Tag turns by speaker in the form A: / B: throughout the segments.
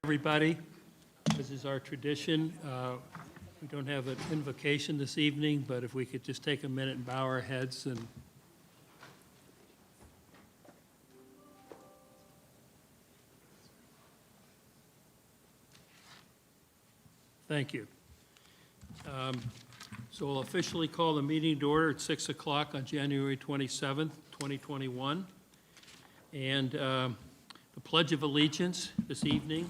A: Everybody, as is our tradition, we don't have an invocation this evening, but if we could just take a minute and bow our heads and thank you. So we'll officially call the meeting to order at 6 o'clock on January 27th, 2021. And the Pledge of Allegiance this evening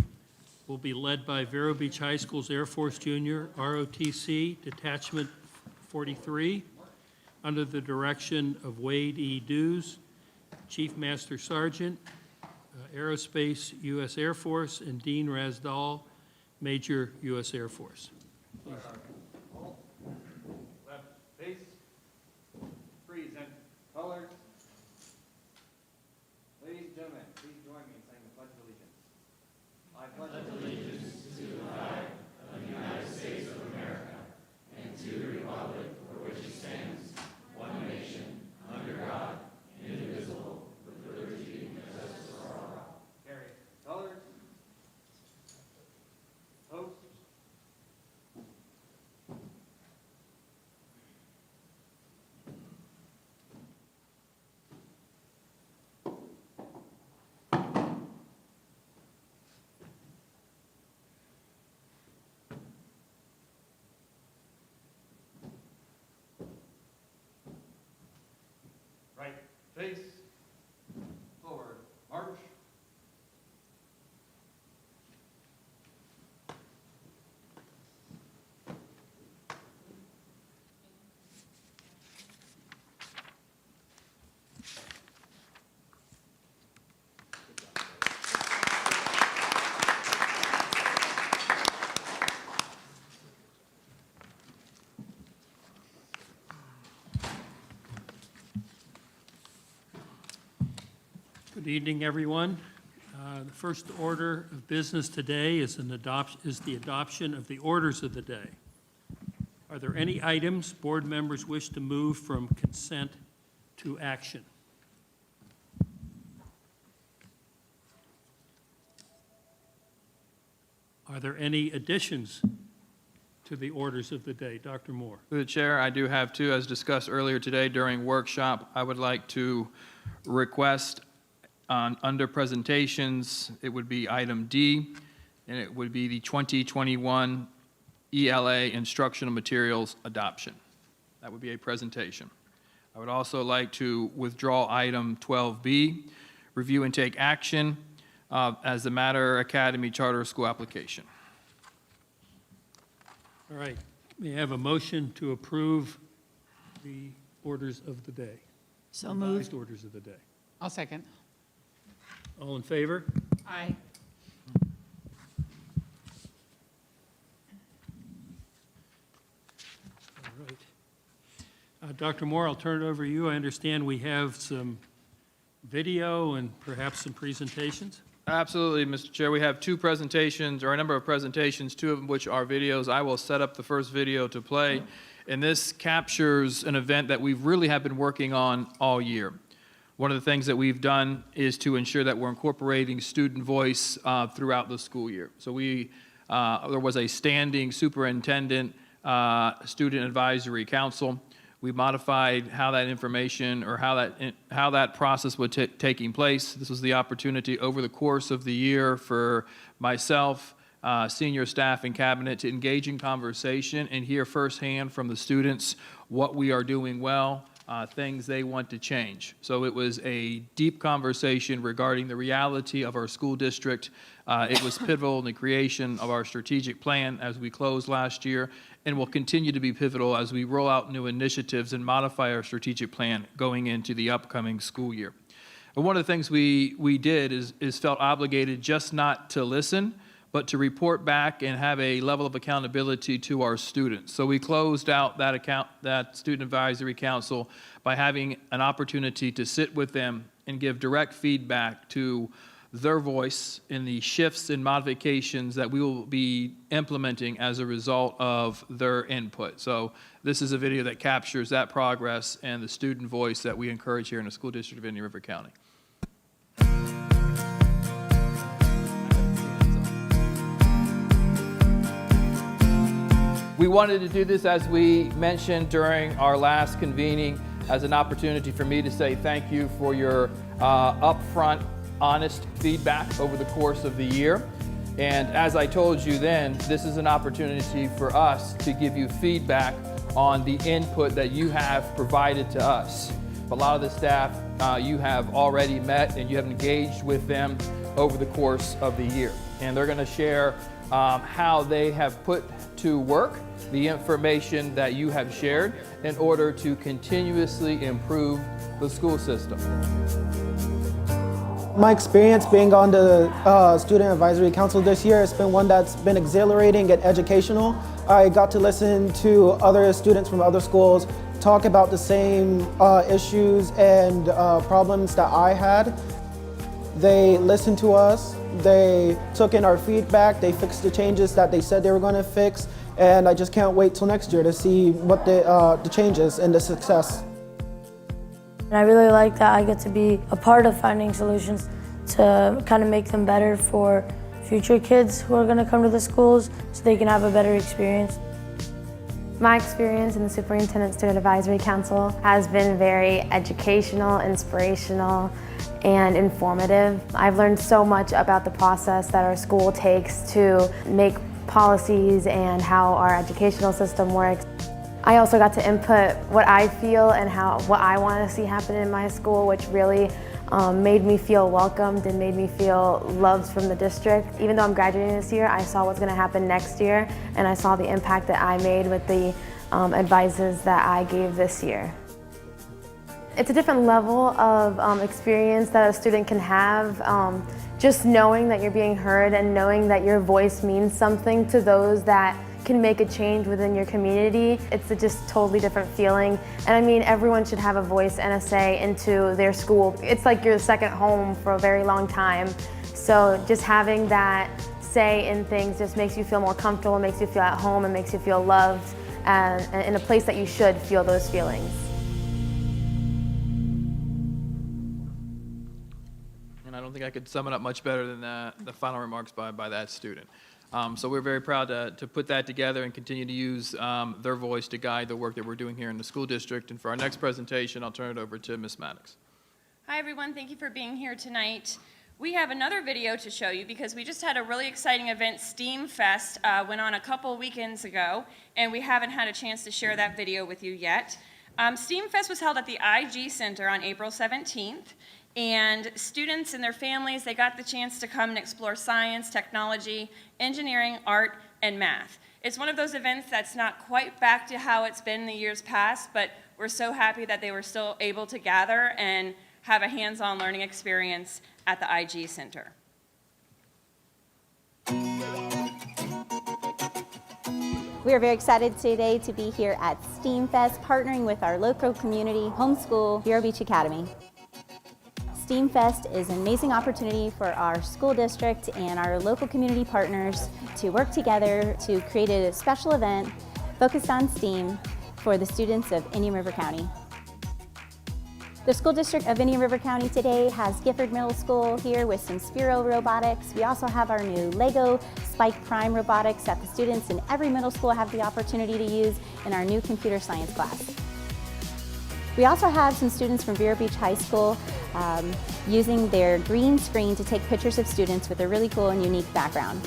A: will be led by Vero Beach High School's Air Force Junior, ROTC, Detachment 43, under the direction of Wade E. Dews, Chief Master Sergeant, Aerospace, U.S. Air Force, and Dean Rasdal, Major, U.S. Air Force. Please.
B: Left face, freeze and colors. Ladies and gentlemen, please join me in saying the Pledge of Allegiance. I pledge allegiance to the flag of the United States of America and to the republic for which it stands, one nation, under God, indivisible, with liberty and justice for all. Carry. Colors. Post. Right face, forward, march.
A: Good evening, everyone. The first order of business today is the adoption of the orders of the day. Are there any items board members wish to move from consent to action? Are there any additions to the orders of the day? Dr. Moore.
C: Through the chair, I do have two, as discussed earlier today during workshop. I would like to request under presentations, it would be item D, and it would be the 2021 ELA instructional materials adoption. That would be a presentation. I would also like to withdraw item 12B, review and take action as the Matter Academy Charter School application.
A: All right. May I have a motion to approve the orders of the day?
D: So moved.
A: Revised orders of the day.
D: I'll second.
A: All in favor?
D: Aye.
A: All right. Dr. Moore, I'll turn it over to you. I understand we have some video and perhaps some presentations.
C: Absolutely, Mr. Chair. We have two presentations, or a number of presentations, two of which are videos. I will set up the first video to play, and this captures an event that we really have been working on all year. One of the things that we've done is to ensure that we're incorporating student voice throughout the school year. So there was a standing superintendent student advisory council. We modified how that information or how that process was taking place. This was the opportunity over the course of the year for myself, senior staff and cabinet to engage in conversation and hear firsthand from the students what we are doing well, things they want to change. So it was a deep conversation regarding the reality of our school district. It was pivotal in the creation of our strategic plan as we closed last year, and will continue to be pivotal as we roll out new initiatives and modify our strategic plan going into the upcoming school year. And one of the things we did is felt obligated just not to listen, but to report back and have a level of accountability to our students. So we closed out that Student Advisory Council by having an opportunity to sit with them and give direct feedback to their voice in the shifts and modifications that we will be implementing as a result of their input. So this is a video that captures that progress and the student voice that we encourage here in the School District of Indian River County. We wanted to do this, as we mentioned during our last convening, as an opportunity for me to say thank you for your upfront, honest feedback over the course of the year. And as I told you then, this is an opportunity for us to give you feedback on the input that you have provided to us. A lot of the staff you have already met and you have engaged with them over the course of the year. And they're going to share how they have put to work the information that you have shared in order to continuously improve the school system.
D: My experience being on the Student Advisory Council this year has been one that's been exhilarating and educational. I got to listen to other students from other schools talk about the same issues and problems that I had. They listened to us, they took in our feedback, they fixed the changes that they said they were going to fix, and I just can't wait till next year to see what the changes and the success.
E: And I really like that I get to be a part of finding solutions to kind of make them better for future kids who are going to come to the schools so they can have a better experience.
F: My experience in the Superintendent Student Advisory Council has been very educational, inspirational, and informative. I've learned so much about the process that our school takes to make policies and how our educational system works. I also got to input what I feel and what I want to see happen in my school, which really made me feel welcomed and made me feel loved from the district. Even though I'm graduating this year, I saw what's going to happen next year, and I saw the impact that I made with the advices that I gave this year. It's a different level of experience that a student can have. Just knowing that you're being heard and knowing that your voice means something to those that can make a change within your community. It's a just totally different feeling. And I mean, everyone should have a voice and a say into their school. It's like your second home for a very long time. So just having that say in things just makes you feel more comfortable, makes you feel at home, and makes you feel loved and in a place that you should feel those feelings.
C: And I don't think I could sum it up much better than that, the final remarks by that student. So we're very proud to put that together and continue to use their voice to guide the work that we're doing here in the school district. And for our next presentation, I'll turn it over to Ms. Maddox.
G: Hi everyone, thank you for being here tonight. We have another video to show you because we just had a really exciting event, STEAM Fest, went on a couple weekends ago, and we haven't had a chance to share that video with you yet. STEAM Fest was held at the IG Center on April 17th. And students and their families, they got the chance to come and explore science, technology, engineering, art, and math. It's one of those events that's not quite back to how it's been in the years past, but we're so happy that they were still able to gather and have a hands-on learning experience at the IG Center.
H: We are very excited today to be here at STEAM Fest, partnering with our local community homeschool, Vero Beach Academy. STEAM Fest is an amazing opportunity for our school district and our local community partners to work together to create a special event focused on STEAM for the students of Indian River County. The school district of Indian River County today has Gifford Middle School here with some Spiro robotics. We also have our new Lego Spike Prime robotics that the students in every middle school have the opportunity to use in our new computer science class. We also have some students from Vero Beach High School using their green screen to take pictures of students with a really cool and unique background.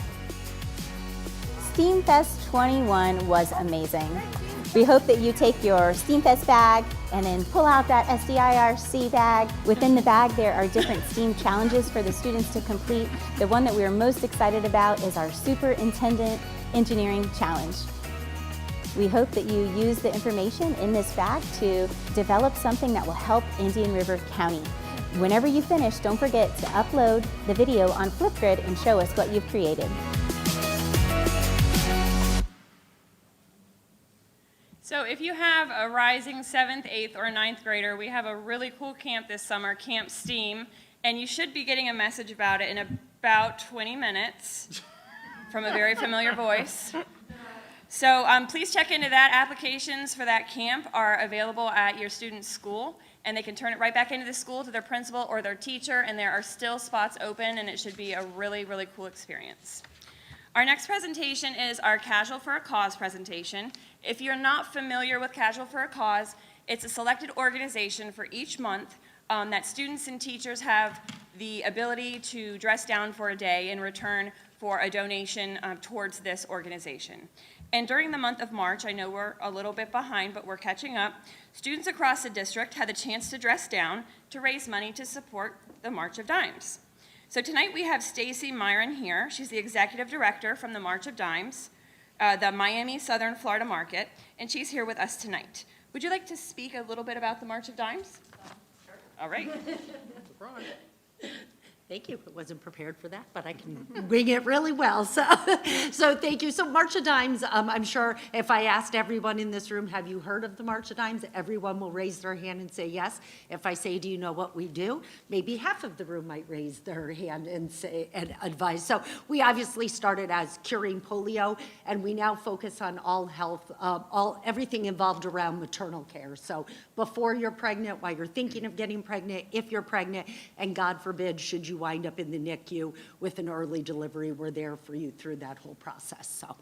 H: STEAM Fest 21 was amazing. We hope that you take your STEAM Fest bag and then pull out that SDIRC bag. Within the bag there are different STEAM challenges for the students to complete. The one that we are most excited about is our Superintendent Engineering Challenge. We hope that you use the information in this bag to develop something that will help Indian River County. Whenever you finish, don't forget to upload the video on Flipgrid and show us what you've created.
G: So if you have a rising 7th, 8th, or 9th grader, we have a really cool camp this summer, Camp STEAM, and you should be getting a message about it in about 20 minutes from a very familiar voice. So please check into that. Applications for that camp are available at your student's school, and they can turn it right back into the school to their principal or their teacher, and there are still spots open, and it should be a really, really cool experience. Our next presentation is our Casual for a Cause presentation. If you're not familiar with Casual for a Cause, it's a selected organization for each month that students and teachers have the ability to dress down for a day in return for a donation towards this organization. And during the month of March, I know we're a little bit behind, but we're catching up, students across the district had the chance to dress down to raise money to support the March of Dimes. So tonight we have Stacy Myron here. She's the executive director from the March of Dimes, the Miami Southern Florida Market, and she's here with us tonight. Would you like to speak a little bit about the March of Dimes? Sure. All right.
I: Thank you. I wasn't prepared for that, but I can wing it really well. So thank you. So March of Dimes, I'm sure if I asked everyone in this room, have you heard of the March of Dimes? Everyone will raise their hand and say yes. If I say, do you know what we do? Maybe half of the room might raise their hand and say and advise. So we obviously started as curing polio, and we now focus on all health, everything involved around maternal care. So before you're pregnant, while you're thinking of getting pregnant, if you're pregnant, and God forbid, should you wind up in the NICU with an early delivery, we're there for you through that whole process. So.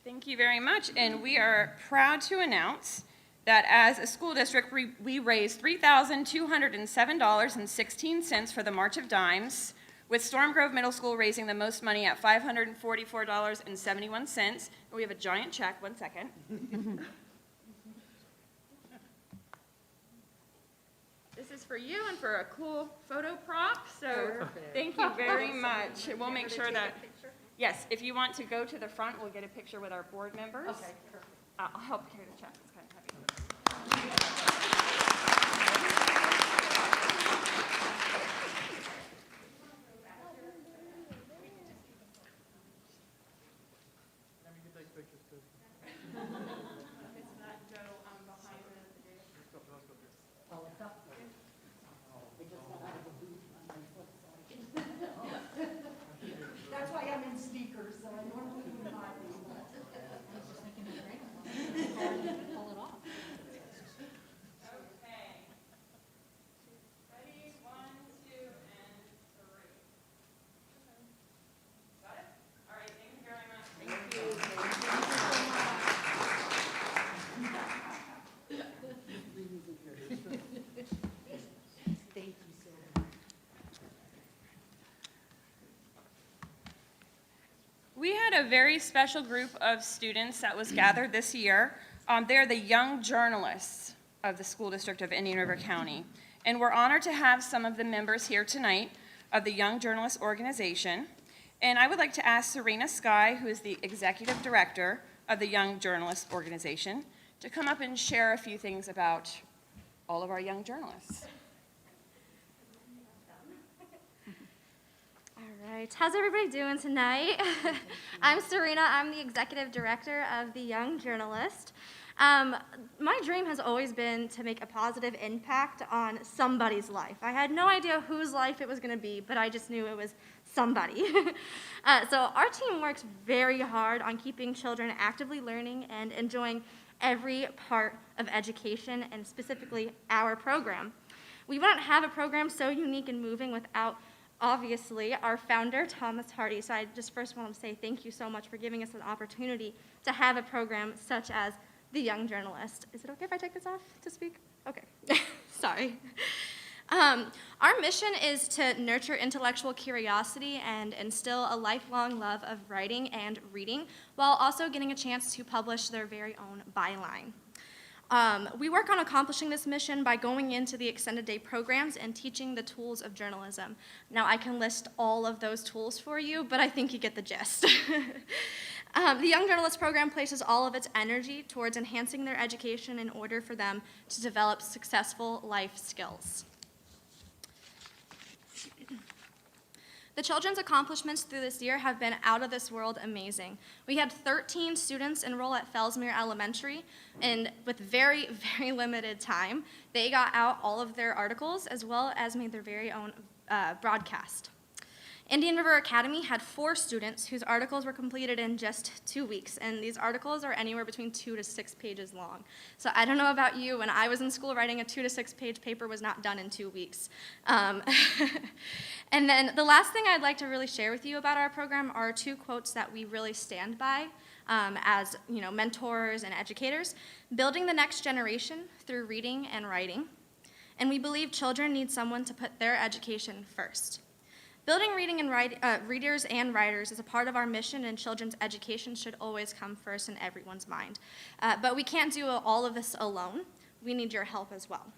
G: Thank you very much, and we are proud to announce that as a school district, we raised $3,207.16 for the March of Dimes, with Storm Grove Middle School raising the most money at $544.71. We have a giant check. One second. This is for you and for a cool photo prop, so thank you very much. We'll make sure that, yes, if you want to go to the front, we'll get a picture with our board members. Okay, perfect. I'll help carry the check. It's kind of heavy.
I: That's why I'm in sneakers, so I normally do not.
G: Okay. Ready? 1, 2, and 3. Got it? All right, thank you very much. Thank you.
I: Thank you so much.
G: We had a very special group of students that was gathered this year. They're the young journalists of the School District of Indian River County. And we're honored to have some of the members here tonight of the Young Journalists Organization. And I would like to ask Serena Sky, who is the Executive Director of the Young Journalists Organization, to come up and share a few things about all of our young journalists.
J: All right, how's everybody doing tonight? I'm Serena, I'm the Executive Director of the Young Journalist. My dream has always been to make a positive impact on somebody's life. I had no idea whose life it was going to be, but I just knew it was somebody. So our team works very hard on keeping children actively learning and enjoying every part of education, and specifically our program. We wouldn't have a program so unique and moving without, obviously, our founder, Thomas Hardy. So I just first want to say thank you so much for giving us an opportunity to have a program such as the Young Journalist. Is it okay if I take this off to speak? Okay, sorry. Our mission is to nurture intellectual curiosity and instill a lifelong love of writing and reading, while also getting a chance to publish their very own byline. We work on accomplishing this mission by going into the extended day programs and teaching the tools of journalism. Now, I can list all of those tools for you, but I think you get the gist. The Young Journalist program places all of its energy towards enhancing their education in order for them to develop successful life skills. The children's accomplishments through this year have been out of this world amazing. We had 13 students enroll at Fellsmere Elementary, and with very, very limited time, they got out all of their articles as well as made their very own broadcast. Indian River Academy had 4 students whose articles were completed in just 2 weeks, and these articles are anywhere between 2 to 6 pages long. So I don't know about you, when I was in school, writing a 2 to 6 page paper was not done in 2 weeks. And then the last thing I'd like to really share with you about our program are 2 quotes that we really stand by as mentors and educators: building the next generation through reading and writing. And we believe children need someone to put their education first. Building readers and writers is a part of our mission, and children's education should always come first in everyone's mind. But we can't do all of this alone. We need your help as well.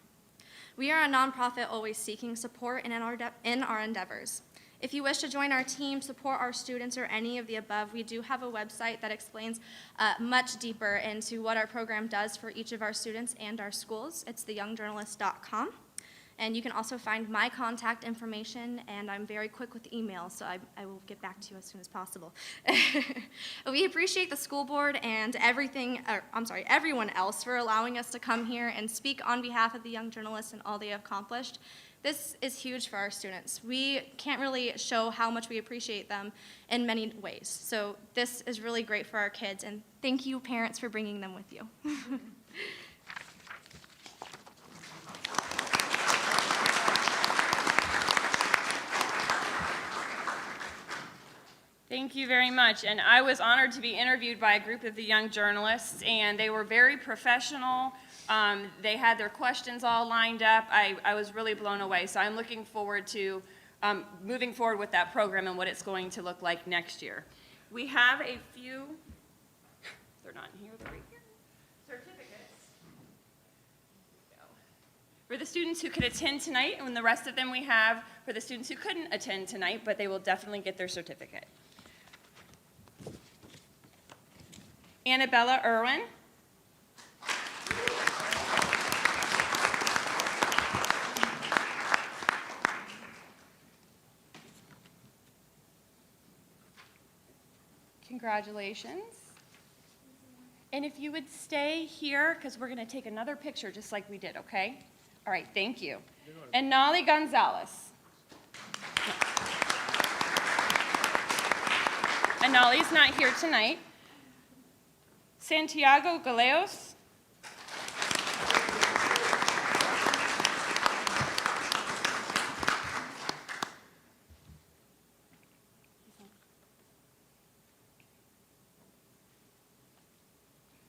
J: We are a nonprofit always seeking support in our endeavors. If you wish to join our team, support our students, or any of the above, we do have a website that explains much deeper into what our program does for each of our students and our schools. It's theyoungjournalist.com. And you can also find my contact information, and I'm very quick with email, so I will get back to you as soon as possible. We appreciate the school board and everyone else for allowing us to come here and speak on behalf of the Young Journalists and all they have accomplished. This is huge for our students. We can't really show how much we appreciate them in many ways. So this is really great for our kids, and thank you, parents, for bringing them with you.
G: Thank you very much. And I was honored to be interviewed by a group of the Young Journalists, and they were very professional. They had their questions all lined up. I was really blown away. So I'm looking forward to moving forward with that program and what it's going to look like next year. We have a few, they're not in here, they're right here, certificates. For the students who could attend tonight, and the rest of them we have for the students who couldn't attend tonight, but they will definitely get their certificate. Annabella Irwin. Congratulations. And if you would stay here, because we're going to take another picture just like we did, okay? All right, thank you. And Nolly Gonzalez. And Nolly's not here tonight. Santiago Galeos.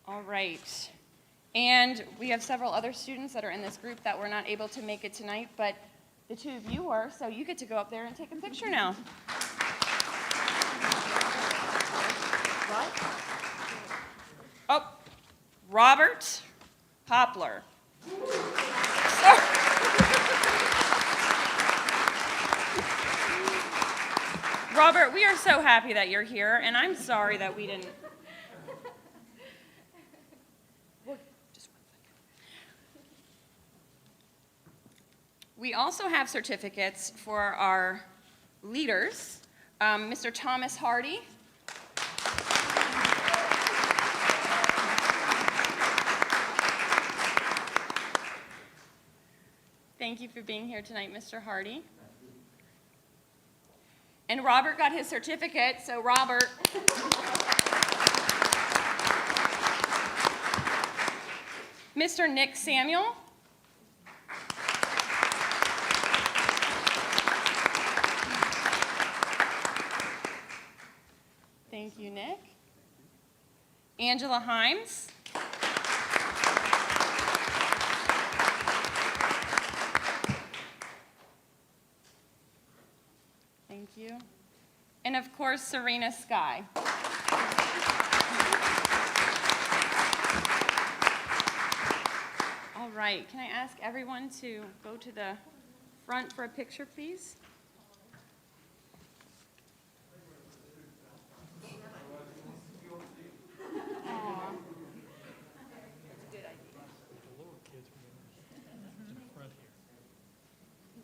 G: All right. And we have several other students that are in this group that were not able to make it tonight, but the 2 of you were, so you get to go up there and take a picture now. Oh, Robert Hopler. Robert, we are so happy that you're here, and I'm sorry that we didn't. We also have certificates for our leaders. Mr. Thomas Hardy. Thank you for being here tonight, Mr. Hardy. And Robert got his certificate, so Robert. Mr. Nick Samuel. Thank you, Nick. Angela Himes. Thank you. And of course, Serena Sky. All right, can I ask everyone to go to the front for a picture, please?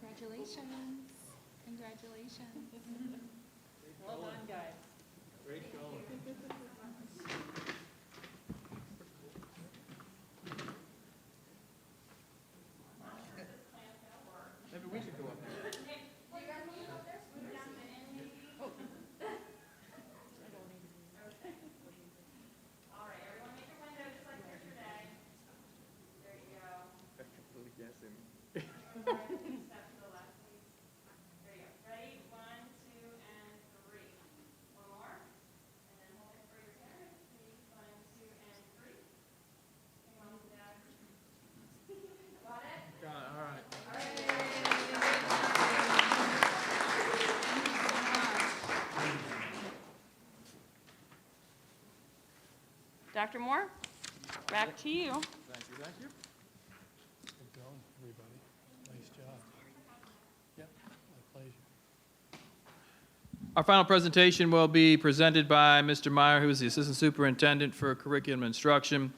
G: Congratulations. Congratulations. Well done, guys.
A: Great going.
C: Maybe we should go up there.
G: Dr. Moore, back to you.
C: Thank you, thank you.
A: Good going, everybody. Nice job. Yep, my pleasure.
C: Our final presentation will be presented by Mr. Meyer, who is the Assistant Superintendent for Curriculum Instruction.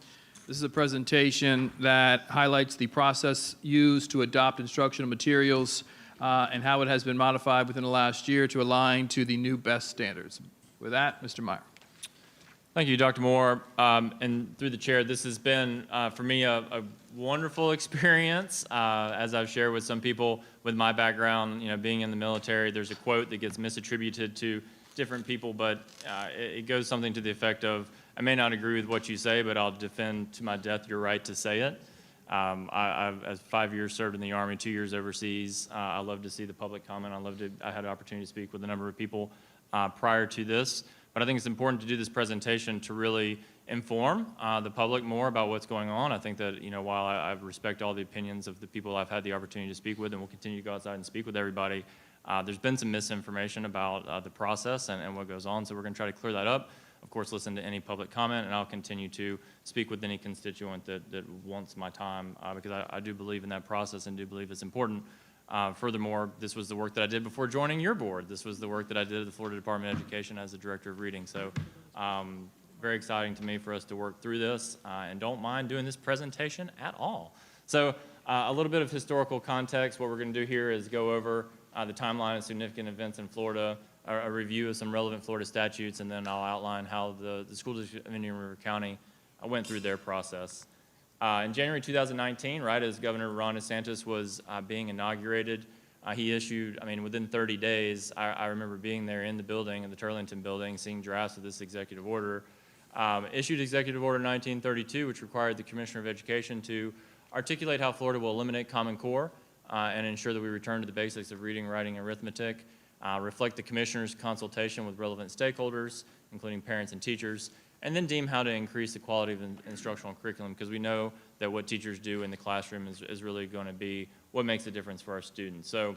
C: This is a presentation that highlights the process used to adopt instructional materials and how it has been modified within the last year to align to the new best standards. With that, Mr. Meyer.
K: Thank you, Dr. Moore. And through the chair, this has been, for me, a wonderful experience. As I've shared with some people with my background, being in the military, there's a quote that gets misattributed to different people, but it goes something to the effect of, I may not agree with what you say, but I'll defend to my death your right to say it. I've, as 5 years served in the Army, 2 years overseas. I love to see the public comment. I had an opportunity to speak with a number of people prior to this. But I think it's important to do this presentation to really inform the public more about what's going on. I think that, while I respect all the opinions of the people I've had the opportunity to speak with and will continue to go outside and speak with everybody, there's been some misinformation about the process and what goes on. So we're going to try to clear that up. Of course, listen to any public comment, and I'll continue to speak with any constituent that wants my time because I do believe in that process and do believe it's important. Furthermore, this was the work that I did before joining your board. This was the work that I did at the Florida Department of Education as the Director of Reading. So very exciting to me for us to work through this and don't mind doing this presentation at all. So a little bit of historical context. What we're going to do here is go over the timeline of significant events in Florida, a review of some relevant Florida statutes, and then I'll outline how the School District of Indian River County went through their process. In January 2019, right as Governor Ron DeSantis was being inaugurated, he issued, within 30 days, I remember being there in the building, in the Turlington building, seeing drafts of this executive order, issued Executive Order 1932, which required the Commissioner of Education to articulate how Florida will eliminate Common Core and ensure that we return to the basics of reading, writing, and arithmetic, reflect the Commissioner's consultation with relevant stakeholders, including parents and teachers, and then deem how to increase the quality of instructional curriculum, because we know that what teachers do in the classroom is really going to be what makes a difference for our students. So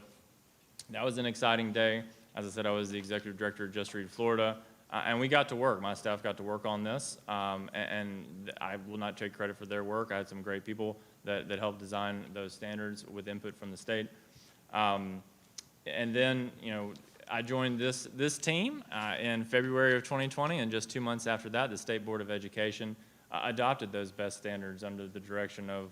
K: that was an exciting day. As I said, I was the executive director of Just Read Florida, and we got to work. My staff got to work on this, and I will not take credit for their work. I had some great people that helped design those standards with input from the state. And then, I joined this team in February of 2020, and just 2 months after that, the State Board of Education adopted those best standards under the direction of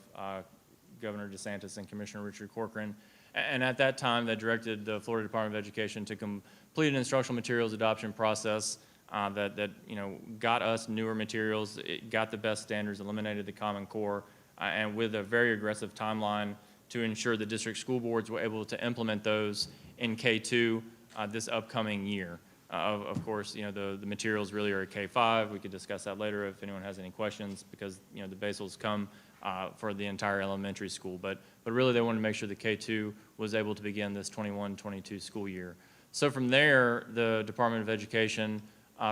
K: Governor DeSantis and Commissioner Richard Corcoran. And at that time, they directed the Florida Department of Education to complete an instructional materials adoption process that got us newer materials, it got the best standards, eliminated the Common Core, and with a very aggressive timeline to ensure the district school boards were able to implement those in K2 this upcoming year. Of course, the materials really are at K5. We could discuss that later if anyone has any questions, because the basals come for the entire elementary school. But really, they wanted to make sure that K2 was able to begin this 21-22 school year. So from there, the Department of Education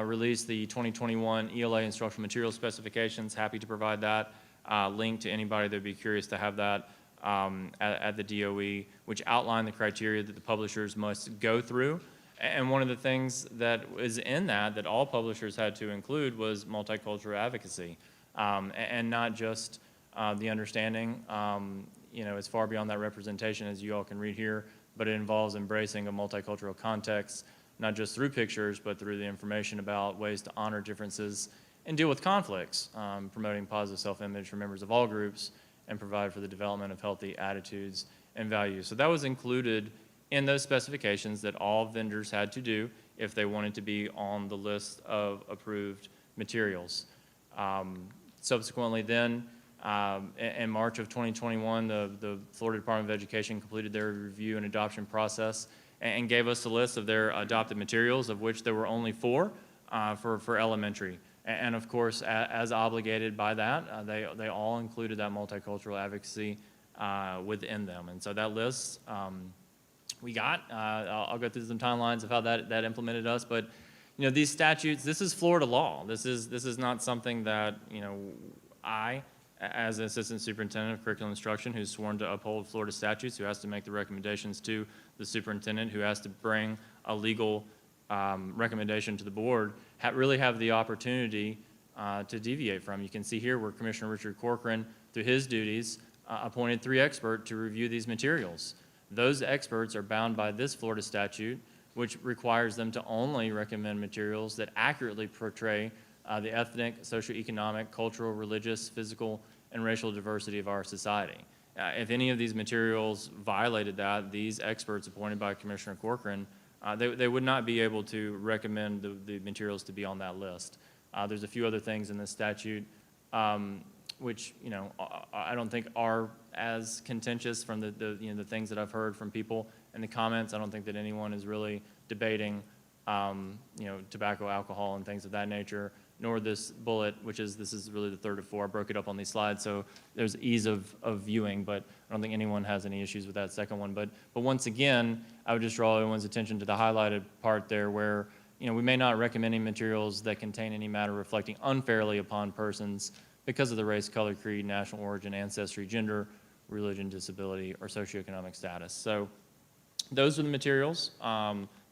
K: released the 2021 ELA instructional material specifications. Happy to provide that link to anybody that would be curious to have that at the DOE, which outline the criteria that the publishers must go through. And one of the things that is in that all publishers had to include was multicultural advocacy, and not just the understanding, it's far beyond that representation, as you all can read here, but it involves embracing a multicultural context, not just through pictures, but through the information about ways to honor differences and deal with conflicts, promoting positive self-image for members of all groups, and provide for the development of healthy attitudes and values. So that was included in those specifications that all vendors had to do if they wanted to be on the list of approved materials. Subsequently then, in March of 2021, the Florida Department of Education completed their review and adoption process and gave us a list of their adopted materials, of which there were only 4 for elementary. And of course, as obligated by that, they all included that multicultural advocacy within them. And so that list we got, I'll go through some timelines of how that implemented us, but these statutes, this is Florida law. This is not something that I, as an assistant superintendent of curriculum instruction who's sworn to uphold Florida statutes, who has to make the recommendations to the superintendent, who has to bring a legal recommendation to the board, really have the opportunity to deviate from. You can see here where Commissioner Richard Corcoran, through his duties, appointed 3 experts to review these materials. Those experts are bound by this Florida statute, which requires them to only recommend materials that accurately portray the ethnic, socioeconomic, cultural, religious, physical, and racial diversity of our society. If any of these materials violated that, these experts appointed by Commissioner Corcoran, they would not be able to recommend the materials to be on that list. There's a few other things in this statute which, you know, I don't think are as contentious from the things that I've heard from people in the comments. I don't think that anyone is really debating, tobacco, alcohol, and things of that nature, nor this bullet, this is really the third of 4. I broke it up on these slides, so there's ease of viewing, but I don't think anyone has any issues with that second one. But once again, I would just draw everyone's attention to the highlighted part there where, we may not recommend any materials that contain any matter reflecting unfairly upon persons because of the race, color, creed, national origin, ancestry, gender, religion, disability, or socioeconomic status. So those are the materials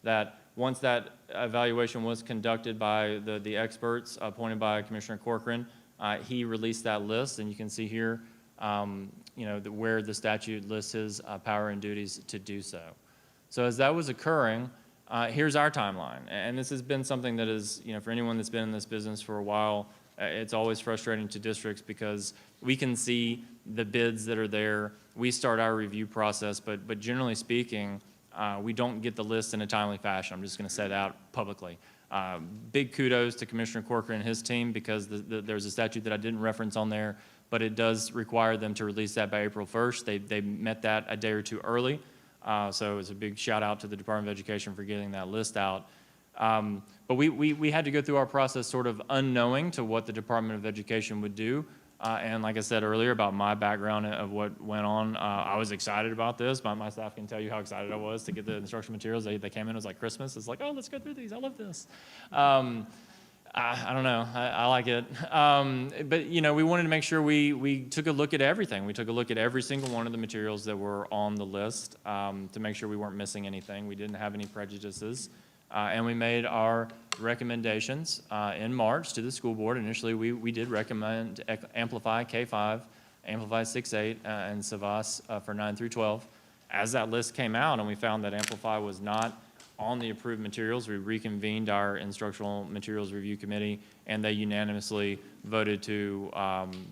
K: that once that evaluation was conducted by the experts appointed by Commissioner Corcoran, he released that list, and you can see here, where the statute lists his power and duties to do so. So as that was occurring, here's our timeline, and this has been something that is, for anyone that's been in this business for a while, it's always frustrating to districts because we can see the bids that are there. We start our review process, but generally speaking, we don't get the list in a timely fashion. I'm just going to say that publicly. Big kudos to Commissioner Corcoran and his team because there's a statute that I didn't reference on there, but it does require them to release that by April 1st. They met that a day or two early, so it's a big shout out to the Department of Education for getting that list out. But we had to go through our process sort of unknowing to what the Department of Education would do. And like I said earlier about my background of what went on, I was excited about this. My staff can tell you how excited I was to get the instructional materials. They came in, it was like Christmas. It's like, oh, let's go through these. I love this. I don't know. I like it. But, we wanted to make sure we took a look at everything. We took a look at every single one of the materials that were on the list to make sure we weren't missing anything. We didn't have any prejudices. And we made our recommendations in March to the school board. Initially, we did recommend Amplify K-5, Amplify 6-8, and Savas for 9 through 12. As that list came out and we found that Amplify was not on the approved materials, we reconvened our Instructional Materials Review Committee, and they unanimously voted to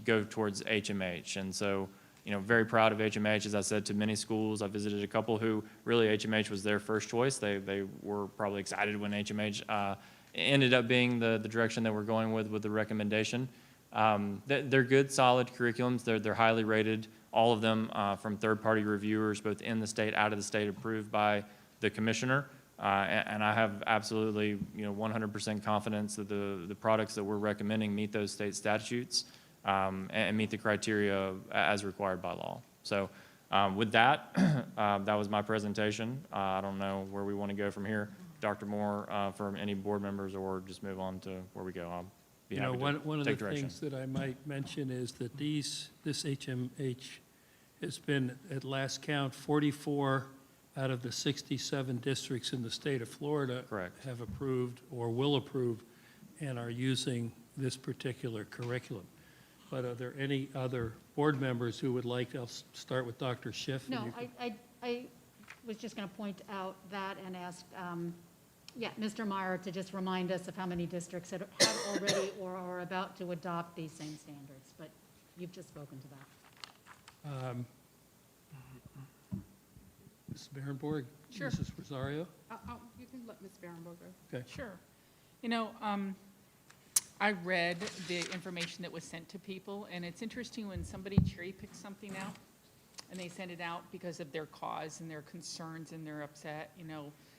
K: go towards HMH. And so, very proud of HMH. As I said to many schools, I visited a couple who really HMH was their first choice. They were probably excited when HMH ended up being the direction that we're going with the recommendation. They're good, solid curriculums. They're highly rated, all of them from third-party reviewers, both in the state, out of the state, approved by the commissioner. And I have absolutely 100% confidence that the products that we're recommending meet those state statutes. And meet the criteria as required by law. So with that, that was my presentation. I don't know where we want to go from here. Dr. Moore, from any board members, or just move on to where we go. I'll be happy to
A: One of the
K: take direction.
A: things that I might mention is that this HMH has been, at last count, 44 out of the 67 districts in the state of Florida
K: Correct.
A: have approved or will approve and are using this particular curriculum. But are there any other board members who would like, I'll start with Dr. Schiff.
L: No, I was just going to point out that and ask, Mr. Meyer to just remind us of how many districts have already or are about to adopt these same standards, but you've just spoken to that.
A: Ms. Berenborg?
M: Sure.
A: Mrs. Rosario?
M: You can let Ms. Barrenborg go.
A: Okay.
M: Sure. I read the information that was sent to people, and it's interesting when somebody cherry picks something out and they send it out because of their cause and their concerns and they're upset,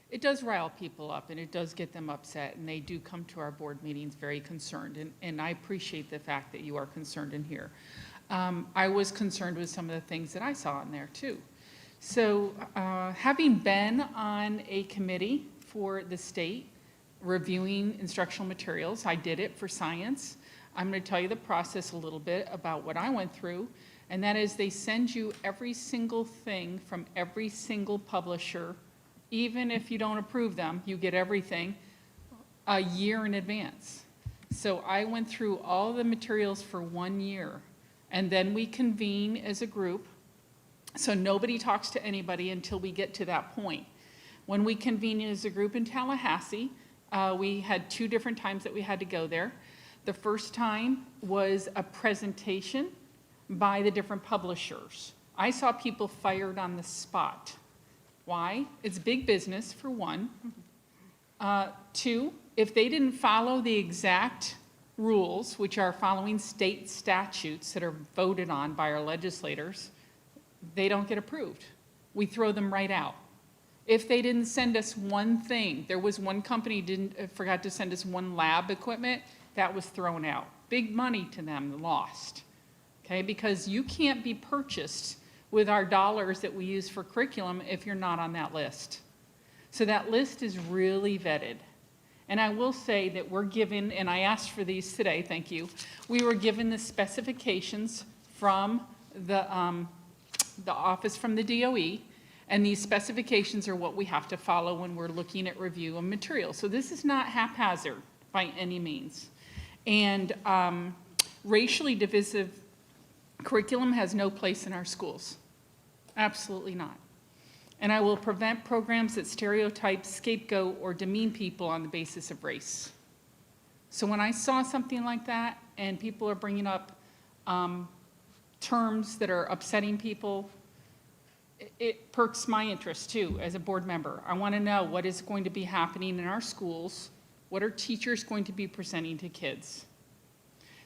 M: it does rile people up and it does get them upset, and they do come to our board meetings very concerned, and I appreciate the fact that you are concerned in here. I was concerned with some of the things that I saw in there too. So having been on a committee for the state reviewing instructional materials, I did it for science. I'm going to tell you the process a little bit about what I went through, and that is they send you every single thing from every single publisher. Even if you don't approve them, you get everything a year in advance. So I went through all the materials for 1 year, and then we convene as a group. So nobody talks to anybody until we get to that point. When we convened as a group in Tallahassee, we had 2 different times that we had to go there. The first time was a presentation by the different publishers. I saw people fired on the spot. Why? It's big business, for one. 2, if they didn't follow the exact rules, which are following state statutes that are voted on by our legislators, they don't get approved. We throw them right out. If they didn't send us one thing, there was one company forgot to send us one lab equipment, that was thrown out. Big money to them, lost. Okay, because you can't be purchased with our dollars that we use for curriculum if you're not on that list. So that list is really vetted. And I will say that we're given, and I asked for these today, thank you. We were given the specifications from the office from the DOE, and these specifications are what we have to follow when we're looking at review of material. So this is not haphazard by any means. And racially divisive curriculum has no place in our schools. Absolutely not. And I will prevent programs that stereotype, scapegoat, or demean people on the basis of race. So when I saw something like that, and people are bringing up terms that are upsetting people, it perks my interest too as a board member. I want to know what is going to be happening in our schools. What are teachers going to be presenting to kids?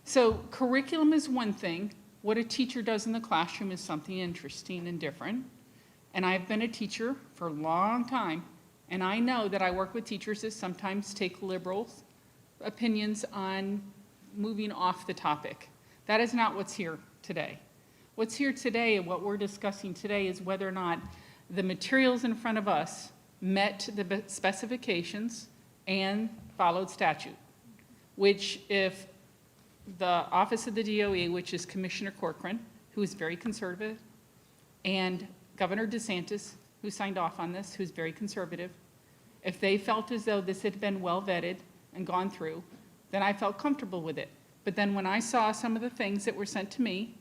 M: So curriculum is one thing. What a teacher does in the classroom is something interesting and different. And I've been a teacher for a long time, and I know that I work with teachers that sometimes take liberal opinions on moving off the topic. That is not what's here today. What's here today and what we're discussing today is whether or not the materials in front of us met the specifications and followed statute, which if the Office of the DOE, which is Commissioner Corcoran, who is very conservative, and Governor DeSantis, who signed off on this, who's very conservative, if they felt as though this had been well vetted and gone through, then I felt comfortable with it. But then when I saw some of the things that were sent to me,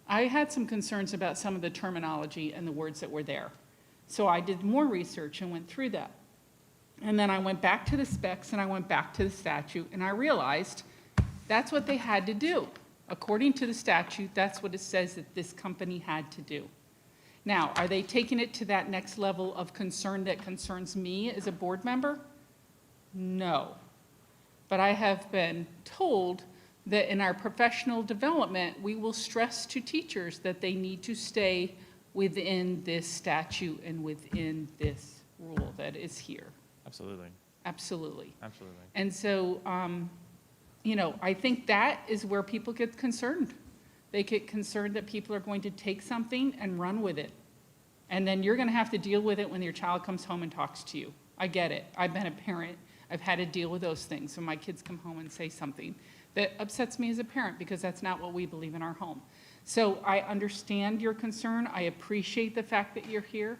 M: I had some concerns about some of the terminology and the words that were there. So I did more research and went through that. And then I went back to the specs and I went back to the statute, and I realized that's what they had to do. According to the statute, that's what it says that this company had to do. Now, are they taking it to that next level of concern that concerns me as a board member? No. But I have been told that in our professional development, we will stress to teachers that they need to stay within this statute and within this rule that is here.
K: Absolutely.
M: Absolutely.
K: Absolutely.
M: And so, you know, I think that is where people get concerned. They get concerned that people are going to take something and run with it. And then you're going to have to deal with it when your child comes home and talks to you. I get it. I've been a parent. I've had to deal with those things. When my kids come home and say something that upsets me as a parent, because that's not what we believe in our home. So I understand your concern. I appreciate the fact that you're here.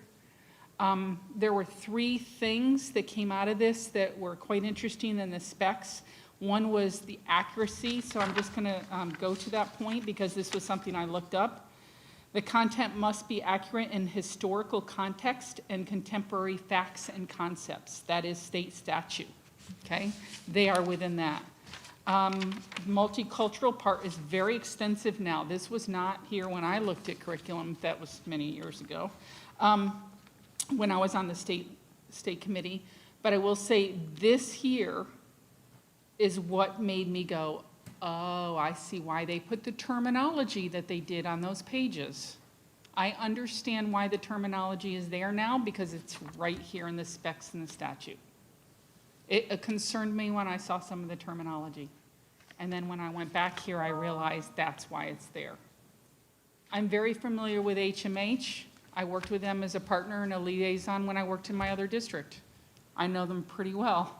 M: There were 3 things that came out of this that were quite interesting in the specs. One was the accuracy, so I'm just going to go to that point because this was something I looked up. The content must be accurate in historical context and contemporary facts and concepts. That is state statute, okay? They are within that. Multicultural part is very extensive now. This was not here when I looked at curriculum. That was many years ago, when I was on the state committee. But I will say this here is what made me go, oh, I see why they put the terminology that they did on those pages. I understand why the terminology is there now because it's right here in the specs and the statute. It concerned me when I saw some of the terminology. And then when I went back here, I realized that's why it's there. I'm very familiar with HMH. I worked with them as a partner and a liaison when I worked in my other district. I know them pretty well.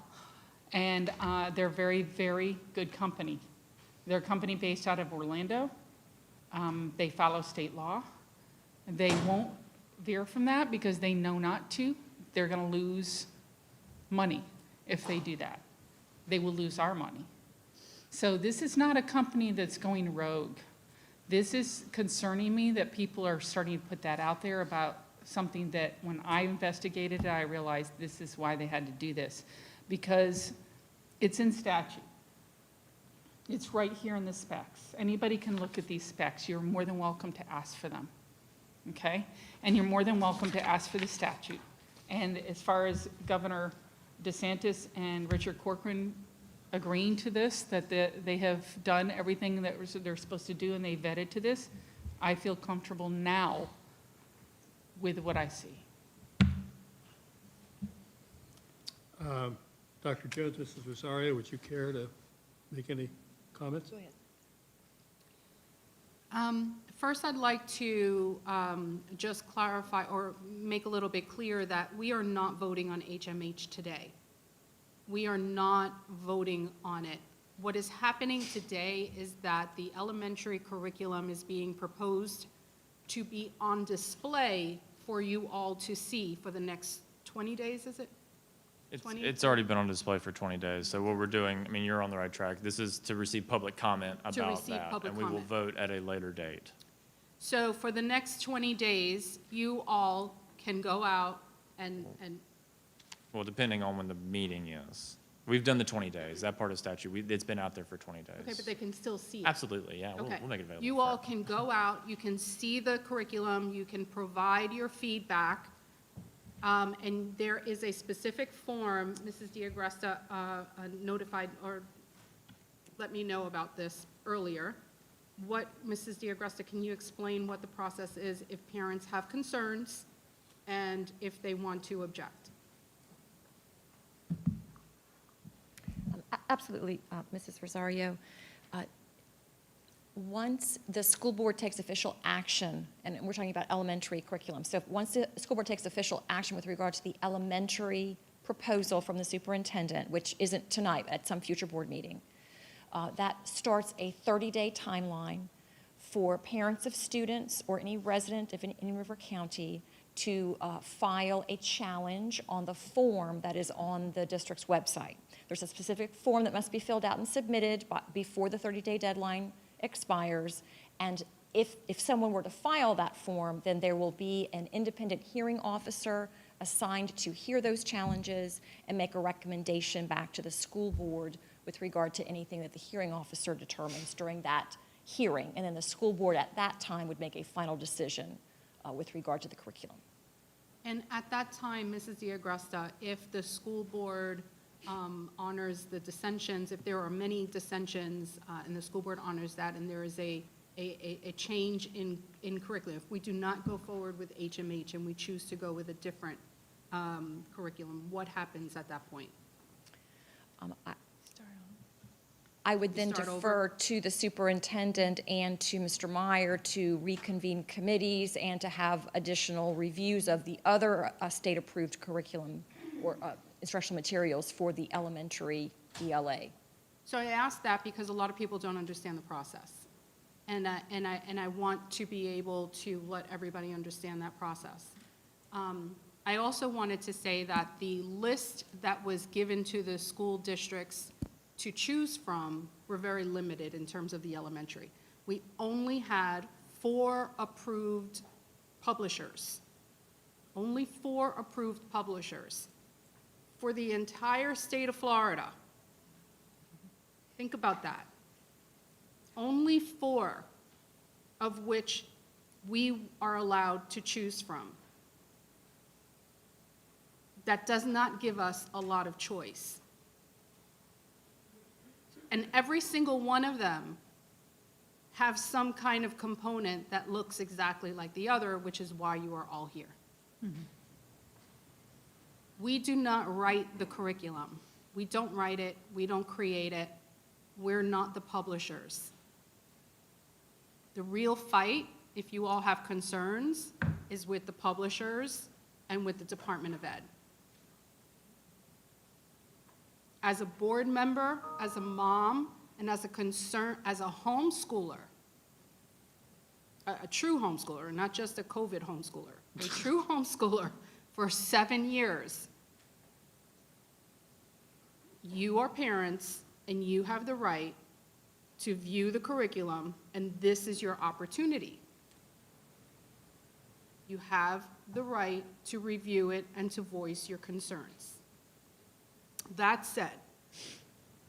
M: And they're very, very good company. They're a company based out of Orlando. They follow state law. They won't veer from that because they know not to. They're going to lose money if they do that. They will lose our money. So this is not a company that's going rogue. This is concerning me that people are starting to put that out there about something that when I investigated it, I realized this is why they had to do this. Because it's in statute. It's right here in the specs. Anybody can look at these specs. You're more than welcome to ask for them, okay? And you're more than welcome to ask for the statute. And as far as Governor DeSantis and Richard Corcoran agreeing to this, that they have done everything that they're supposed to do and they vetted to this, I feel comfortable now with what I see.
A: Dr. Jones, Mrs. Rosario, would you care to make any comments?
N: Go ahead. First, I'd like to just clarify or make a little bit clear that we are not voting on HMH today. We are not voting on it. What is happening today is that the elementary curriculum is being proposed to be on display for you all to see for the next 20 days, is it?
K: It's already been on display for 20 days. So what we're doing, I mean, you're on the right track. This is to receive public comment about
N: receive
K: that.
N: public
K: And we will
N: comment.
K: vote at a later date.
N: So for the next 20 days, you all can go out and
K: Well, depending on when the meeting is. We've done the 20 days. That part of statute, it's been out there for 20 days.
N: okay, but they can still see it.
K: Absolutely, yeah.
N: Okay.
K: We'll make it available.
N: You all can go out, you can see the curriculum, you can provide your feedback, and there is a specific form, Mrs. Diagresta notified or let me know about this earlier. What, Mrs. Diagresta, can you explain what the process is if parents have concerns and if they want to object?
O: Absolutely, Mrs. Rosario. Once the school board takes official action, and we're talking about elementary curriculum, so once the school board takes official action with regard to the elementary proposal from the superintendent, which isn't tonight, at some future board meeting, that starts a 30-day timeline for parents of students or any resident of any River County to file a challenge on the form that is on the district's website. There's a specific form that must be filled out and submitted before the 30-day deadline expires, and if someone were to file that form, then there will be an independent hearing officer assigned to hear those challenges and make a recommendation back to the school board with regard to anything that the hearing officer determines during that hearing, and then the school board at that time would make a final decision with regard to the curriculum.
N: And at that time, Mrs. Diagresta, if the school board honors the dissensions, if there are many dissensions and the school board honors that and there is a change in curriculum, if we do not go forward with HMH and we choose to go with a different curriculum, what happens at that point?
O: I would then
N: Start
O: defer
N: over?
O: to the superintendent and to Mr. Meyer to reconvene committees and to have additional reviews of the other state-approved curriculum or instructional materials for the elementary ELA.
N: So I ask that because a lot of people don't understand the process. And I want to be able to let everybody understand that process. I also wanted to say that the list that was given to the school districts to choose from were very limited in terms of the elementary. We only had 4 approved publishers. Only 4 approved publishers for the entire state of Florida. Think about that. Only 4 of which we are allowed to choose from. That does not give us a lot of choice. And every single one of them have some kind of component that looks exactly like the other, which is why you are all here.
L: Mm-hmm.
N: We do not write the curriculum. We don't write it, we don't create it. We're not the publishers. The real fight, if you all have concerns, is with the publishers and with the Department of Ed. As a board member, as a mom, and as a homeschooler, a true homeschooler, not just a COVID homeschooler, a true homeschooler for 7 years, you are parents and you have the right to view the curriculum, and this is your opportunity. You have the right to review it and to voice your concerns. That said,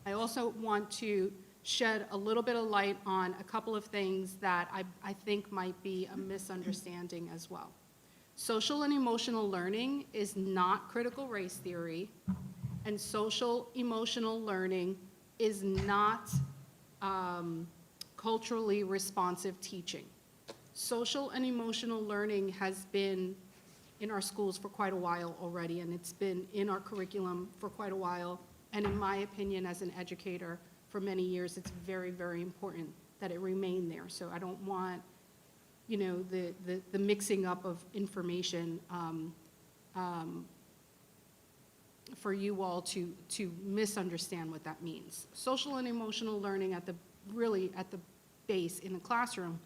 N: I also want to shed a little bit of light on a couple of things that I think might be a misunderstanding as well. Social and emotional learning is not critical race theory, and social emotional learning is not culturally responsive teaching. Social and emotional learning has been in our schools for quite a while already, and it's been in our curriculum for quite a while. And in my opinion, as an educator for many years, it's very, very important that it remain there. So I don't want, you know, the mixing up of information for you all to misunderstand what that means. Social and emotional learning really at the base in the classroom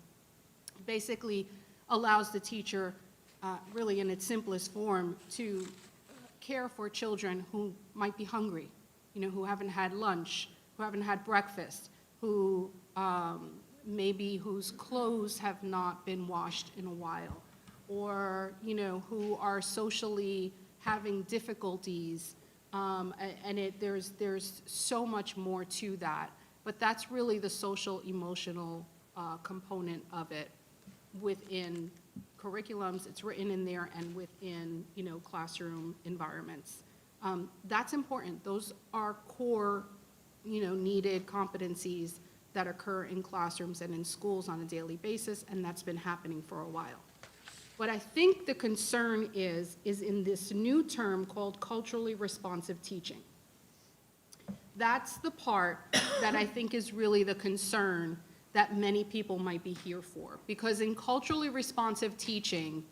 N: basically allows the teacher, really in its simplest form, to care for children who might be hungry, you know, who haven't had lunch, who haven't had breakfast, who maybe whose clothes have not been washed in a while, or, you know, who are socially having difficulties, and there's so much more to that. But that's really the social emotional component of it within curriculums. It's written in there and within, you know, classroom environments. That's important. Those are core, you know, needed competencies that occur in classrooms and in schools on a daily basis, and that's been happening for a while. What I think the concern is in this new term called culturally responsive teaching. That's the part that I think is really the concern that many people might be here for. Because in culturally responsive teaching,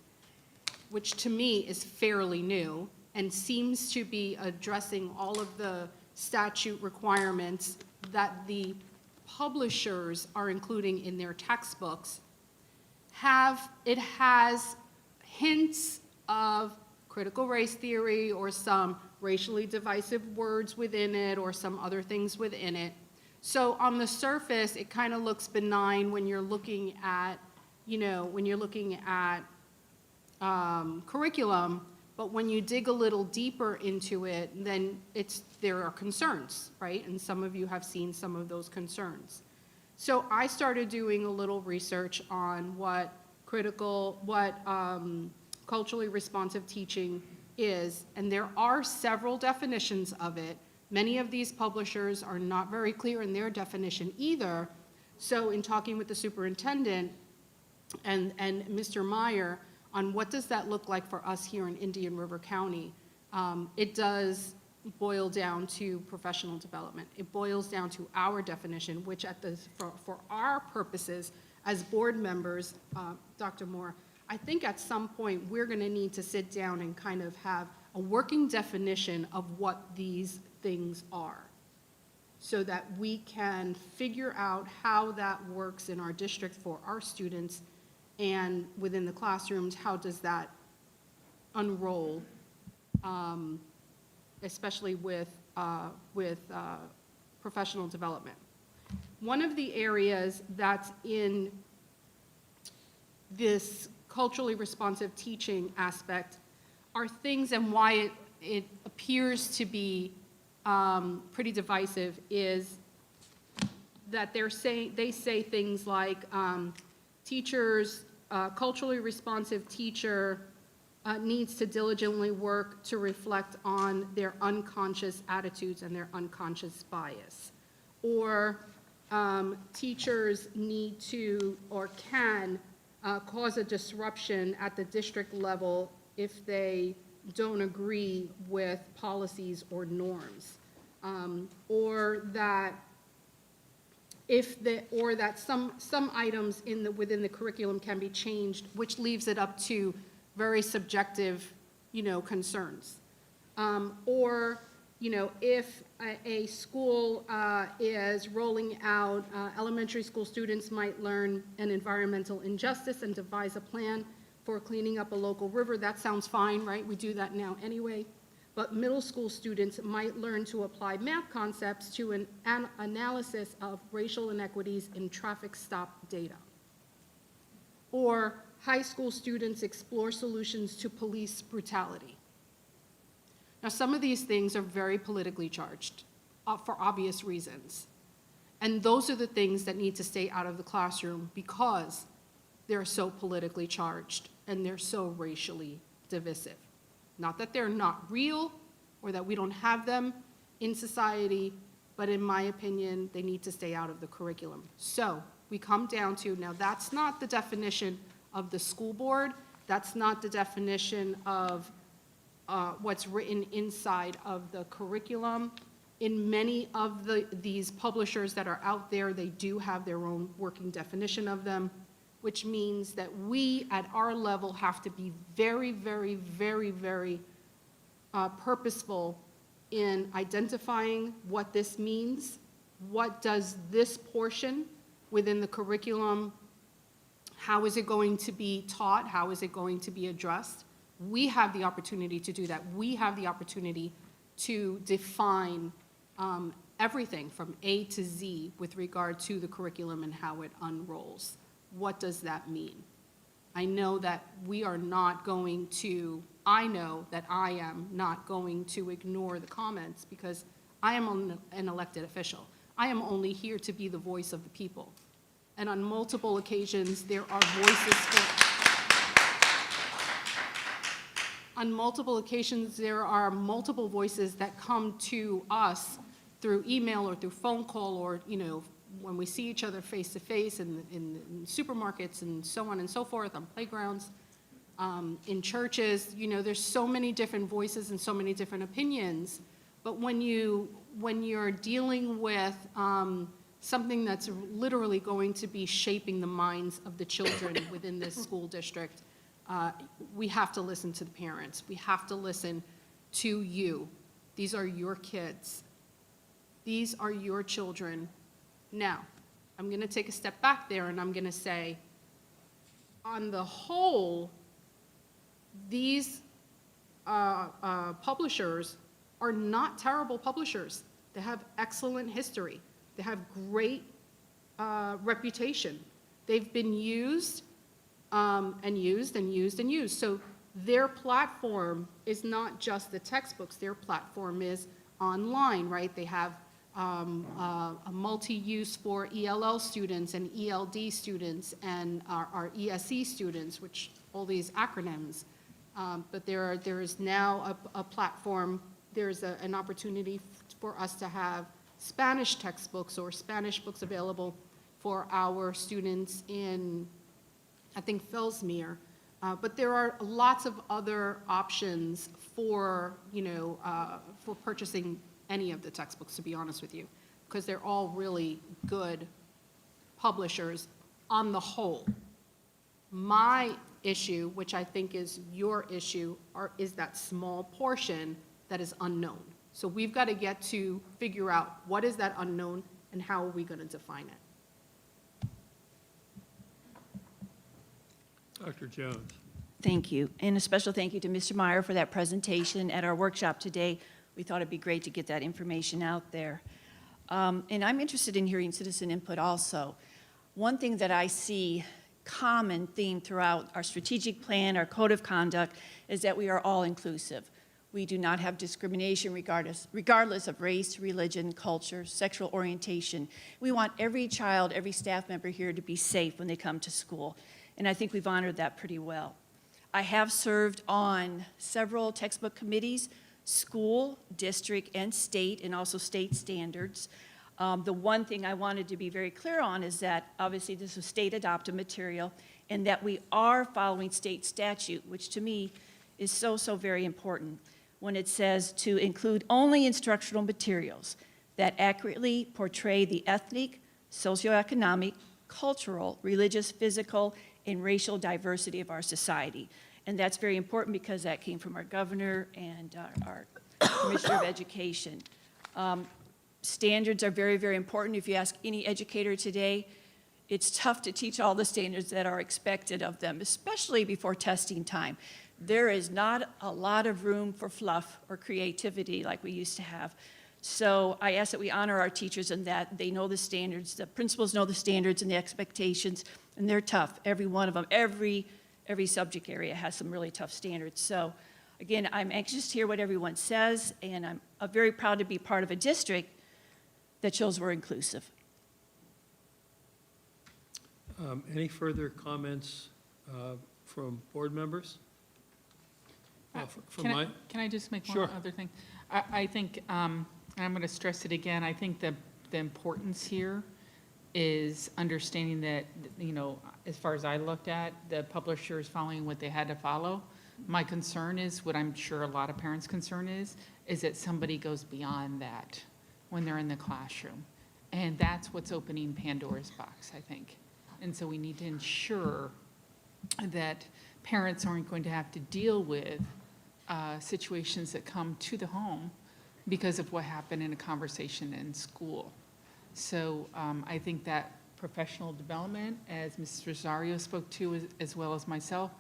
N: which to me is fairly new and seems to be addressing all of the statute requirements that the publishers are including in their textbooks, it has hints of critical race theory or some racially divisive words within it or some other things within it. So on the surface, it kind of looks benign when you're looking at, you know, when you're looking at curriculum, but when you dig a little deeper into it, then there are concerns, right? And some of you have seen some of those concerns. So I started doing a little research on what culturally responsive teaching is, and there are several definitions of it. Many of these publishers are not very clear in their definition either. So in talking with the superintendent and Mr. Meyer on what does that look like for us here in Indian River County, it does boil down to professional development. It boils down to our definition, which for our purposes as board members, Dr. Moore, I think at some point we're going to need to sit down and kind of have a working definition of what these things are so that we can figure out how that works in our district for our students and within the classrooms, how does that unroll, especially with professional development. One of the areas that's in this culturally responsive teaching aspect are things, and why it appears to be pretty divisive, is that they say things like teachers, culturally responsive teacher needs to diligently work to reflect on their unconscious attitudes and their unconscious bias. Or teachers need to or can cause a disruption at the district level if they don't agree with policies or norms. Or that some items within the curriculum can be changed, which leaves it up to very subjective, you know, concerns. Or, you know, if a school is rolling out, elementary school students might learn an environmental injustice and devise a plan for cleaning up a local river. That sounds fine, right? We do that now anyway. but middle school students might learn to apply math concepts to an analysis of racial inequities in traffic stop data. Or high school students explore solutions to police brutality. Now, some of these things are very politically charged for obvious reasons. And those are the things that need to stay out of the classroom because they're so politically charged and they're so racially divisive. Not that they're not real or that we don't have them in society, but in my opinion, they need to stay out of the curriculum. So we come down to, now that's not the definition of the school board, that's not the definition of what's written inside of the curriculum. In many of these publishers that are out there, they do have their own working definition of them, which means that we at our level have to be very, very, very, very purposeful in identifying what this means. What does this portion within the curriculum, how is it going to be taught? How is it going to be addressed? We have the opportunity to do that. We have the opportunity to define everything from A to Z with regard to the curriculum and how it unrolls. What does that mean? I know that we are not going to, I know that I am not going to ignore the comments because I am an elected official. I am only here to be the voice of the people. And on multiple occasions, there are voices on multiple occasions, there are multiple voices that come to us through email or through phone call or, you know, when we see each other face to face in supermarkets and so on and so forth, on playgrounds, in churches, you know, there's so many different voices and so many different opinions. But when you're dealing with something that's literally going to be shaping the minds of the children within this school district, we have to listen to the parents. We have to listen to you. These are your kids. These are your children. Now, I'm going to take a step back there and I'm going to say, on the whole, these publishers are not terrible publishers. They have excellent history. They have great reputation. They've been used and used and used and used. So their platform is not just the textbooks. Their platform is online, right? They have a multi-use for ELL students and ELD students and our ESE students, which all these acronyms. But there is now a platform, there's an opportunity for us to have Spanish textbooks or Spanish books available for our students in, I think, Fellsmere. But there are lots of other options for, you know, for purchasing any of the textbooks, to be honest with you, because they're all really good publishers on the whole. My issue, which I think is your issue, is that small portion that is unknown. So we've got to get to figure out what is that unknown and how are we going to define it.
A: Dr. Jones.
P: Thank you. And a special thank you to Mr. Meyer for that presentation at our workshop today. We thought it'd be great to get that information out there. And I'm interested in hearing citizen input also. One thing that I see common theme throughout our strategic plan, our code of conduct, is that we are all inclusive. We do not have discrimination regardless of race, religion, culture, sexual orientation. We want every child, every staff member here to be safe when they come to school. And I think we've honored that pretty well. I have served on several textbook committees, school, district, and state, and also state standards. The one thing I wanted to be very clear on is that obviously this is state adopted material and that we are following state statute, which to me is so, so very important when it says to include only instructional materials that accurately portray the ethnic, socioeconomic, cultural, religious, physical, and racial diversity of our society. And that's very important because that came from our governor and our Commissioner of Education. Standards are very, very important. If you ask any educator today, it's tough to teach all the standards that are expected of them, especially before testing time. there is not a lot of room for fluff or creativity like we used to have. So I ask that we honor our teachers and that they know the standards, the principals know the standards and the expectations, and they're tough, every one of them. Every subject area has some really tough standards. So again, I'm anxious to hear what everyone says, and I'm very proud to be part of a district that shows we're inclusive.
A: Any further comments from board members? From my,
M: Can I just make
A: Sure.
M: one other thing? I think, and I'm going to stress it again, I think the importance here is understanding that, you know, as far as I looked at, the publisher is following what they had to follow. My concern is, what I'm sure a lot of parents' concern is that somebody goes beyond that when they're in the classroom. And that's what's opening Pandora's box, I think. And so we need to ensure that parents aren't going to have to deal with situations that come to the home because of what happened in a conversation in school. So I think that professional development, as Mrs. Rosario spoke to, as well as myself,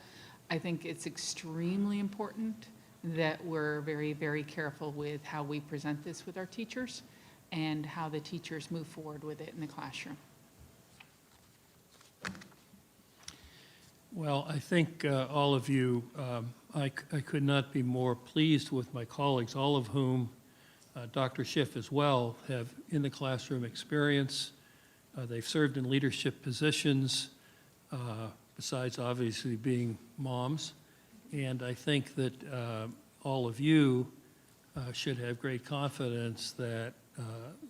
M: I think it's extremely important that we're very, very careful with how we present this with our teachers and how the teachers move forward with it in the classroom.
A: well, I think all of you, I could not be more pleased with my colleagues, all of whom, Dr. Schiff as well, have in the classroom experience. They've served in leadership positions, besides obviously being moms. And I think that all of you should have great confidence that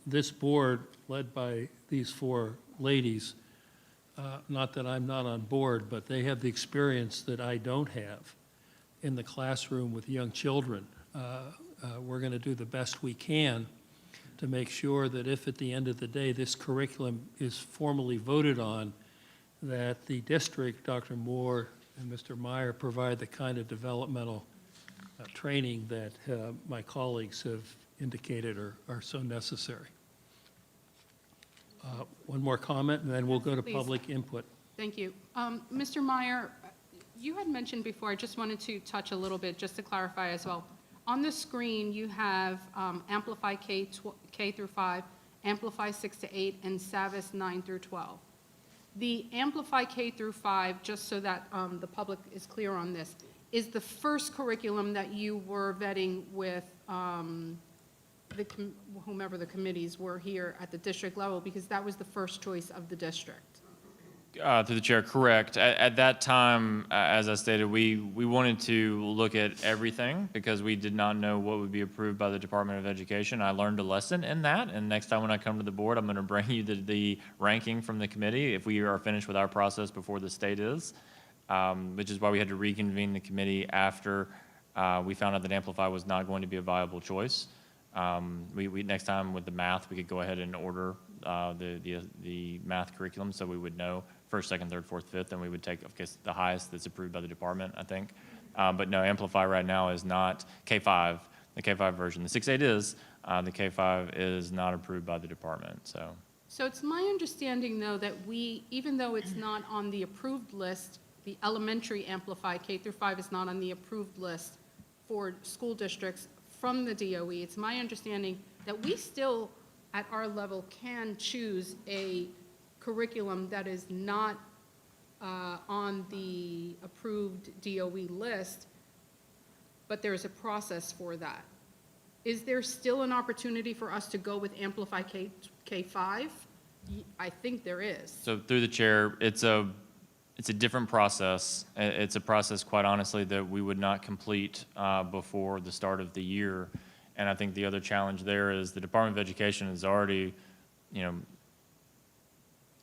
A: this board, led by these four ladies, not that I'm not on board, but they have the experience that I don't have in the classroom with young children. We're going to do the best we can to make sure that if at the end of the day this curriculum is formally voted on, that the district, Dr. Moore and Mr. Meyer, provide the kind of developmental training that my colleagues have indicated are so necessary. One more comment, and then we'll go to
N: Please.
A: public input.
N: Thank you. Mr. Meyer, you had mentioned before, I just wanted to touch a little bit, just to clarify as well. On the screen, you have Amplify K through 5, Amplify 6 to 8, and Savvis 9 through 12. The Amplify K through 5, just so that the public is clear on this, is the first curriculum that you were vetting with whomever the committees were here at the district level, because that was the first choice of the district.
K: Through the chair, correct. At that time, as I stated, we wanted to look at everything because we did not know what would be approved by the Department of Education. I learned a lesson in that, and next time when I come to the board, I'm going to bring you the ranking from the committee if we are finished with our process before the state is, which is why we had to reconvene the committee after we found out that Amplify was not going to be a viable choice. Next time with the math, we could go ahead and order the math curriculum so we would know first, second, third, fourth, fifth, and we would take, of course, the highest that's approved by the department, I think. But no, Amplify right now is not K-5, the K-5 version. The 6-8 is, the K-5 is not approved by the department, so.
N: So it's my understanding, though, that even though it's not on the approved list, the elementary Amplify K through 5 is not on the approved list for school districts from the DOE. It's my understanding that we still, at our level, can choose a curriculum that is not on the approved DOE list, but there's a process for that. Is there still an opportunity for us to go with Amplify K-5? I think there is.
K: So through the chair, it's a different process. It's a process, quite honestly, that we would not complete before the start of the year. And I think the other challenge there is the Department of Education has already,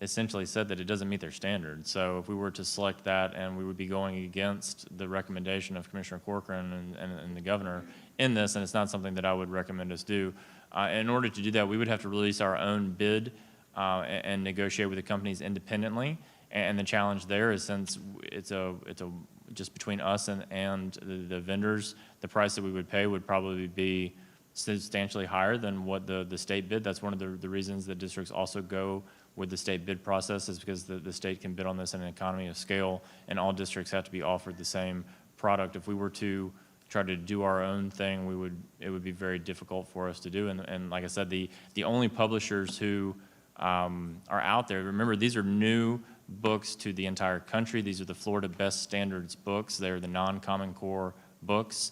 K: essentially said that it doesn't meet their standards. So if we were to select that, and we would be going against the recommendation of Commissioner Corcoran and the governor in this, and it's not something that I would recommend us do. In order to do that, we would have to release our own bid and negotiate with the companies independently. And the challenge there is, since it's just between us and the vendors, the price that we would pay would probably be substantially higher than what the state bid. That's one of the reasons that districts also go with the state bid process, is because the state can bid on this in an economy of scale, and all districts have to be offered the same product, if we were to try to do our own thing, it would be very difficult for us to do. And like I said, the only publishers who are out there, remember, these are new books to the entire country. These are the Florida Best Standards books. They're the non-Common Core books.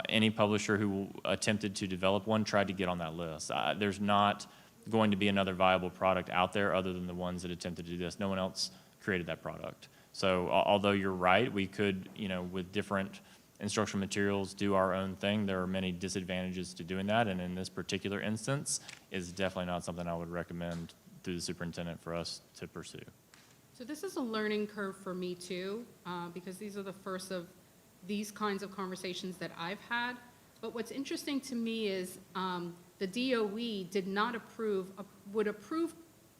K: Any publisher who attempted to develop one tried to get on that list. There's not going to be another viable product out there other than the ones that attempted to do this. No one else created that product. So although you're right, we could, with different instructional materials, do our own thing. There are many disadvantages to doing that, and in this particular instance, is definitely not something I would recommend through the superintendent for us to pursue.
N: So this is a learning curve for me too, because these are the first of these kinds of conversations that I've had. But what's interesting to me is the DOE did not would approve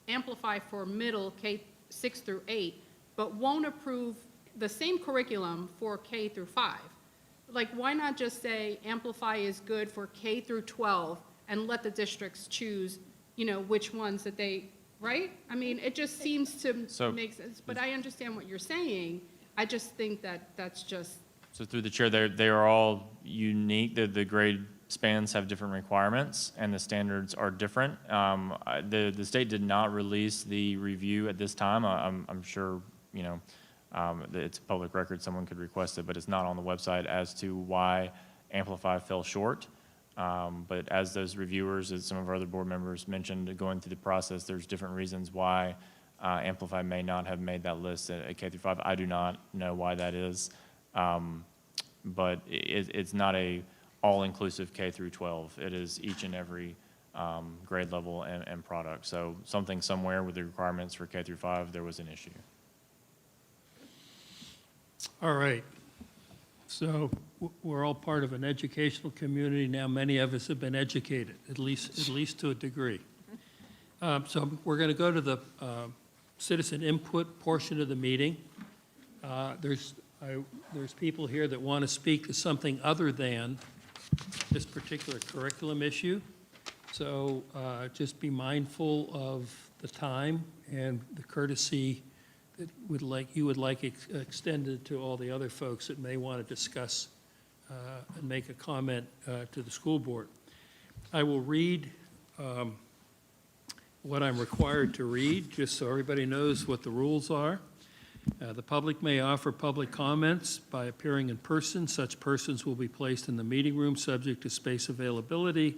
N: Amplify for middle K 6 through 8, but won't approve the same curriculum for K through 5. Like, why not just say Amplify is good for K through 12 and let the districts choose, which ones that they, right? I mean, it just seems to make sense, but I understand what you're saying. I just think that that's just.
K: So through the chair, they are all unique. The grade spans have different requirements, and the standards are different. The state did not release the review at this time. I'm sure, it's a public record. Someone could request it, but it's not on the website as to why Amplify fell short. But as those reviewers, as some of our other board members mentioned, going through the process, there's different reasons why Amplify may not have made that list at K through 5. I do not know why that is. But it's not a all-inclusive K through 12. It is each and every grade level and product. So something somewhere with the requirements for K through 5, there was an issue.
A: All right. So we're all part of an educational community now. Many of us have been educated, at least to a degree. So we're going to go to the citizen input portion of the meeting. There's people here that want to speak to something other than this particular curriculum issue. So just be mindful of the time and the courtesy that you would like extended to all the other folks that may want to discuss and make a comment to the school board. I will read what I'm required to read, just so everybody knows what the rules are. The public may offer public comments by appearing in person. Such persons will be placed in the meeting room subject to space availability.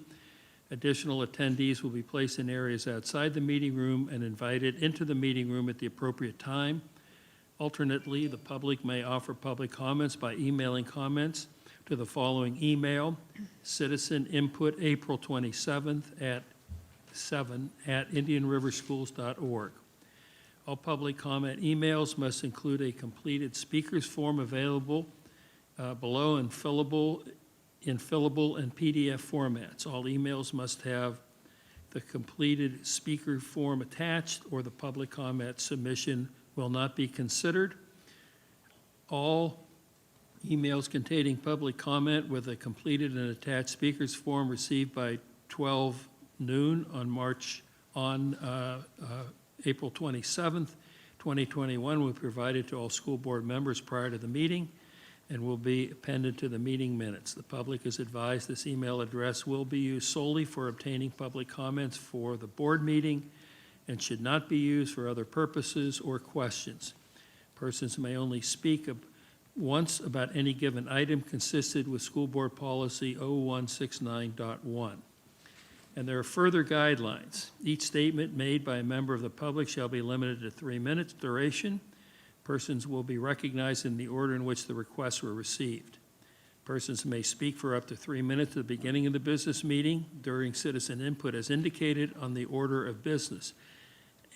A: Additional attendees will be placed in areas outside the meeting room and invited into the meeting room at the appropriate time. Alternately, the public may offer public comments by emailing comments to the following email: citizeninput April 27th at 7@indianriverschools.org. All public comment emails must include a completed speaker's form available below and fillable and PDF formats. All emails must have the completed speaker form attached, or the public comment submission will not be considered. All emails containing public comment with a completed and attached speaker's form received by 12 noon on April 27th, 2021 will be provided to all school board members prior to the meeting and will be appended to the meeting minutes. The public is advised this email address will be used solely for obtaining public comments for the board meeting and should not be used for other purposes or questions. Persons may only speak once about any given item consistent with School Board Policy 0169.1. And there are further guidelines. Each statement made by a member of the public shall be limited to 3 minutes duration. Persons will be recognized in the order in which the requests were received. Persons may speak for up to 3 minutes at the beginning of the business meeting during citizen input as indicated on the order of business,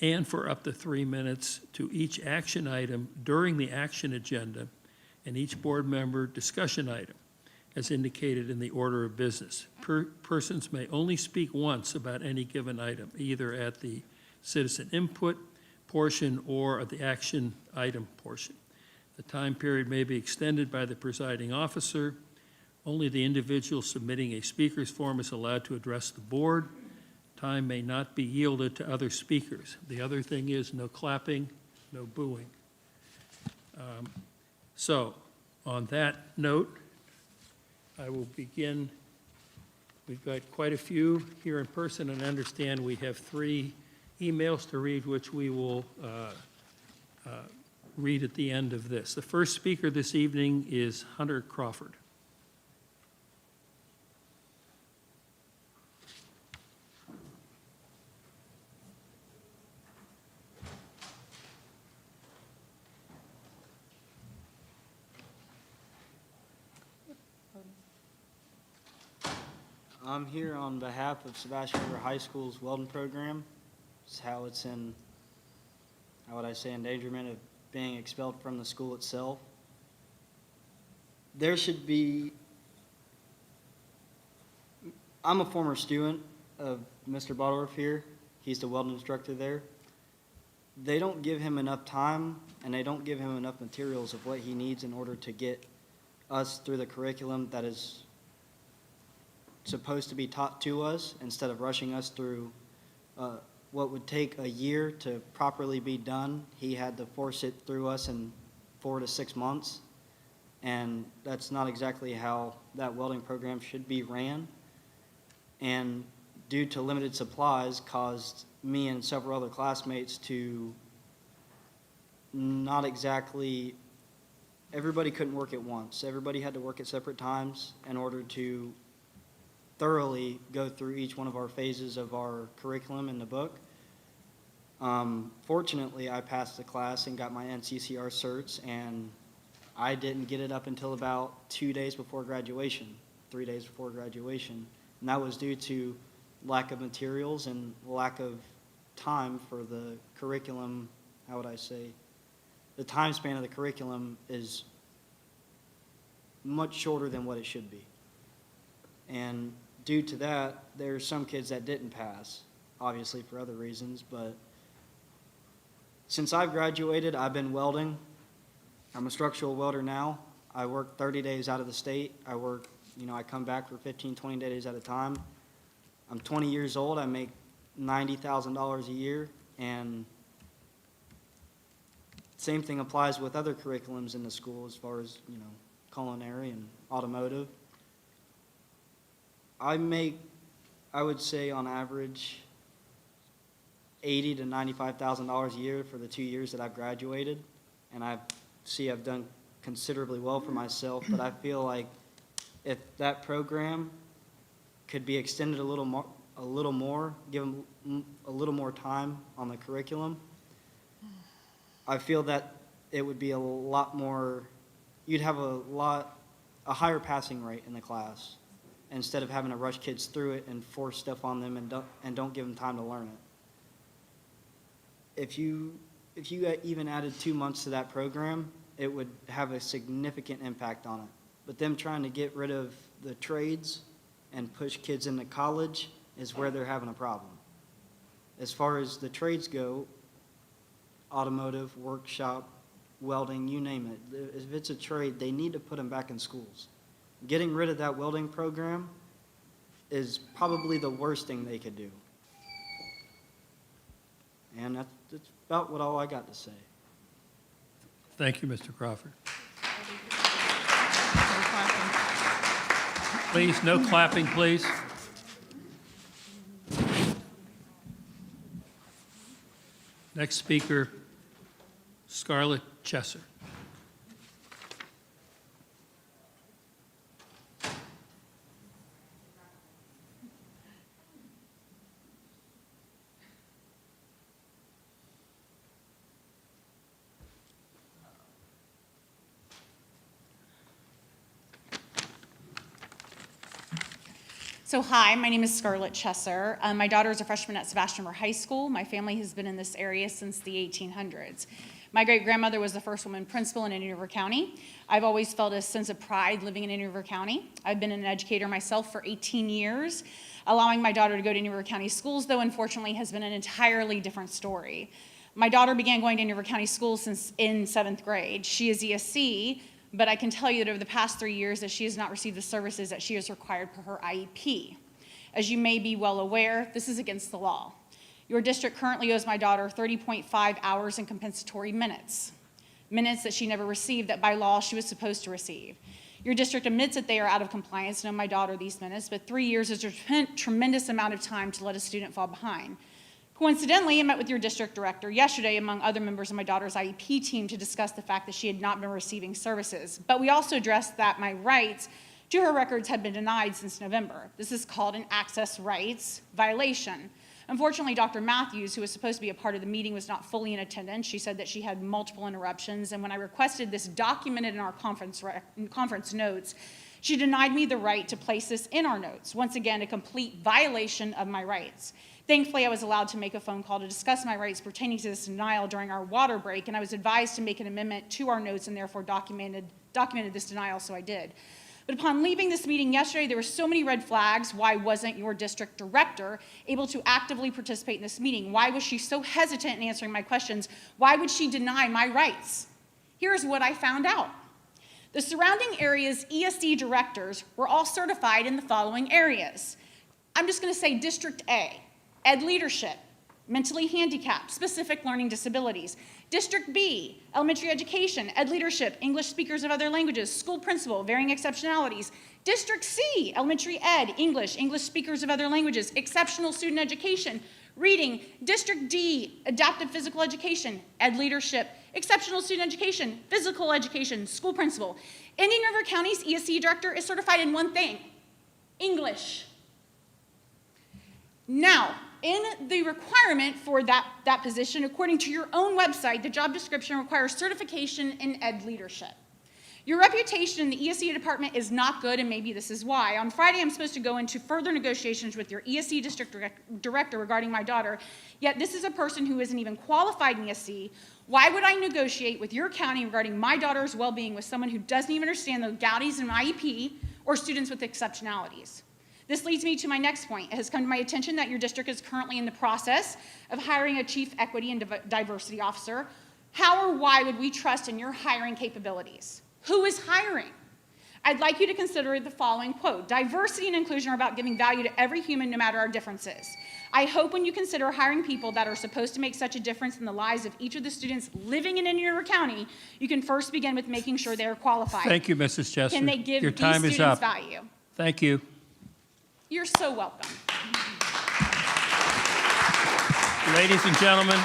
A: and for up to 3 minutes to each action item during the action agenda and each board member discussion item, as indicated in the order of business. Persons may only speak once about any given item, either at the citizen input portion or at the action item portion. The time period may be extended by the presiding officer. Only the individual submitting a speaker's form is allowed to address the board. Time may not be yielded to other speakers. The other thing is no clapping, no booing. So On that note, I will begin. We've got quite a few here in person, and I understand we have 3 emails to read, which we will read at the end of this. The first speaker this evening is Hunter Crawford.
Q: I'm here on behalf of Sebastian River High School's welding program. It's how it's in, how would I say, endangerment of being expelled from the school itself. There should be, I'm a former student of Mr. Bottlorf here. He's the welding instructor there. They don't give him enough time, and they don't give him enough materials of what he needs in order to get us through the curriculum that is supposed to be taught to us, instead of rushing us through what would take a year to properly be done. He had to force it through us in 4 to 6 months, and that's not exactly how that welding program should be ran. And due to limited supplies, caused me and several other classmates to not exactly, everybody couldn't work at once. Everybody had to work at separate times in order to thoroughly go through each one of our phases of our curriculum in the book. Fortunately, I passed the class and got my NCCR certs, and I didn't get it up until about 2 days before graduation, 3 days before graduation. And that was due to lack of materials and lack of time for the curriculum. How would I say? The time span of the curriculum is much shorter than what it should be. And due to that, there's some kids that didn't pass, obviously for other reasons, but since I've graduated, I've been welding. I'm a structural welder now. I work 30 days out of the state. I work, I come back for 15, 20 days at a time. I'm 20 years old. I make $90,000 a year, and same thing applies with other curriculums in the school as far as, culinary and automotive. I make, I would say on average, $80,000 to $95,000 a year for the 2 years that I've graduated, and I've done considerably well for myself. But I feel like if that program could be extended a little more, give them a little more time on the curriculum, I feel that it would be a lot more. You'd have a higher passing rate in the class, instead of having to rush kids through it and force stuff on them and don't give them time to learn it. If you even added 2 months to that program, it would have a significant impact on it. But them trying to get rid of the trades and push kids into college is where they're having a problem. As far as the trades go, automotive, workshop, welding, you name it. If it's a trade, they need to put them back in schools. Getting rid of that welding program is probably the worst thing they could do. And that's about all I got to say.
A: Thank you, Mr. Crawford. Please, no clapping, please. Next speaker, Scarlett Chesser.
R: So hi, my name is Scarlett Chesser. My daughter is a freshman at Sebastian River High School. My family has been in this area since the 1800s. My great-grandmother was the first woman principal in Indian River County. I've always felt a sense of pride living in Indian River County. I've been an educator myself for 18 years. Allowing my daughter to go to Indian River County schools, though, unfortunately, has been an entirely different story. My daughter began going to Indian River County schools since in 7th grade. She is ESC, but I can tell you that over the past 3 years that she has not received the services that she is required per her IEP. As you may be well aware, this is against the law. Your district currently owes my daughter 30.5 hours in compensatory minutes. minutes that she never received that by law she was supposed to receive. Your district admits that they are out of compliance and owe my daughter these minutes, but 3 years is a tremendous amount of time to let a student fall behind. Coincidentally, I met with your district director yesterday, among other members of my daughter's IEP team, to discuss the fact that she had not been receiving services. But we also addressed that my rights to her records had been denied since November. This is called an access rights violation. Unfortunately, Dr. Matthews, who was supposed to be a part of the meeting, was not fully in attendance. She said that she had multiple interruptions, and when I requested this documented in our conference notes, she denied me the right to place this in our notes. Once again, a complete violation of my rights. Thankfully, I was allowed to make a phone call to discuss my rights pertaining to this denial during our water break, and I was advised to make an amendment to our notes and therefore documented this denial, so I did. But upon leaving this meeting yesterday, there were so many red flags. Why wasn't your district director able to actively participate in this meeting? Why was she so hesitant in answering my questions? Why would she deny my rights? Here's what I found out. The surrounding area's ESD directors were all certified in the following areas. I'm just going to say District A, Ed Leadership, Mentally Handicapped, Specific Learning Disabilities. District B, Elementary Education, Ed Leadership, English Speakers of Other Languages, School Principal, Varying Exceptionalities. District C, Elementary Ed, English, English Speakers of Other Languages, Exceptional Student Education, Reading. District D, Adaptive Physical Education, Ed Leadership, Exceptional Student Education, Physical Education, School Principal. Indian River County's ESC Director is certified in one thing, English. Now, in the requirement for that position, according to your own website, the job description requires certification in Ed Leadership. Your reputation in the ESE department is not good, and maybe this is why. On Friday, I'm supposed to go into further negotiations with your ESE district director regarding my daughter, yet this is a person who isn't even qualified in ESE. Why would I negotiate with your county regarding my daughter's well-being with someone who doesn't even understand the legalities in IEP or students with exceptionalities? This leads me to my next point. It has come to my attention that your district is currently in the process of hiring a chief equity and diversity officer. How or why would we trust in your hiring capabilities? Who is hiring? I'd like you to consider the following quote: diversity and inclusion are about giving value to every human, no matter our differences. I hope when you consider hiring people that are supposed to make such a difference in the lives of each of the students living in Indian River County, you can first begin with making sure they are qualified.
A: Thank you, Mrs. Chester.
R: Can they give
A: Your
R: these
A: time is
R: students
A: up.
R: value?
A: Thank you.
R: You're so welcome.
A: Ladies and gentlemen,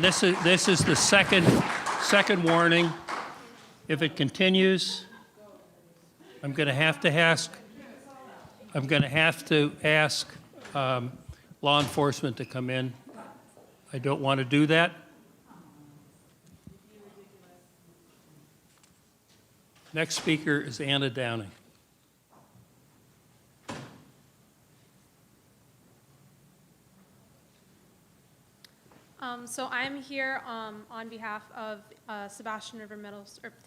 A: this is the second warning. If it continues, I'm going to have to ask law enforcement to come in. I don't want to do that. Next speaker is Anna Downing.
S: So I'm here on behalf of Sebastian River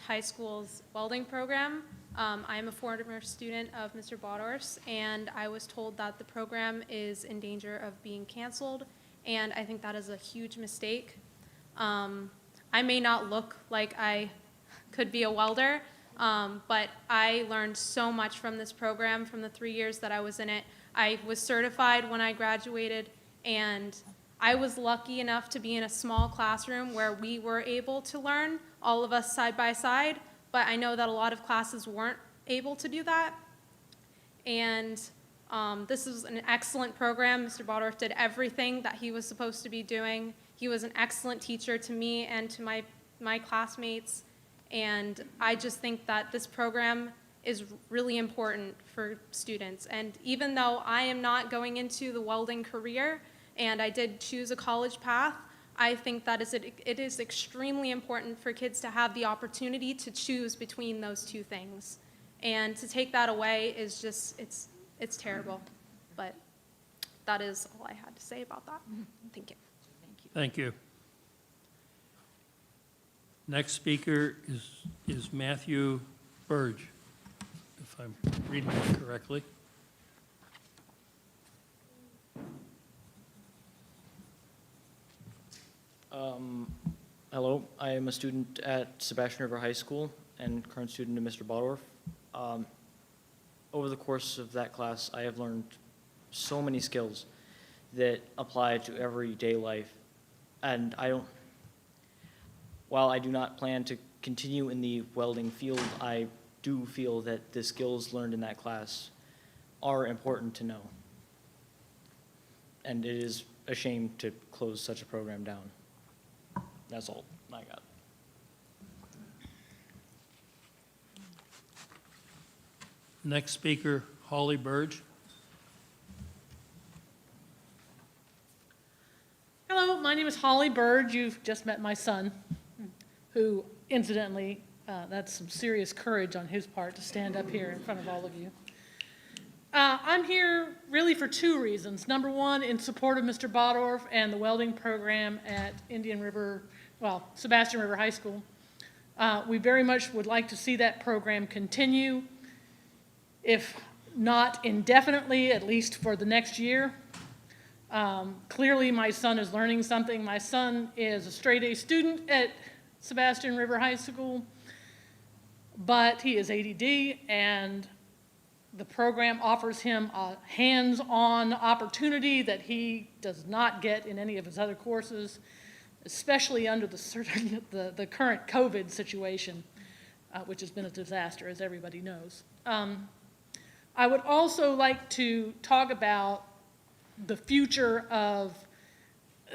S: High School's welding program. I am a former student of Mr. Baudorf's, and I was told that the program is in danger of being canceled, and I think that is a huge mistake. I may not look like I could be a welder, but I learned so much from this program from the 3 years that I was in it. I was certified when I graduated, and I was lucky enough to be in a small classroom where we were able to learn, all of us side by side, but I know that a lot of classes weren't able to do that. And this is an excellent program. Mr. Baudorf did everything that he was supposed to be doing. He was an excellent teacher to me and to my classmates. And I just think that this program is really important for students. And even though I am not going into the welding career, and I did choose a college path, I think that it is extremely important for kids to have the opportunity to choose between those two things. And to take that away is just, it's terrible. But that is all I had to say about that. Thank you.
A: Thank you. Next speaker is Matthew Burge, if I'm reading it correctly.
T: Hello, I am a student at Sebastian River High School and current student of Mr. Baudorf. Over the course of that class, I have learned so many skills that apply to everyday life And while I do not plan to continue in the welding field, I do feel that the skills learned in that class are important to know. And it is a shame to close such a program down. That's all I got.
A: Next speaker, Holly Burge.
U: Hello, my name is Holly Burge. You've just met my son, who incidentally, that's some serious courage on his part to stand up here in front of all of you. I'm here really for two reasons. Number one, in support of Mr. Bodorf and the welding program at Sebastian River High School. We very much would like to see that program continue, if not indefinitely, at least for the next year. Clearly, my son is learning something. My son is a straight-A student at Sebastian River High School, but he is ADD, and the program offers him a hands-on opportunity that he does not get in any of his other courses, especially under the current COVID situation, which has been a disaster, as everybody knows. I would also like to talk about the future of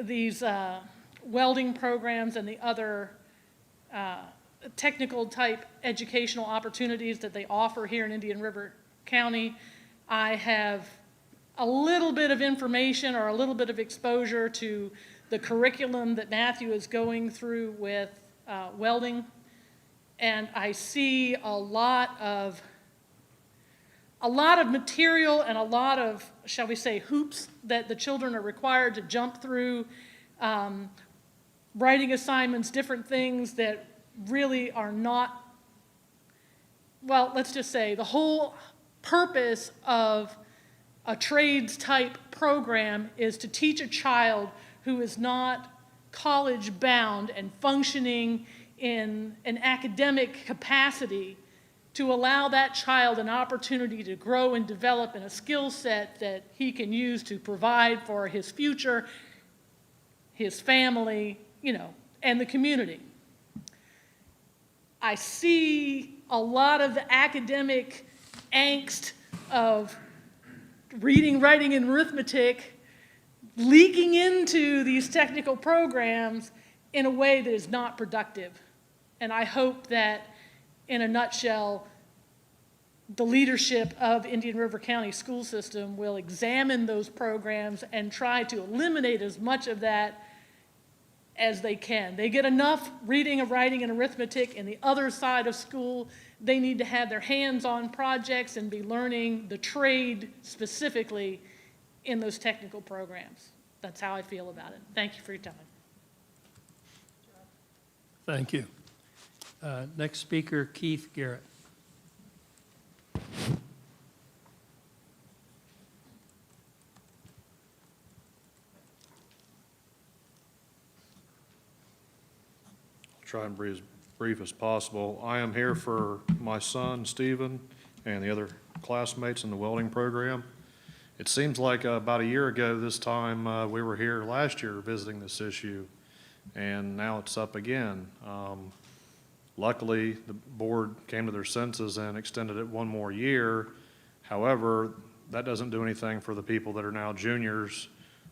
U: these welding programs and the other technical type educational opportunities that they offer here in Indian River County. I have a little bit of information or a little bit of exposure to the curriculum that Matthew is going through with welding, and I see a lot of material and a lot of, shall we say, hoops that the children are required to jump through, writing assignments, different things that really are not, well, let's just say the whole purpose of a trades type program is to teach a child who is not college bound and functioning in an academic capacity, to allow that child an opportunity to grow and develop in a skill set that he can use to provide for his future, his family, and the community. I see a lot of the academic angst of reading, writing, and arithmetic leaking into these technical programs in a way that is not productive. And I hope that, in a nutshell, the leadership of Indian River County School System will examine those programs and try to eliminate as much of that as they can. They get enough reading, writing, and arithmetic in the other side of school. They need to have their hands-on projects and be learning the trade specifically in those technical programs. That's how I feel about it. Thank you for your time.
A: Thank you. Next speaker, Keith Garrett.
V: Try and be as brief as possible. I am here for my son, Stephen, and the other classmates in the welding program. It seems like about a year ago this time, we were here last year visiting this issue, and now it's up again. Luckily, the board came to their senses and extended it one more year. However, that doesn't do anything for the people that are now juniors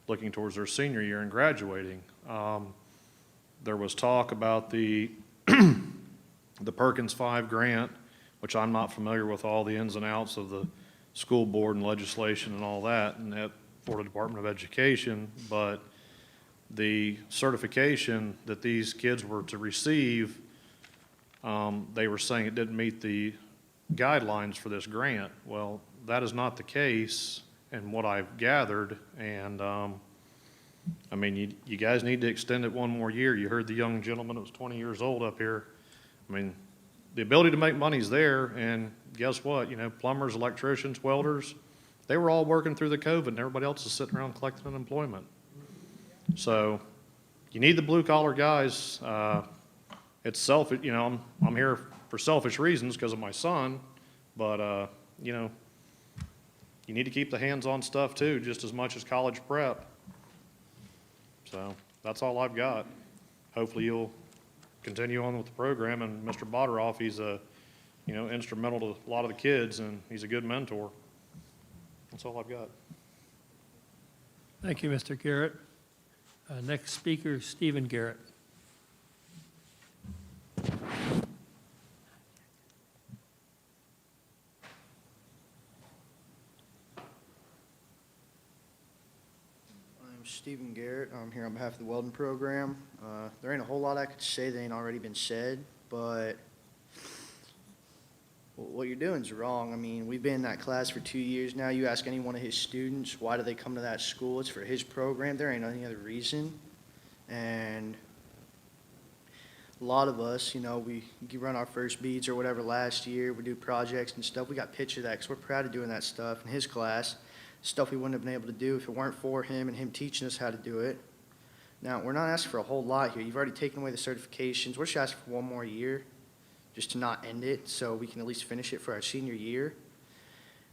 V: looking towards their senior year and graduating. There was talk about the Perkins 5 grant, which I'm not familiar with all the ins and outs of the school board and legislation and all that in that Florida Department of Education, but the certification that these kids were to receive, they were saying it didn't meet the guidelines for this grant. Well, that is not the case in what I've gathered, and I mean, you guys need to extend it one more year. You heard the young gentleman that was 20 years old up here. I mean, the ability to make money's there, and guess what? Plumbers, electricians, welders, they were all working through the COVID, and everybody else is sitting around collecting unemployment. So you need the blue-collar guys. It's selfish, I'm here for selfish reasons because of my son, but, you need to keep the hands-on stuff too, just as much as college prep. So that's all I've got. Hopefully you'll continue on with the program, and Mr. Botteroff, he's instrumental to a lot of the kids, and he's a good mentor. That's all I've got.
A: Thank you, Mr. Garrett. Next speaker, Stephen Garrett.
B: I'm Stephen Garrett. I'm here on behalf of the welding program. There ain't a whole lot I could say that ain't already been said, but what you're doing is wrong. I mean, we've been in that class for 2 years now. You ask any one of his students, why do they come to that school? It's for his program. There ain't any other reason. And a lot of us, we run our first beads or whatever last year. We do projects and stuff. We got pictures of that because we're proud of doing that stuff in his class. Stuff we wouldn't have been able to do if it weren't for him and him teaching us how to do it. Now, we're not asking for a whole lot here. You've already taken away the certifications. We're just asking for one more year just to not end it so we can at least finish it for our senior year.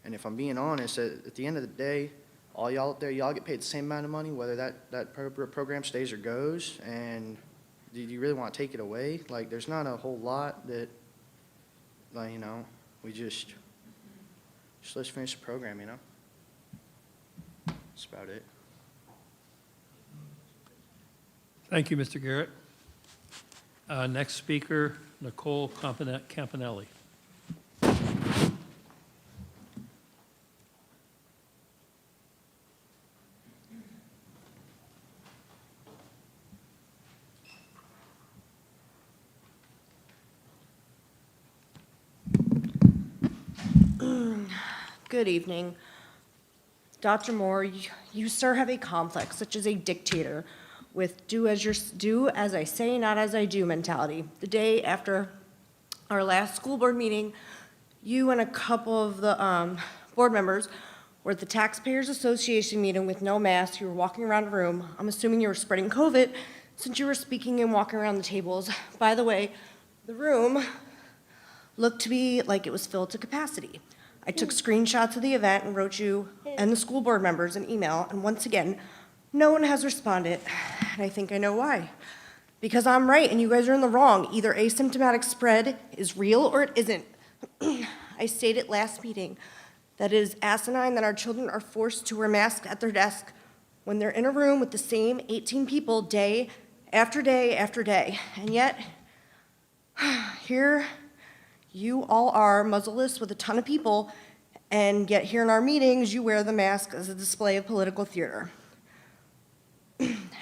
B: And if I'm being honest, at the end of the day, all y'all up there, y'all get paid the same amount of money whether that program stays or goes. And do you really want to take it away? Like, there's not a whole lot that, we just let's finish the program, That's about it.
A: Thank you, Mr. Garrett. Next speaker, Nicole Campanelli.
D: Good evening. Dr. Moore, you, sir, have a complex, such as a dictator, with do as I say, not as I do mentality. The day after our last school board meeting, you and a couple of the board members were at the Taxpayers Association meeting with no mask. You were walking around a room. I'm assuming you were spreading COVID since you were speaking and walking around the tables. By the way, the room looked to be like it was filled to capacity. I took screenshots of the event and wrote you and the school board members an email, and once again, no one has responded, and I think I know why. Because I'm right and you guys are in the wrong. Either asymptomatic spread is real or it isn't. I stated last meeting that it is asinine that our children are forced to wear masks at their desk when they're in a room with the same 18 people day after day after day. And yet, here you all are muzzleless with a ton of people, and yet here in our meetings, you wear the mask as a display of political theater.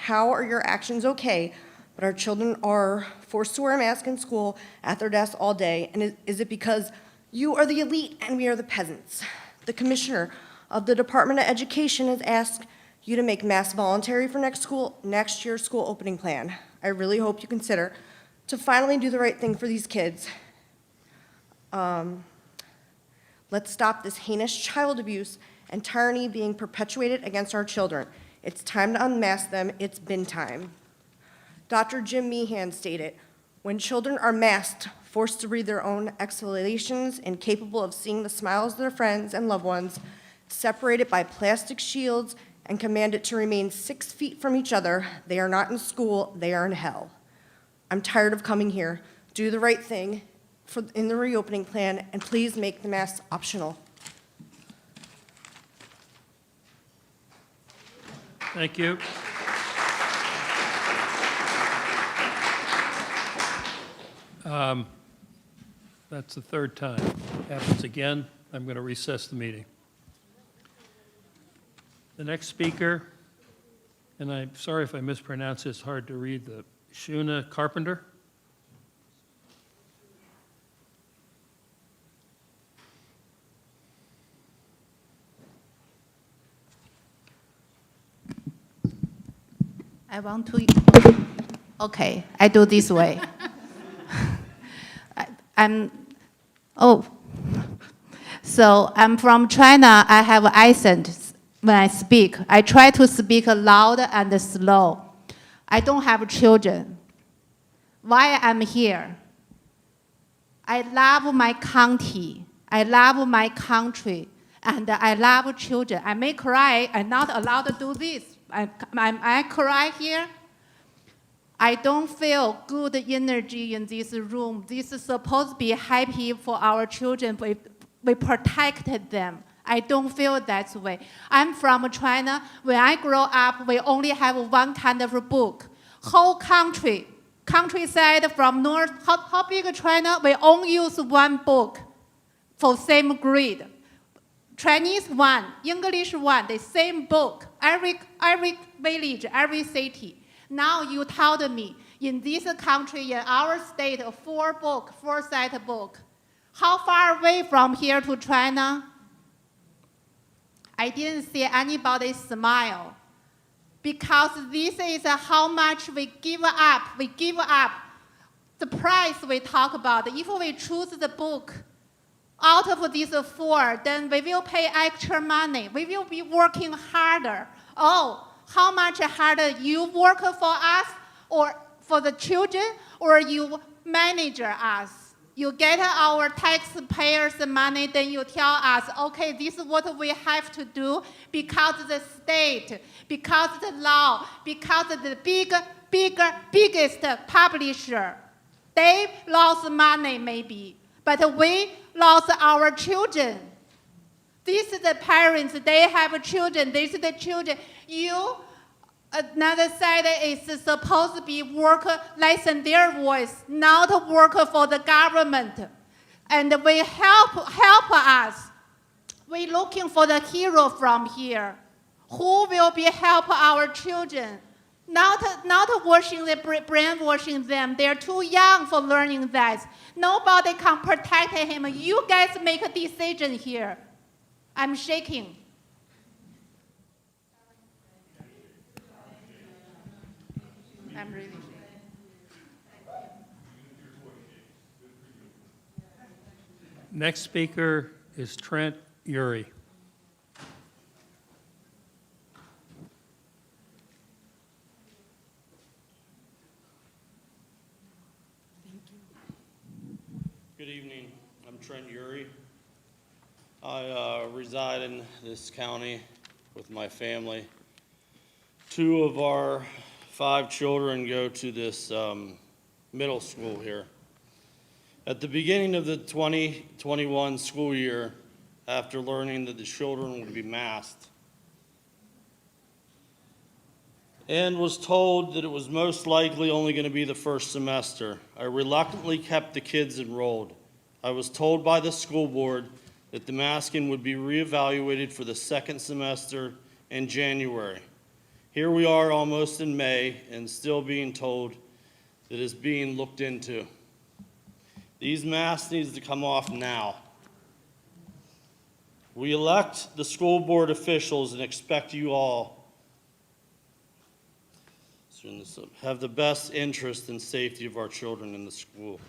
D: How are your actions okay, but our children are forced to wear a mask in school at their desks all day? And is it because you are the elite and we are the peasants? The commissioner of the Department of Education has asked you to make masks voluntary for next year's school opening plan. I really hope you consider to finally do the right thing for these kids. Let's stop this heinous child abuse and tyranny being perpetuated against our children. It's time to unmask them. It's been time. Dr. Jim Meehan stated, when children are masked, forced to breathe their own exhalations, incapable of seeing the smiles of their friends and loved ones, separated by plastic shields, and commanded to remain 6 feet from each other, they are not in school, they are in hell. I'm tired of coming here. Do the right thing in the reopening plan, and please make the masks optional.
A: Thank you. That's the third time. Happens again, I'm going to recess the meeting. The next speaker, and I'm sorry if I mispronounce it, it's hard to read, the Shuna Carpenter.
W: I want to, okay, I do this way. So I'm from China. I have accent when I speak. I try to speak loud and slow. I don't have children. Why I'm here? I love my county. I love my country. And I love children. I may cry. I'm not allowed to do this. I cry here. I don't feel good energy in this room. This is supposed to be happy for our children. We protected them. I don't feel that way. I'm from China. When I grow up, we only have one kind of book. Whole countryside from north, how big China? We only use one book for same grade. Chinese one, English one, the same book. Every village, every city. Now you told me, in this country, in our state, four-set book. How far away from here to China? I didn't see anybody smile. Because this is how much we give up. We give up the price we talk about. If we choose the book out of these four, then we will pay extra money. We will be working harder. Oh, how much harder you work for us or for the children, or you manage us? You get our taxpayers' money, then you tell us, okay, this is what we have to do because the state, because the law, because the biggest publisher, they lost money maybe, but we lost our children. These are the parents, they have children, these are the children. You, another side is supposed to be work, listen their voice, not work for the government. And we help us. We're looking for the hero from here. Who will be help our children? Not brainwashing them. They're too young for learning that. Nobody can protect him. You guys make a decision here. I'm shaking. I'm really shaking.
A: Next speaker is Trent Uri.
E: Good evening. I'm Trent Uri. I reside in this county with my family. 2 of our 5 children go to this middle school here. At the beginning of the 2021 school year, after learning that the children would be masked, and was told that it was most likely only going to be the first semester, I reluctantly kept the kids enrolled. I was told by the school board that the masking would be reevaluated for the second semester in January. Here we are almost in May and still being told that it's being looked into. These masks need to come off now. We elect the school board officials and expect you all have the best interest and safety of our children in the school.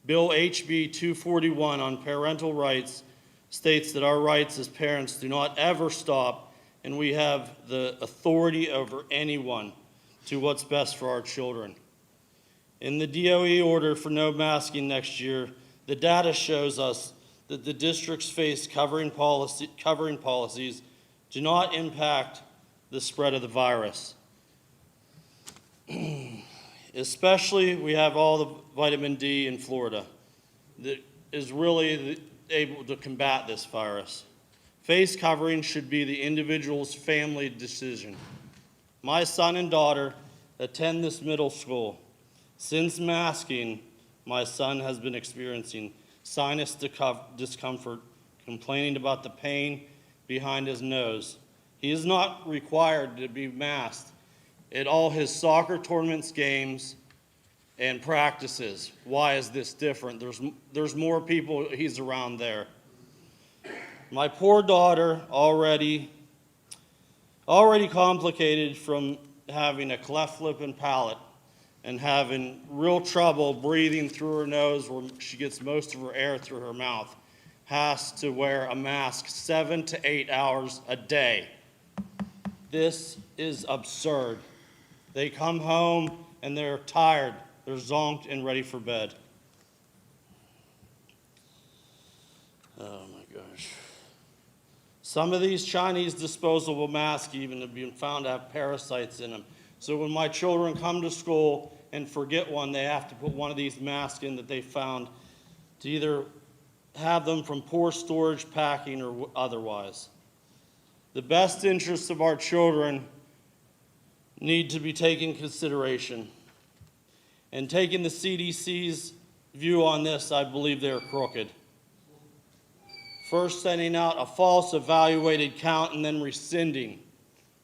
E: Bill HB 241 on parental rights states that our rights as parents do not ever stop, and we have the authority over anyone to what's best for our children. In the DOE order for no masking next year, the data shows us that the districts face covering policies do not impact the spread of the virus. Especially, we have all the vitamin D in Florida that is really able to combat this virus. Face covering should be the individual's family decision. My son and daughter attend this middle school. Since masking, my son has been experiencing sinus discomfort, complaining about the pain behind his nose. He is not required to be masked at all his soccer tournaments, games, and practices. Why is this different? There's more people he's around there. My poor daughter already complicated from having a cleft lip and palate and having real trouble breathing through her nose where she gets most of her air through her mouth, has to wear a mask 7 to 8 hours a day. This is absurd. They come home and they're tired, they're zonked and ready for bed. Oh my gosh. Some of these Chinese disposable masks even have been found to have parasites in them. So when my children come to school and forget one, they have to put one of these masks in that they found to either have them from poor storage, packing, or otherwise. The best interests of our children need to be taken into consideration. And taking the CDC's view on this, I believe they're crooked. First sending out a false evaluated count and then rescinding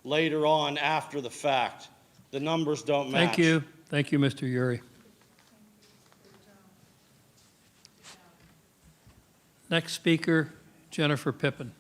E: later on after the fact. The numbers don't match.
A: Thank you. Thank you, Mr. Uri. Next speaker, Jennifer Pippin.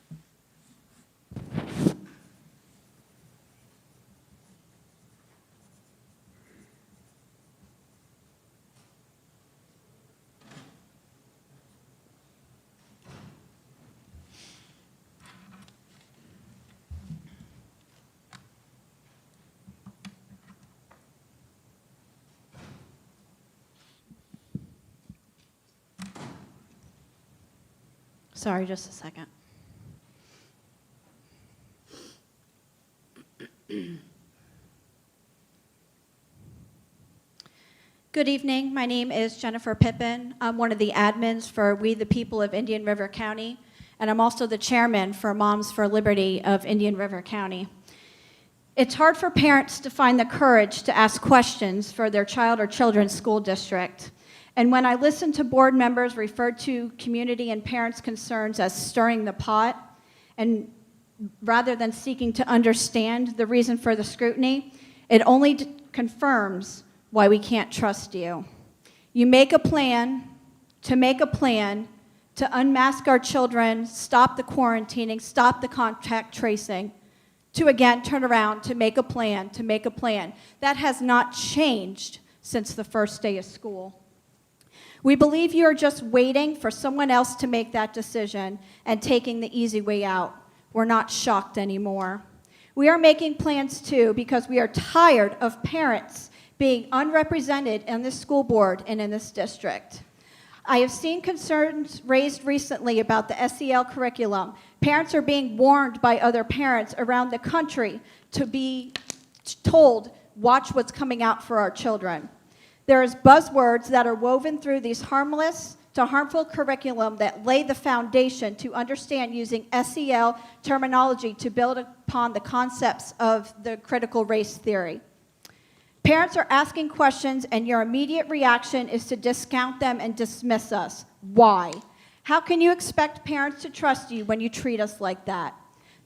F: Sorry, just a second. Good evening. My name is Jennifer Pippin. I'm one of the admins for We the People of Indian River County, and I'm also the chairman for Moms for Liberty of Indian River County. It's hard for parents to find the courage to ask questions for their child or children's school district. And when I listen to board members refer to community and parents' concerns as stirring the pot, and rather than seeking to understand the reason for the scrutiny, it only confirms why we can't trust you. You make a plan to unmask our children, stop the quarantining, stop the contact tracing, to again turn around to make a plan. That has not changed since the first day of school. We believe you are just waiting for someone else to make that decision and taking the easy way out. We're not shocked anymore. We are making plans too because we are tired of parents being unrepresented in this school board and in this district. I have seen concerns raised recently about the SEL curriculum. Parents are being warned by other parents around the country to be told, watch what's coming out for our children. There is buzzwords that are woven through these harmless to harmful curriculum that lay the foundation to understand using SEL terminology to build upon the concepts of the critical race theory. Parents are asking questions and your immediate reaction is to discount them and dismiss us. Why? How can you expect parents to trust you when you treat us like that?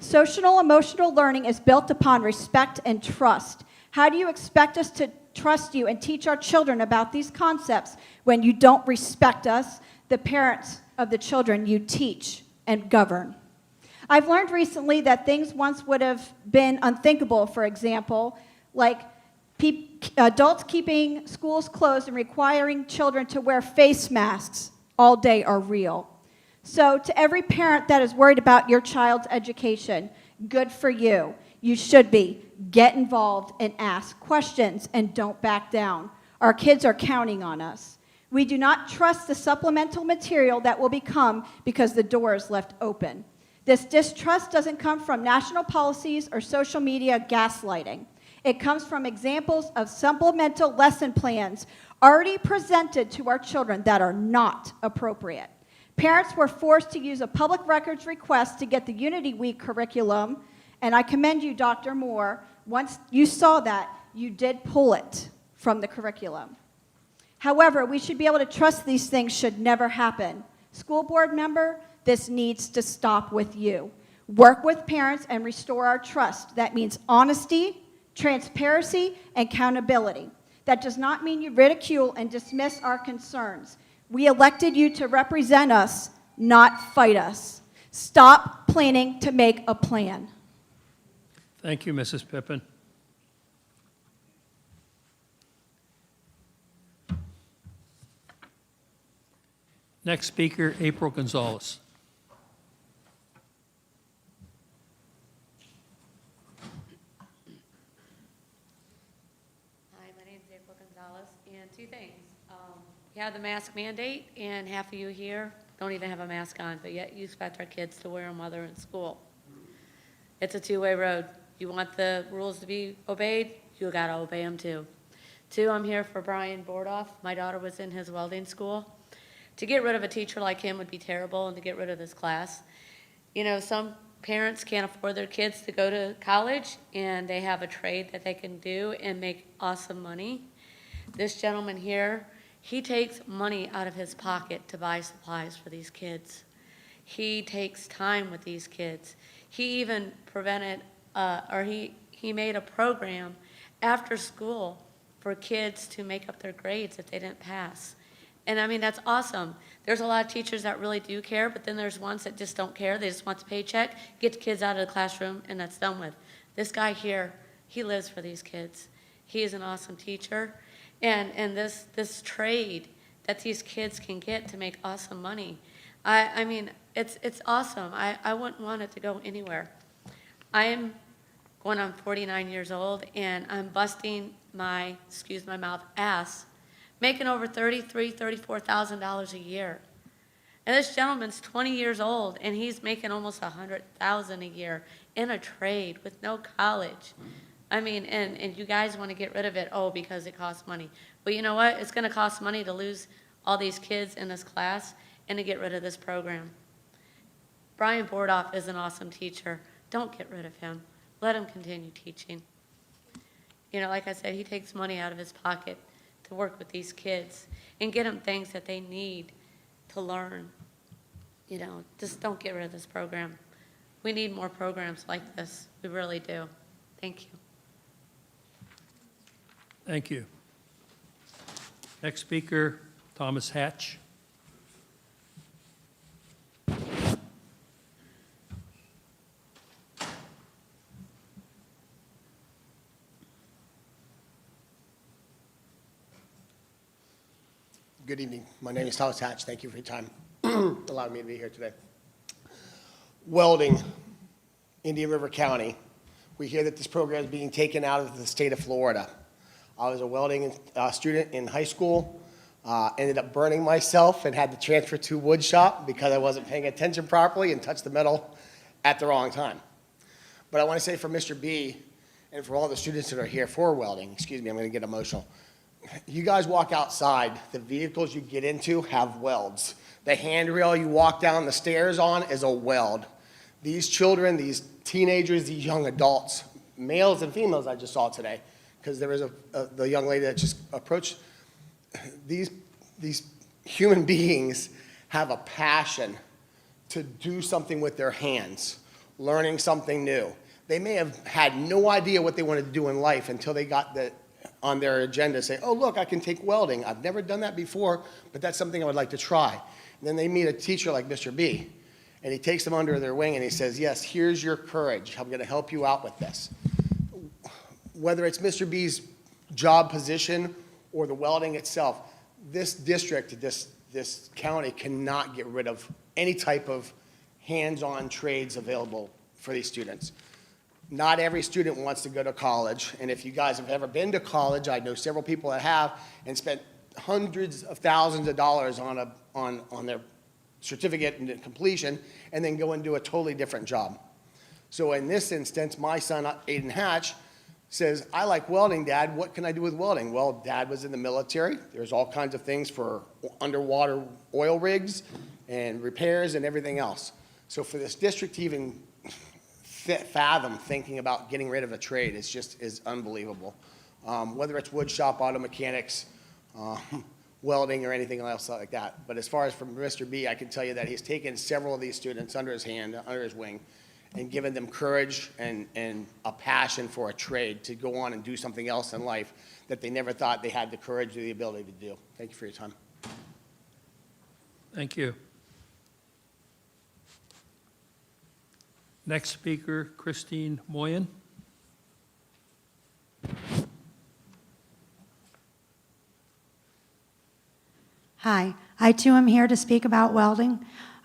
F: Social emotional learning is built upon respect and trust. How do you expect us to trust you and teach our children about these concepts when you don't respect us, the parents of the children you teach and govern? I've learned recently that things once would have been unthinkable, for example, like adults keeping schools closed and requiring children to wear face masks all day are real. So to every parent that is worried about your child's education, good for you. You should be. Get involved and ask questions and don't back down. Our kids are counting on us. We do not trust the supplemental material that will become because the door is left open. This distrust doesn't come from national policies or social media gaslighting. It comes from examples of supplemental lesson plans already presented to our children that are not appropriate. Parents were forced to use a public records request to get the Unity Week curriculum, and I commend you, Dr. Moore. Once you saw that, you did pull it from the curriculum. However, we should be able to trust these things should never happen. School board member, this needs to stop with you. Work with parents and restore our trust. That means honesty, transparency, and accountability. That does not mean you ridicule and dismiss our concerns. We elected you to represent us, not fight us. Stop planning to make a plan.
A: Thank you, Mrs. Pippin. Next speaker, April Gonzalez.
H: Hi, my name is April Gonzalez, and two things. You have the mask mandate, and half of you here don't even have a mask on, but yet you expect our kids to wear them while they're in school. It's a two-way road. You want the rules to be obeyed, you gotta obey them too. Two, I'm here for Brian Bordoff. My daughter was in his welding school. To get rid of a teacher like him would be terrible, and to get rid of this class. You know, some parents can't afford their kids to go to college, and they have a trade that they can do and make awesome money. This gentleman here, he takes money out of his pocket to buy supplies for these kids. He takes time with these kids. He even he made a program after school for kids to make up their grades if they didn't pass. And I mean, that's awesome. There's a lot of teachers that really do care, but then there's ones that just don't care. They just want the paycheck, get the kids out of the classroom, and that's done with. This guy here, he lives for these kids. He is an awesome teacher. And this trade that these kids can get to make awesome money, I mean, it's awesome. I wouldn't want it to go anywhere. I'm going on 49 years old, and I'm busting my, excuse my mouth, ass, making over $33,000, $34,000 a year. And this gentleman's 20 years old, and he's making almost $100,000 a year in a trade with no college. I mean, and you guys want to get rid of it, oh, because it costs money. But you know what? It's going to cost money to lose all these kids in this class and to get rid of this program. Brian Bordoff is an awesome teacher. Don't get rid of him. Let him continue teaching. You know, like I said, he takes money out of his pocket to work with these kids and get them things that they need to learn. You know, just don't get rid of this program. We need more programs like this. We really do. Thank you.
A: Thank you. Next speaker, Thomas Hatch.
G: Good evening. My name is Thomas Hatch. Thank you for your time, allowing me to be here today. Welding, Indian River County. We hear that this program is being taken out of the state of Florida. I was a welding student in high school, ended up burning myself and had to transfer to wood shop because I wasn't paying attention properly and touched the metal at the wrong time. But I want to say for Mr. B and for all the students that are here for welding, excuse me, I'm going to get emotional. You guys walk outside, the vehicles you get into have welds. The handrail you walk down the stairs on is a weld. These children, these teenagers, these young adults, males and females I just saw today, because there was the young lady that just approached, these human beings have a passion to do something with their hands, learning something new. They may have had no idea what they wanted to do in life until they got on their agenda, say, oh, look, I can take welding. I've never done that before, but that's something I would like to try. And then they meet a teacher like Mr. B, and he takes them under their wing and he says, yes, here's your courage. I'm going to help you out with this. Whether it's Mr. B's job position or the welding itself, this district, this county cannot get rid of any type of hands-on trades available for these students. Not every student wants to go to college, and if you guys have ever been to college, I know several people that have, and spent hundreds of thousands of dollars on their certificate and completion, and then go and do a totally different job. So in this instance, my son, Aiden Hatch, says, I like welding, Dad. What can I do with welding? Well, Dad was in the military. There's all kinds of things for underwater oil rigs and repairs and everything else. So for this district to even fathom thinking about getting rid of a trade is unbelievable. Whether it's wood shop, auto mechanics, welding, or anything else like that. But as far as from Mr. B, I can tell you that he's taken several of these students under his hand, under his wing, and given them courage and a passion for a trade to go on and do something else in life that they never thought they had the courage or the ability to do. Thank you for your time.
A: Thank you. Next speaker, Christine Moyen.
I: Hi, I too am here to speak about welding.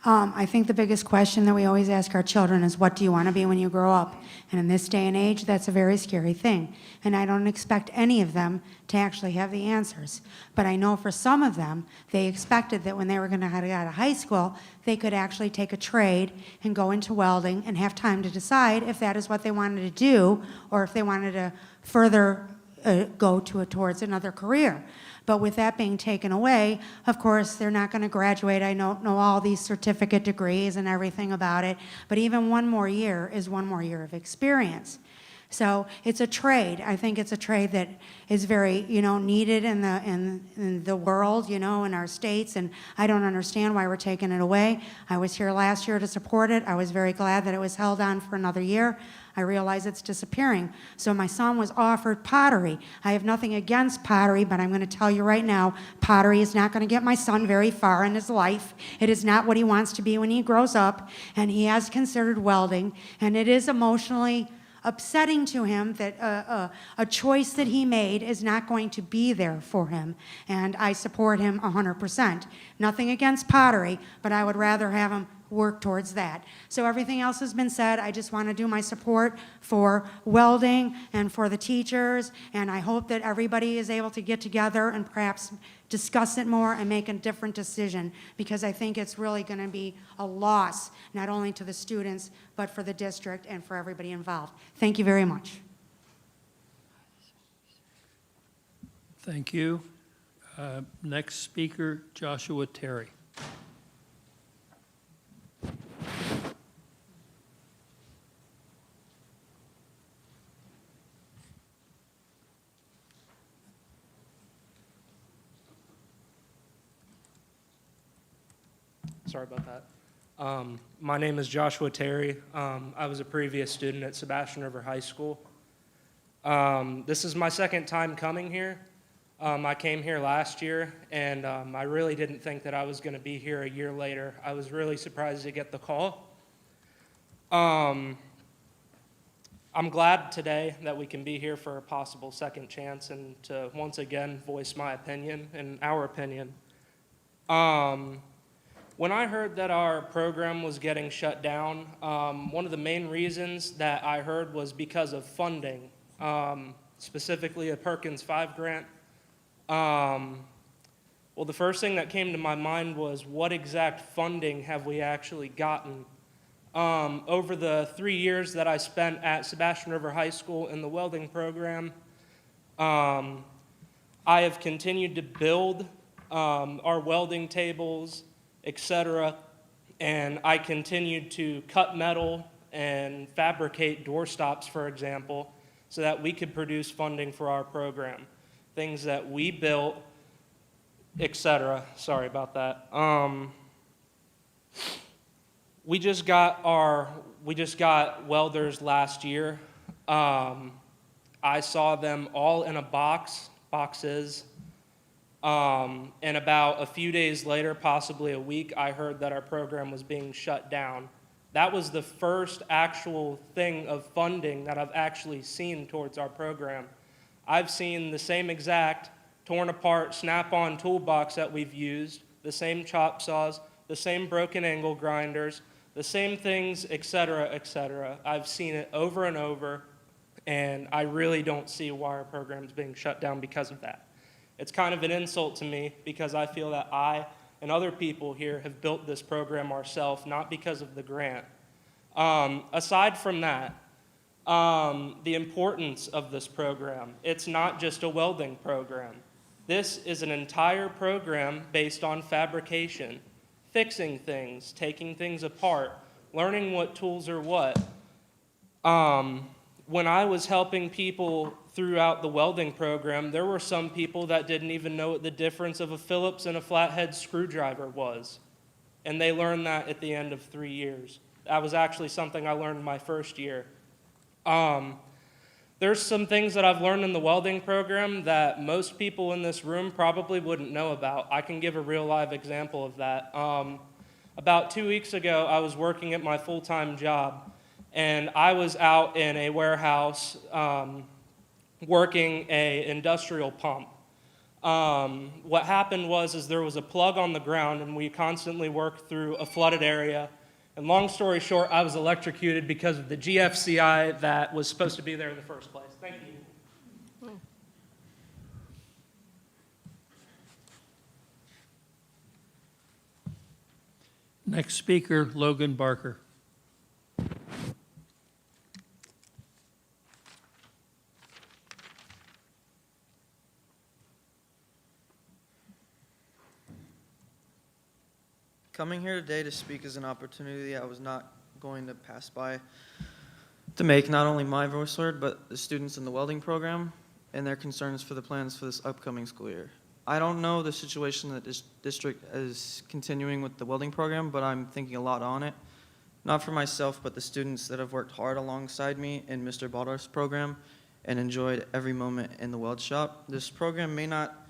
I: I think the biggest question that we always ask our children is, what do you want to be when you grow up? And in this day and age, that's a very scary thing. And I don't expect any of them to actually have the answers. But I know for some of them, they expected that when they were going to get out of high school, they could actually take a trade and go into welding and have time to decide if that is what they wanted to do or if they wanted to further go towards another career. But with that being taken away, of course, they're not going to graduate. I don't know all these certificate degrees and everything about it, but even one more year is one more year of experience. So it's a trade. I think it's a trade that is very, needed in the world, in our states, and I don't understand why we're taking it away. I was here last year to support it. I was very glad that it was held on for another year. I realize it's disappearing. So my son was offered pottery. I have nothing against pottery, but I'm going to tell you right now, pottery is not going to get my son very far in his life. It is not what he wants to be when he grows up, and he has considered welding, and it is emotionally upsetting to him that a choice that he made is not going to be there for him, and I support him 100%. Nothing against pottery, but I would rather have him work towards that. So everything else has been said. I just want to do my support for welding and for the teachers, and I hope that everybody is able to get together and perhaps discuss it more and make a different decision, because I think it's really going to be a loss, not only to the students, but for the district and for everybody involved. Thank you very much.
A: Thank you. Next speaker, Joshua Terry.
C: Sorry about that. My name is Joshua Terry. I was a previous student at Sebastian River High School. This is my second time coming here. I came here last year, and I really didn't think that I was going to be here a year later. I was really surprised to get the call. I'm glad today that we can be here for a possible second chance and to once again voice my opinion and our opinion. When I heard that our program was getting shut down, one of the main reasons that I heard was because of funding, specifically a Perkins 5 grant. Well, the first thing that came to my mind was, what exact funding have we actually gotten? Over the 3 years that I spent at Sebastian River High School in the welding program, I have continued to build our welding tables, etc., and I continued to cut metal and fabricate door stops, for example, so that we could produce funding for our program. Things that we built, etc. Sorry about that. We just got welders last year. I saw them all in boxes. And about a few days later, possibly a week, I heard that our program was being shut down. That was the first actual thing of funding that I've actually seen towards our program. I've seen the same exact torn apart snap-on toolbox that we've used, the same chop saws, the same broken angle grinders, the same things, etc., etc. I've seen it over and over, and I really don't see why our program is being shut down because of that. It's kind of an insult to me because I feel that I and other people here have built this program ourselves, not because of the grant. Aside from that, the importance of this program, it's not just a welding program. This is an entire program based on fabrication, fixing things, taking things apart, learning what tools are what. When I was helping people throughout the welding program, there were some people that didn't even know what the difference of a Phillips and a flathead screwdriver was. And they learned that at the end of 3 years. That was actually something I learned my first year. There's some things that I've learned in the welding program that most people in this room probably wouldn't know about. I can give a real live example of that. About 2 weeks ago, I was working at my full-time job, and I was out in a warehouse working an industrial pump. What happened was there was a plug on the ground, and we constantly worked through a flooded area. And long story short, I was electrocuted because of the GFCI that was supposed to be there in the first place. Thank you.
A: Next speaker, Logan Barker.
J: Coming here today to speak is an opportunity I was not going to pass by to make not only my voice heard, but the students in the welding program and their concerns for the plans for this upcoming school year. I don't know the situation that this district is continuing with the welding program, but I'm thinking a lot on it. Not for myself, but the students that have worked hard alongside me in Mr. Baldorf's program and enjoyed every moment in the weld shop. This program may not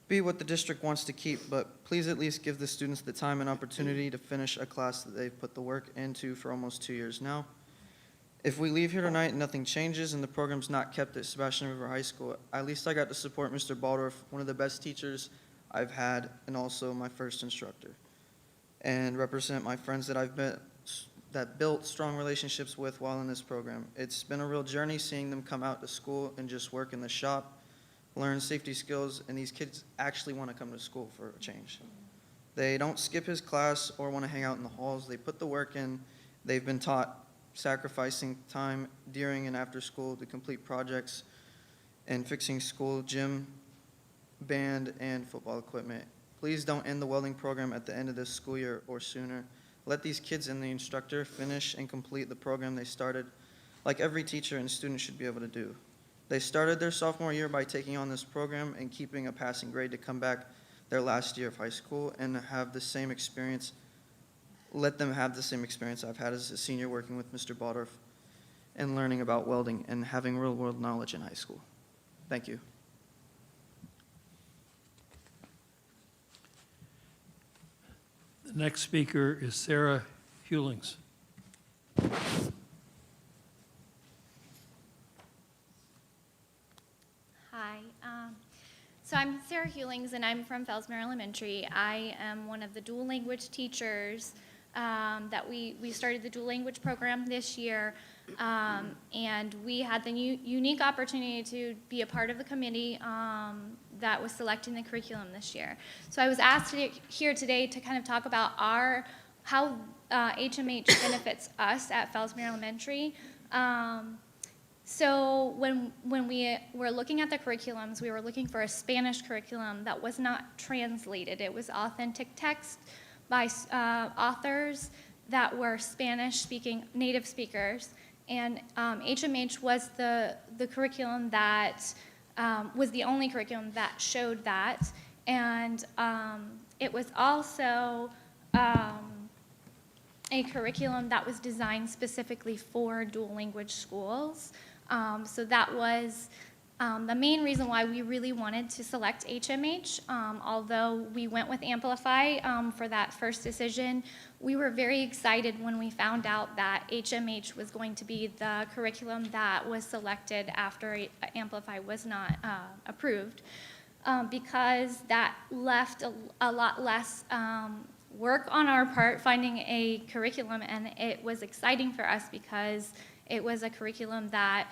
J: be what the district wants to keep, but please at least give the students the time and opportunity to finish a class that they've put the work into for almost 2 years now. If we leave here tonight and nothing changes and the program's not kept at Sebastian River High School, at least I got to support Mr. Baldorf, one of the best teachers I've had and also my first instructor, and represent my friends that built strong relationships with while in this program. It's been a real journey seeing them come out to school and just work in the shop, learn safety skills, and these kids actually want to come to school for a change. They don't skip his class or want to hang out in the halls. They put the work in. They've been taught sacrificing time during and after school to complete projects and fixing school, gym, band, and football equipment. Please don't end the welding program at the end of this school year or sooner. Let these kids and the instructor finish and complete the program they started, like every teacher and student should be able to do. They started their sophomore year by taking on this program and keeping a passing grade to come back their last year of high school and have the same experience. Let them have the same experience I've had as a senior working with Mr. Baldorf and learning about welding and having real-world knowledge in high school. Thank you.
A: The next speaker is Sarah Hewlings.
L: Hi. So I'm Sarah Hewlings, and I'm from Fellsmere Elementary. I am one of the dual language teachers that we started the dual language program this year, and we had the unique opportunity to be a part of the committee that was selecting the curriculum this year. So I was asked here today to kind of talk about how HMH benefits us at Fellsmere Elementary. So when we were looking at the curriculums, we were looking for a Spanish curriculum that was not translated. It was authentic text by authors that were Spanish-speaking native speakers, and HMH was the curriculum that was the only curriculum that showed that, and it was also a curriculum that was designed specifically for dual language schools. So that was the main reason why we really wanted to select HMH. Although we went with Amplify for that first decision, we were very excited when we found out that HMH was going to be the curriculum that was selected after Amplify was not approved, because that left a lot less work on our part finding a curriculum, and it was exciting for us because it was a curriculum that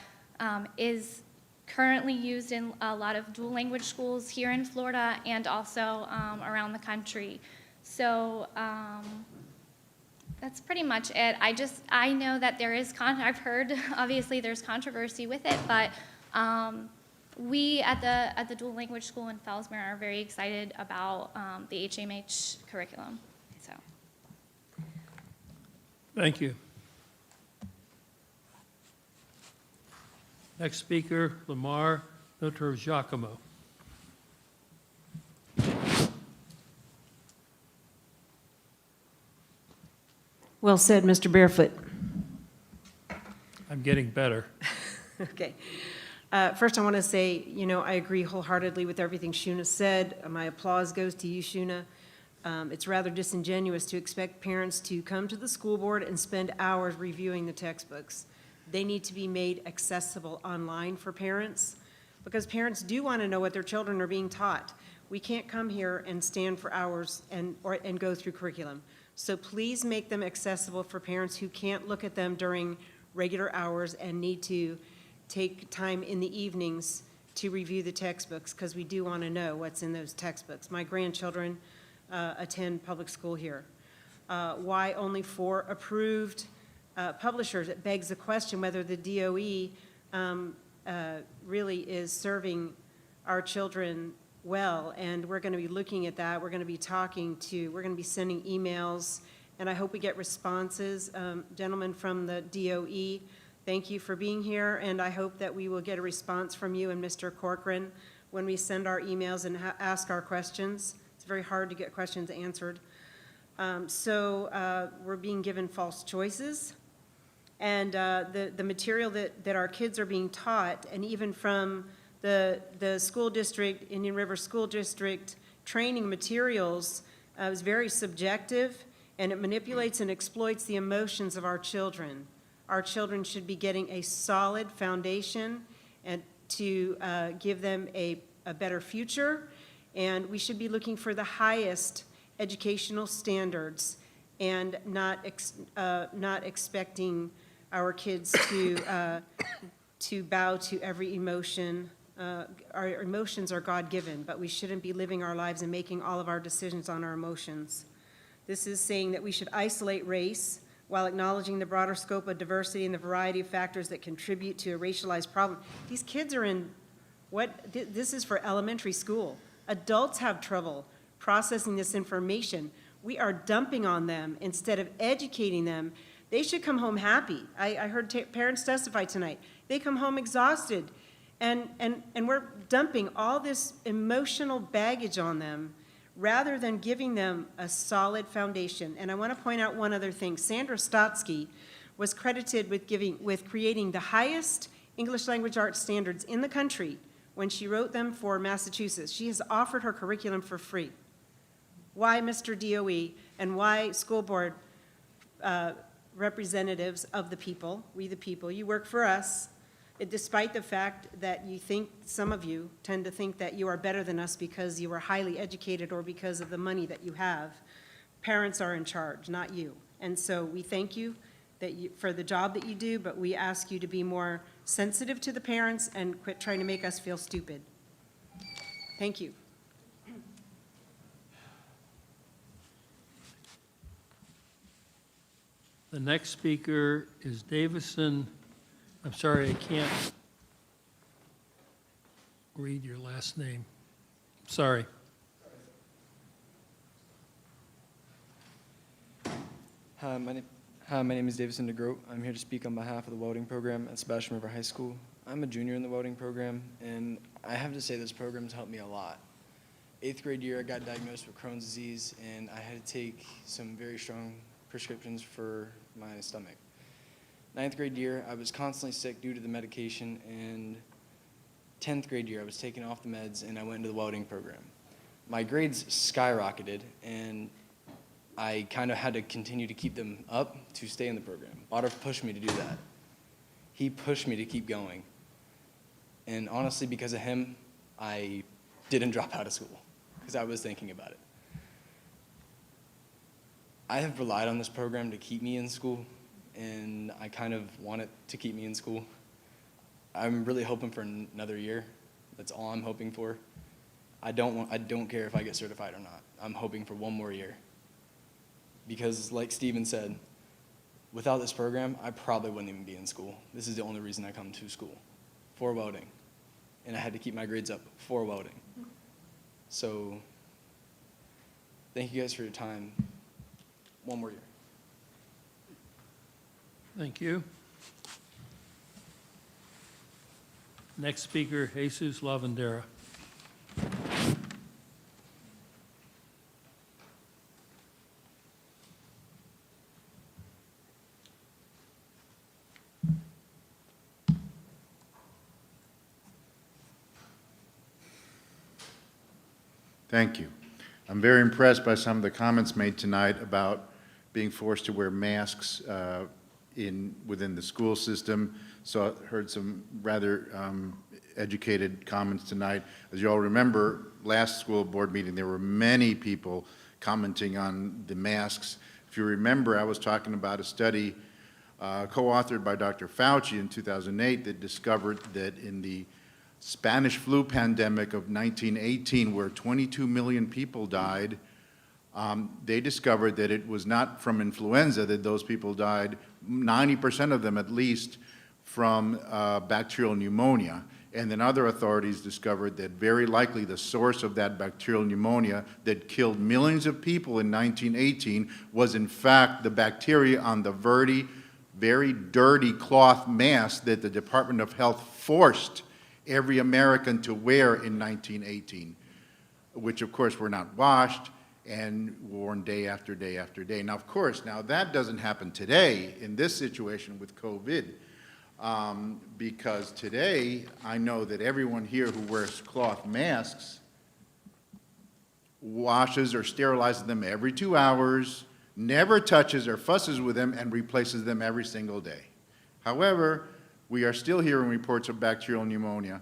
L: is currently used in a lot of dual language schools here in Florida and also around the country. So that's pretty much it. I know that there is I've heard obviously there's controversy with it, but we at the dual language school in Fellsmere are very excited about the HMH curriculum. So.
A: Thank you. Next speaker, Lamar Notre Giacomo.
O: Well said, Mr. Barefoot.
A: I'm getting better.
O: Okay. First, I want to say, I agree wholeheartedly with everything Shuna said. My applause goes to you, Shuna. It's rather disingenuous to expect parents to come to the school board and spend hours reviewing the textbooks. They need to be made accessible online for parents, because parents do want to know what their children are being taught. We can't come here and stand for hours and go through curriculum. So please make them accessible for parents who can't look at them during regular hours and need to take time in the evenings to review the textbooks, because we do want to know what's in those textbooks. My grandchildren attend public school here. Why only 4 approved publishers? It begs the question whether the DOE really is serving our children well, and we're going to be looking at that. We're going to be we're going to be sending emails, and I hope we get responses. Gentlemen from the DOE, thank you for being here, and I hope that we will get a response from you and Mr. Corcoran when we send our emails and ask our questions. It's very hard to get questions answered. We're being given false choices. And the material that our kids are being taught, and even from the school district, Indian River School District training materials, is very subjective, and it manipulates and exploits the emotions of our children. Our children should be getting a solid foundation and to give them a better future, and we should be looking for the highest educational standards and not expecting our kids to bow to every emotion. Our emotions are God-given, but we shouldn't be living our lives and making all of our decisions on our emotions. This is saying that we should isolate race while acknowledging the broader scope of diversity and the variety of factors that contribute to a racialized problem. These kids are in this is for elementary school. Adults have trouble processing this information. We are dumping on them instead of educating them. They should come home happy. I heard parents testify tonight. They come home exhausted, and we're dumping all this emotional baggage on them rather than giving them a solid foundation. And I want to point out one other thing. Sandra Stotsky was credited with creating the highest English language arts standards in the country when she wrote them for Massachusetts. She has offered her curriculum for free. Why, Mr. DOE, and why school board representatives of the people, we the people, you work for us, despite the fact that you think, some of you tend to think that you are better than us because you are highly educated or because of the money that you have. Parents are in charge, not you. And so we thank you for the job that you do, but we ask you to be more sensitive to the parents and quit trying to make us feel stupid. Thank you.
A: The next speaker is Davison. I'm sorry, I can't read your last name. Sorry.
M: Hi, my name is Davison DeGroat. I'm here to speak on behalf of the welding program at Sebastian River High School. I'm a junior in the welding program, and I have to say this program's helped me a lot. 8th grade year, I got diagnosed with Crohn's disease, and I had to take some very strong prescriptions for my stomach. 9th grade year, I was constantly sick due to the medication, and 10th grade year, I was taken off the meds, and I went into the welding program. My grades skyrocketed, and I kind of had to continue to keep them up to stay in the program. Bodorf pushed me to do that. He pushed me to keep going. And honestly, because of him, I didn't drop out of school, because I was thinking about it. I have relied on this program to keep me in school, and I kind of want it to keep me in school. I'm really hoping for another year. That's all I'm hoping for. I don't care if I get certified or not. I'm hoping for one more year. Because like Steven said, without this program, I probably wouldn't even be in school. This is the only reason I come to school, for welding. And I had to keep my grades up for welding. So thank you guys for your time. One more year.
A: Thank you. Next speaker, Jesus Lavandera.
N: Thank you. I'm very impressed by some of the comments made tonight about being forced to wear masks within the school system. So I heard some rather educated comments tonight. As you all remember, last school board meeting, there were many people commenting on the masks. If you remember, I was talking about a study co-authored by Dr. Fauci in 2008 that discovered that in the Spanish flu pandemic of 1918, where 22 million people died, they discovered that it was not from influenza that those people died, 90% of them at least, from bacterial pneumonia. And then other authorities discovered that very likely the source of that bacterial pneumonia that killed millions of people in 1918 was in fact the bacteria on the very dirty cloth mask that the Department of Health forced every American to wear in 1918, which of course were not washed and worn day after day after day. Now, of course, now that doesn't happen today in this situation with COVID, because today I know that everyone here who wears cloth masks washes or sterilizes them every 2 hours, never touches or fusses with them, and replaces them every single day. However, we are still hearing reports of bacterial pneumonia.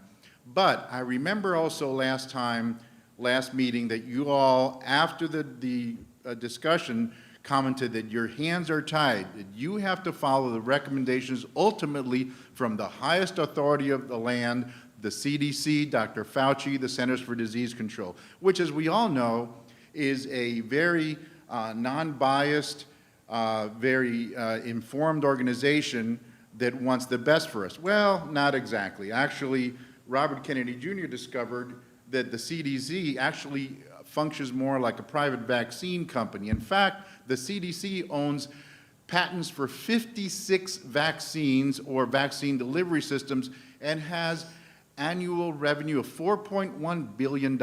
N: But I remember also last meeting, that you all, after the discussion, commented that your hands are tied, that you have to follow the recommendations ultimately from the highest authority of the land, the CDC, Dr. Fauci, the Centers for Disease Control, which, as we all know, is a very non-biased, very informed organization that wants the best for us. Well, not exactly. Actually, Robert Kennedy Jr. discovered that the CDC actually functions more like a private vaccine company. In fact, the CDC owns patents for 56 vaccines or vaccine delivery systems and has annual revenue of $4.1 billion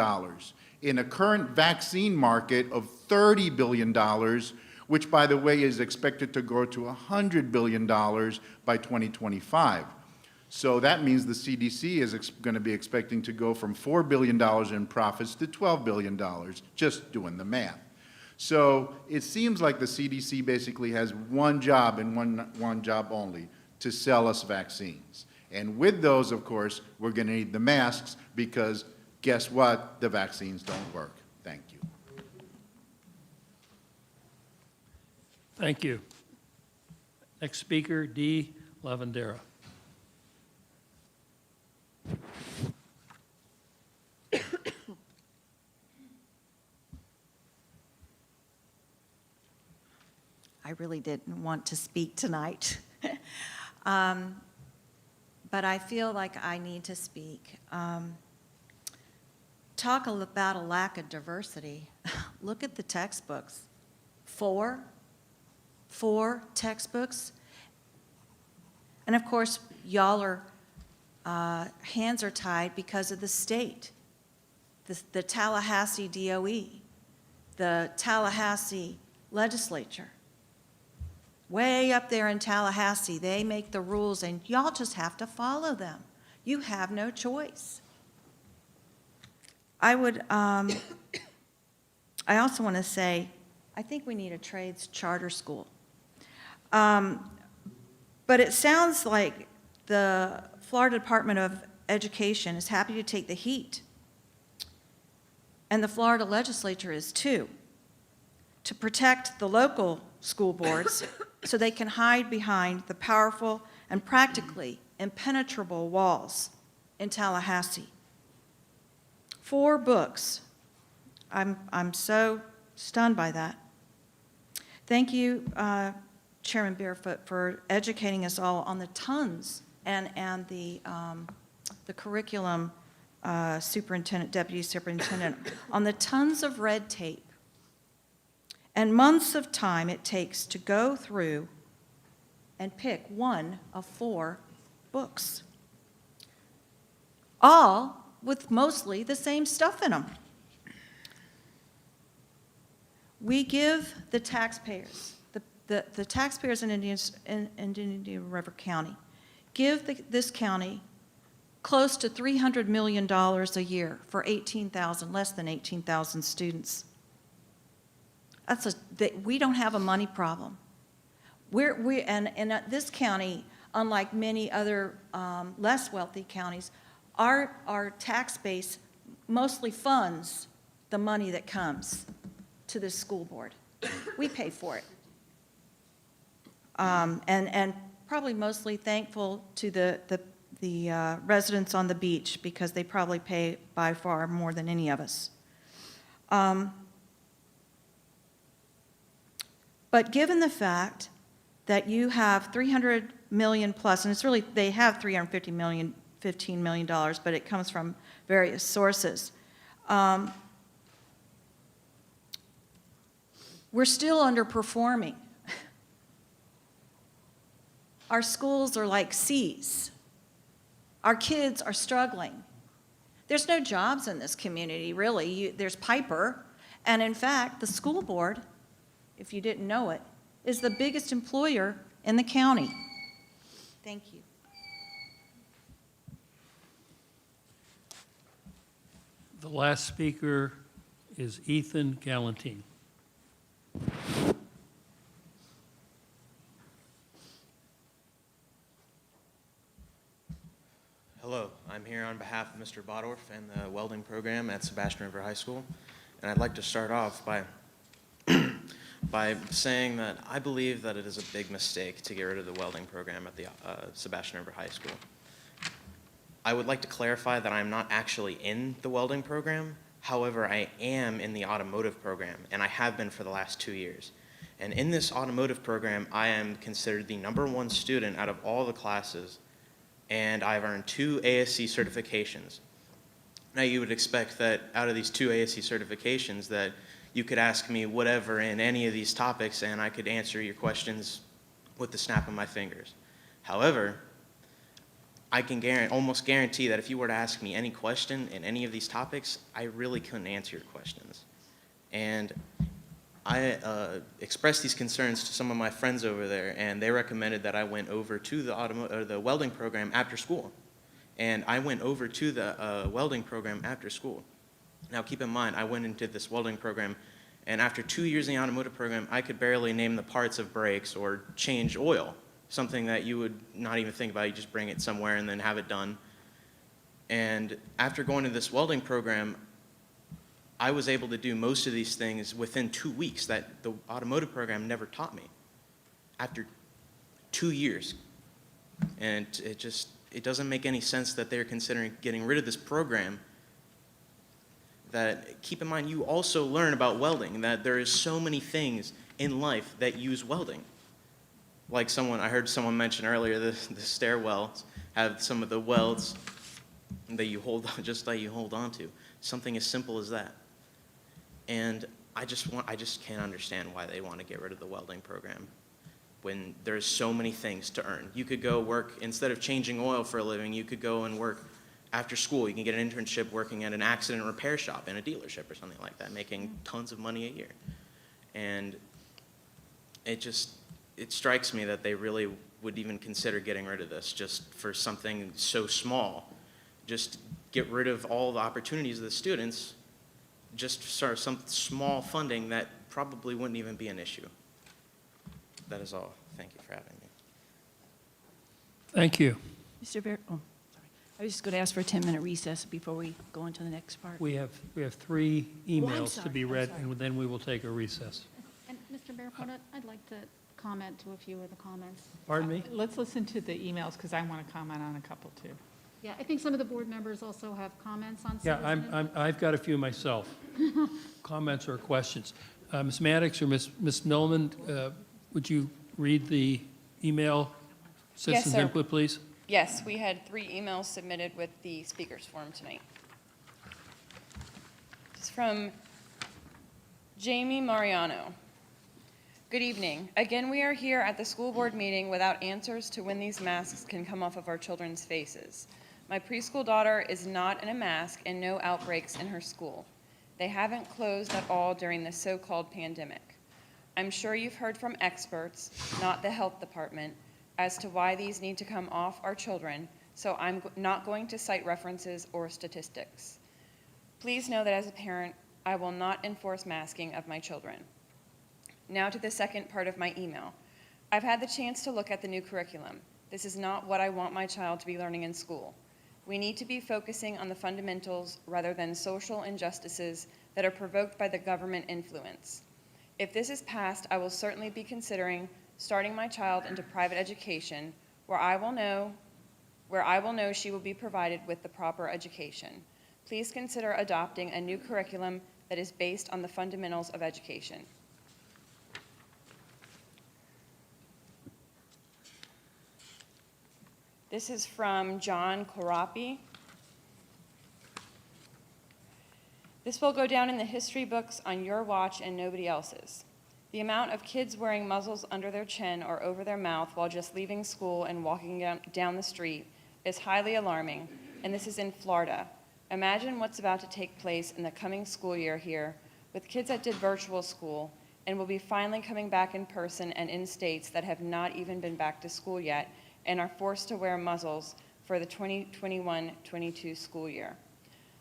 N: in a current vaccine market of $30 billion, which, by the way, is expected to grow to $100 billion by 2025. So that means the CDC is going to be expecting to go from $4 billion in profits to $12 billion, just doing the math. So it seems like the CDC basically has one job and one job only, to sell us vaccines. And with those, of course, we're going to need the masks, because guess what? The vaccines don't work. Thank you.
A: Thank you. Next speaker, Dee Lavandera.
K: I really didn't want to speak tonight. But I feel like I need to speak. Talk about a lack of diversity. Look at the textbooks. Four textbooks. And of course, y'all are, hands are tied because of the state, the Tallahassee DOE, the Tallahassee legislature. Way up there in Tallahassee, they make the rules and y'all just have to follow them. You have no choice. I also want to say, I think we need a trades charter school. But it sounds like the Florida Department of Education is happy to take the heat. And the Florida legislature is too, to protect the local school boards so they can hide behind the powerful and practically impenetrable walls in Tallahassee. 4 books. I'm so stunned by that. Thank you, Chairman Barefoot, for educating us all on the tons and the curriculum superintendent, deputy superintendent, on the tons of red tape and months of time it takes to go through and pick one of 4 books, all with mostly the same stuff in them. We give the taxpayers, the taxpayers in Indian River County, give this county close to $300 million a year for 18,000, less than 18,000 students. We don't have a money problem. And this county, unlike many other less wealthy counties, our tax base mostly funds the money that comes to the school board. We pay for it. And probably mostly thankful to the residents on the beach, because they probably pay by far more than any of us. But given the fact that you have 300 million plus, and it's really, they have 350 million $15 million, but it comes from various sources. We're still underperforming. Our schools are like C's. Our kids are struggling. There's no jobs in this community, really. There's Piper, and in fact, the school board, if you didn't know it, is the biggest employer in the county. Thank you.
A: The last speaker is Ethan Galantine.
P: Hello, I'm here on behalf of Mr. Bodorf and the welding program at Sebastian River High School. And I'd like to start off by saying that I believe that it is a big mistake to get rid of the welding program at the Sebastian River High School. I would like to clarify that I'm not actually in the welding program. However, I am in the automotive program, and I have been for the last 2 years. And in this automotive program, I am considered the #1 student out of all the classes, and I've earned 2 ASC certifications. Now, you would expect that out of these 2 ASC certifications that you could ask me whatever in any of these topics, and I could answer your questions with the snap of my fingers. However, I can almost guarantee that if you were to ask me any question in any of these topics, I really couldn't answer your questions. And I expressed these concerns to some of my friends over there, and they recommended that I went over to the welding program after school. And I went over to the welding program after school. Now, keep in mind, I went into this welding program, and after 2 years in the automotive program, I could barely name the parts of brakes or change oil. Something that you would not even think about. You just bring it somewhere and then have it done. And after going to this welding program, I was able to do most of these things within 2 weeks that the automotive program never taught me. After 2 years. And it doesn't make any sense that they're considering getting rid of this program. That, keep in mind, you also learn about welding, that there is so many things in life that use welding. Like I heard someone mention earlier, the stairwells have some of the welds that you hold on, just like you hold on to. Something as simple as that. And I just can't understand why they want to get rid of the welding program when there's so many things to earn. You could go work, instead of changing oil for a living, you could go and work after school. You can get an internship working at an accident repair shop in a dealership or something like that, making tons of money a year. And it strikes me that they really would even consider getting rid of this just for something so small. Just get rid of all the opportunities of the students, just start some small funding that probably wouldn't even be an issue. That is all. Thank you for having me.
A: Thank you.
Q: Mr. Bear, oh, sorry. I was just going to ask for a 10-minute recess before we go on to the next part.
A: We have 3 emails to be
Q: I'm
A: read,
Q: sorry.
A: and then we will take a recess.
R: And Mr. Barefoot, I'd like to comment to a few of the comments.
A: Pardon me?
X: Let's listen to the emails, because I want to comment on a couple, too.
R: Yeah, I think some of the board members also have comments on
A: Yeah,
R: citizen
A: I've got a few myself. Comments or questions. Ms. Maddox or Ms. Millman, would you read the email citizens
Y: sir.
A: input, please?
Y: Yes, we had 3 emails submitted with the speakers forum tonight. It's from Jamie Mariano. Good evening. Again, we are here at the school board meeting without answers to when these masks can come off of our children's faces. My preschool daughter is not in a mask and no outbreaks in her school. They haven't closed at all during this so-called pandemic. I'm sure you've heard from experts, not the health department, as to why these need to come off our children, so I'm not going to cite references or statistics. Please know that as a parent, I will not enforce masking of my children. Now to the second part of my email. I've had the chance to look at the new curriculum. This is not what I want my child to be learning in school. We need to be focusing on the fundamentals rather than social injustices that are provoked by the government influence. If this is passed, I will certainly be considering starting my child into private education where I will know she will be provided with the proper education. Please consider adopting a new curriculum that is based on the fundamentals of education. This is from John Korapi. This will go down in the history books on your watch and nobody else's. The amount of kids wearing muzzles under their chin or over their mouth while just leaving school and walking down the street is highly alarming, and this is in Florida. Imagine what's about to take place in the coming school year here with kids that did virtual school and will be finally coming back in person and in states that have not even been back to school yet and are forced to wear muzzles for the 2021-22 school year.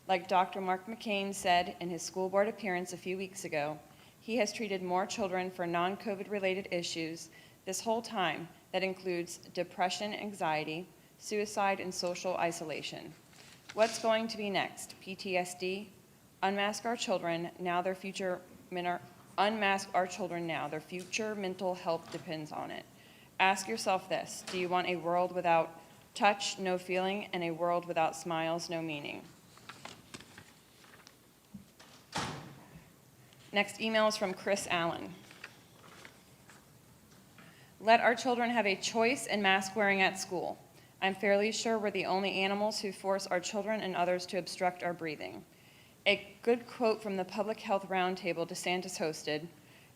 Y: Like Dr. Mark McCain said in his school board appearance a few weeks ago, he has treated more children for non-COVID related issues this whole time that includes depression, anxiety, suicide, and social isolation. What's going to be next? PTSD? Unmask our children, now their future unmask our children now, their future mental health depends on it. Ask yourself this, do you want a world without touch, no feeling, and a world without smiles, no meaning? Next email is from Chris Allen. Let our children have a choice in mask wearing at school. I'm fairly sure we're the only animals who force our children and others to obstruct our breathing. A good quote from the Public Health Roundtable DeSantis hosted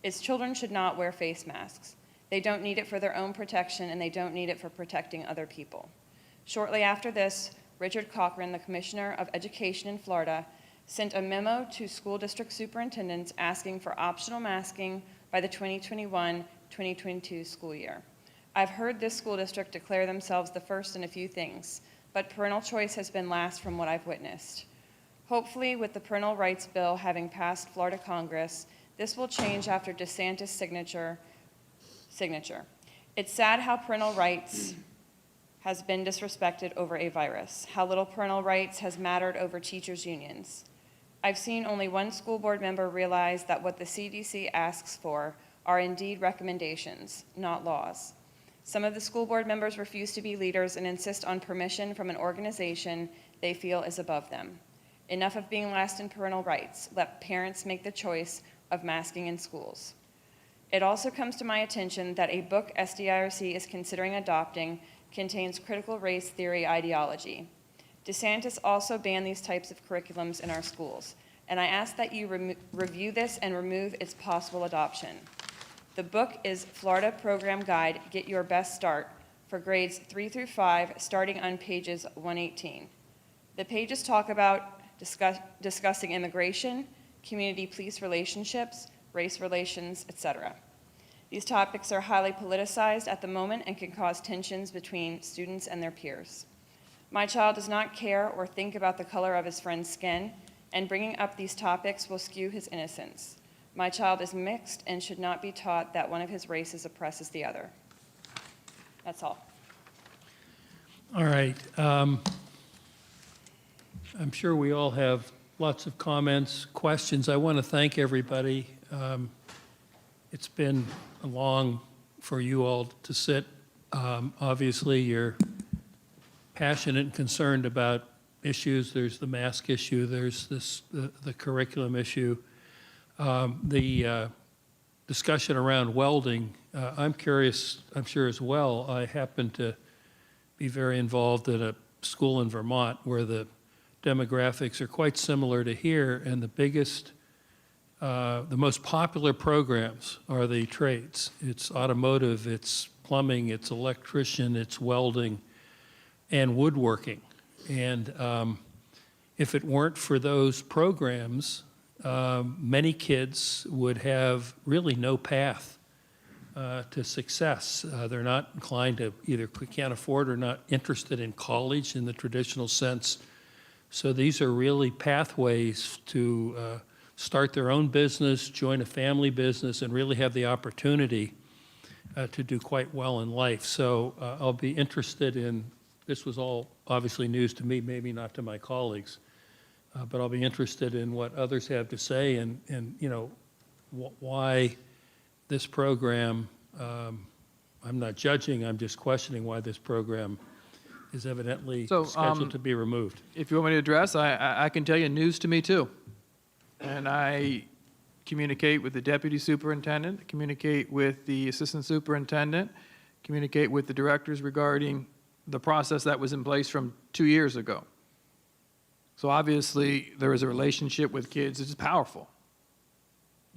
Y: is children should not wear face masks. They don't need it for their own protection and they don't need it for protecting other people. Shortly after this, Richard Cochran, the Commissioner of Education in Florida, sent a memo to school district superintendents asking for optional masking by the 2021-2022 school year. I've heard this school district declare themselves the first in a few things, but parental choice has been last from what I've witnessed. Hopefully, with the parental rights bill having passed Florida Congress, this will change after DeSantis' signature. It's sad how parental rights has been disrespected over a virus, how little parental rights has mattered over teachers' unions. I've seen only one school board member realize that what the CDC asks for are indeed recommendations, not laws. Some of the school board members refuse to be leaders and insist on permission from an organization they feel is above them. Enough of being last in parental rights. Let parents make the choice of masking in schools. It also comes to my attention that a book SDIRC is considering adopting contains critical race theory ideology. DeSantis also banned these types of curriculums in our schools, and I ask that you review this and remove its possible adoption. The book is Florida Program Guide, Get Your Best Start, for grades 3 through 5, starting on pages 118. The pages talk about discussing immigration, community-police relationships, race relations, etc. These topics are highly politicized at the moment and can cause tensions between students and their peers. My child does not care or think about the color of his friend's skin, and bringing up these topics will skew his innocence. My child is mixed and should not be taught that one of his races oppresses the other. That's all.
A: All right. I'm sure we all have lots of comments, questions. I want to thank everybody. It's been long for you all to sit. Obviously, you're passionate and concerned about issues. There's the mask issue. There's the curriculum issue. The discussion around welding, I'm curious, I'm sure as well. I happen to be very involved in a school in Vermont where the demographics are quite similar to here, and the most popular programs are the trades. It's automotive, it's plumbing, it's electrician, it's welding, and woodworking. And if it weren't for those programs, many kids would have really no path to success. They're not inclined to either can't afford or not interested in college in the traditional sense. So these are really pathways to start their own business, join a family business, and really have the opportunity to do quite well in life. So I'll be interested in, this was all obviously news to me, maybe not to my colleagues, but I'll be interested in what others have to say and you know, why this program, I'm not judging, I'm just questioning why this program is evidently scheduled to be removed.
B: If you want me to address, I can tell you news to me too. And I communicate with the deputy superintendent, communicate with the assistant superintendent, communicate with the directors regarding the process that was in place from 2 years ago. So obviously, there is a relationship with kids. It's powerful.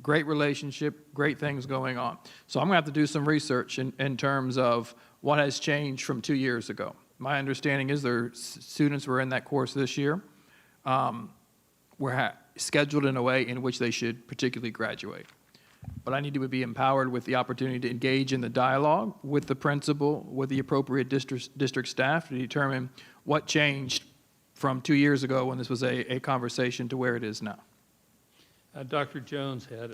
B: Great relationship, great things going on. So I'm going to have to do some research in terms of what has changed from 2 years ago. My understanding is there students were in that course this year, were scheduled in a way in which they should particularly graduate. But I need to be empowered with the opportunity to engage in the dialogue with the principal, with the appropriate district staff to determine what changed from 2 years ago when this was a conversation to where it is now.
A: Dr. Jones had,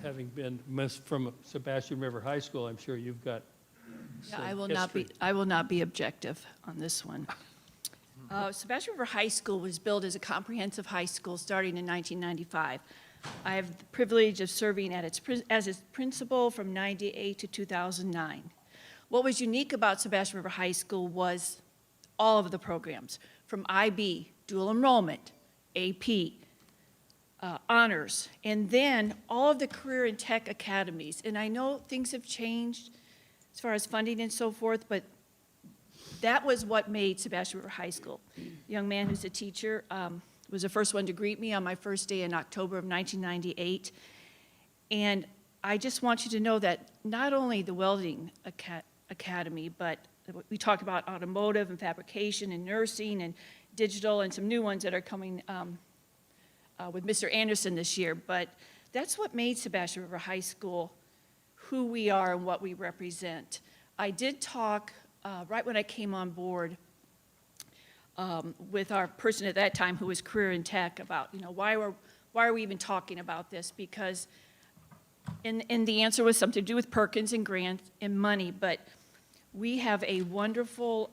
A: having been from Sebastian River High School, I'm sure you've got some history.
Q: I will not be objective on this one. Sebastian River High School was built as a comprehensive high school starting in 1995. I have the privilege of serving as its principal from 98 to 2009. What was unique about Sebastian River High School was all of the programs, from IB, dual enrollment, AP, honors, and then all of the career and tech academies. And I know things have changed as far as funding and so forth, but that was what made Sebastian River High School. A young man who's a teacher was the first one to greet me on my first day in October of 1998. And I just want you to know that not only the welding academy, but we talked about automotive and fabrication and nursing and digital and some new ones that are coming with Mr. Anderson this year. But that's what made Sebastian River High School who we are and what we represent. I did talk right when I came on board with our person at that time who was career in tech about, why are we even talking about this? Because, and the answer was something to do with Perkins and grants and money, but we have a wonderful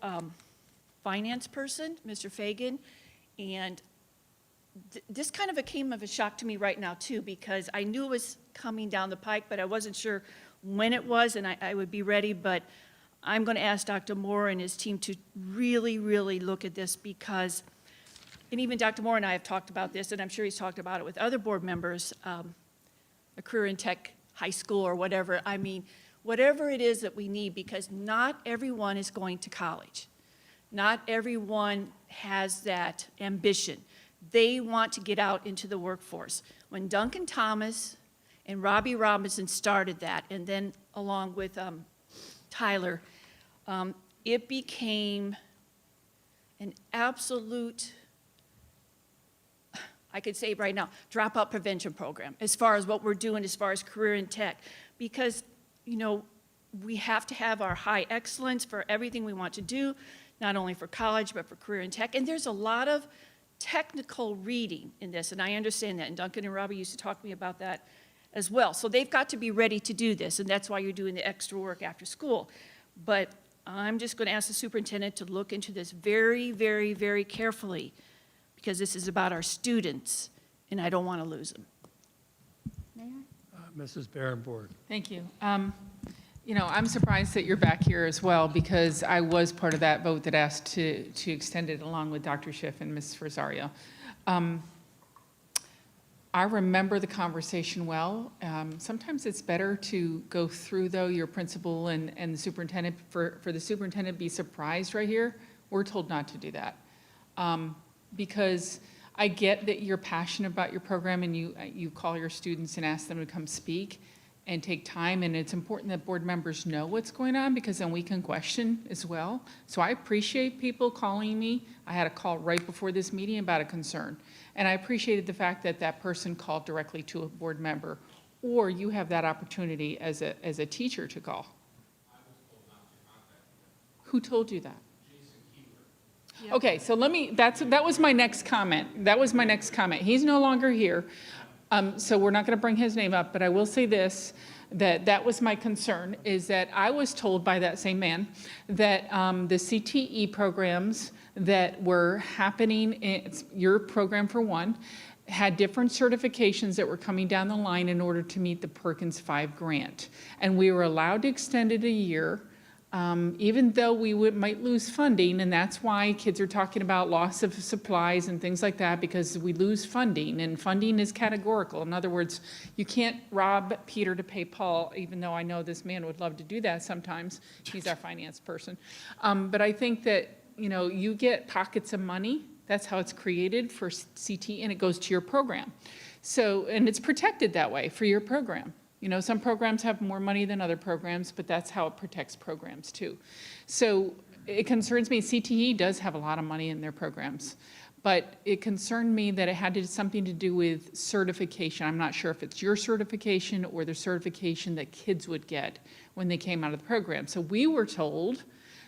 Q: finance person, Mr. Fagan, and this kind of came of a shock to me right now too, because I knew it was coming down the pike, but I wasn't sure when it was, and I would be ready, but I'm going to ask Dr. Moore and his team to really, really look at this because, and even Dr. Moore and I have talked about this, and I'm sure he's talked about it with other board members, a career in tech high school or whatever. I mean, whatever it is that we need, because not everyone is going to college. Not everyone has that ambition. They want to get out into the workforce. When Duncan Thomas and Robbie Robinson started that, and then along with Tyler, it became an absolute, I could say right now, dropout prevention program as far as what we're doing as far as career in tech. Because, we have to have our high excellence for everything we want to do, not only for college, but for career in tech. And there's a lot of technical reading in this, and I understand that. And Duncan and Robbie used to talk to me about that as well. So they've got to be ready to do this, and that's why you're doing the extra work after school. But I'm just going to ask the superintendent to look into this very, very, very carefully, because this is about our students, and I don't want to lose them.
A: Mrs. Barenborg.
X: Thank you. I'm surprised that you're back here as well, because I was part of that vote that asked to extend it along with Dr. Schiff and Ms. Rosario. I remember the conversation well. Sometimes it's better to go through, though, your principal and the superintendent. For the superintendent to be surprised right here, we're told not to do that. Because I get that you're passionate about your program and you call your students and ask them to come speak and take time, and it's important that board members know what's going on, because then we can question as well. So I appreciate people calling me. I had a call right before this meeting about a concern, and I appreciated the fact that that person called directly to a board member, or you have that opportunity as a teacher to call. I was told not to contact you. Who told you that? Jason Keeler. Okay, so that was my next comment. That was my next comment. He's no longer here. So we're not going to bring his name up, but I will say this, that was my concern, is that I was told by that same man that the CTE programs that were happening, your program for one, had different certifications that were coming down the line in order to meet the Perkins 5 grant. And we were allowed to extend it a year even though we might lose funding, and that's why kids are talking about loss of supplies and things like that, because we lose funding, and funding is categorical. In other words, you can't rob Peter to pay Paul, even though I know this man would love to do that sometimes. He's our finance person. But I think that, you get pockets of money. That's how it's created for CT, and it goes to your program. So, and it's protected that way for your program. Some programs have more money than other programs, but that's how it protects programs too. So it concerns me, CTE does have a lot of money in their programs, but it concerned me that it had something to do with certification. I'm not sure if it's your certification or the certification that kids would get when they came out of the program. So we were told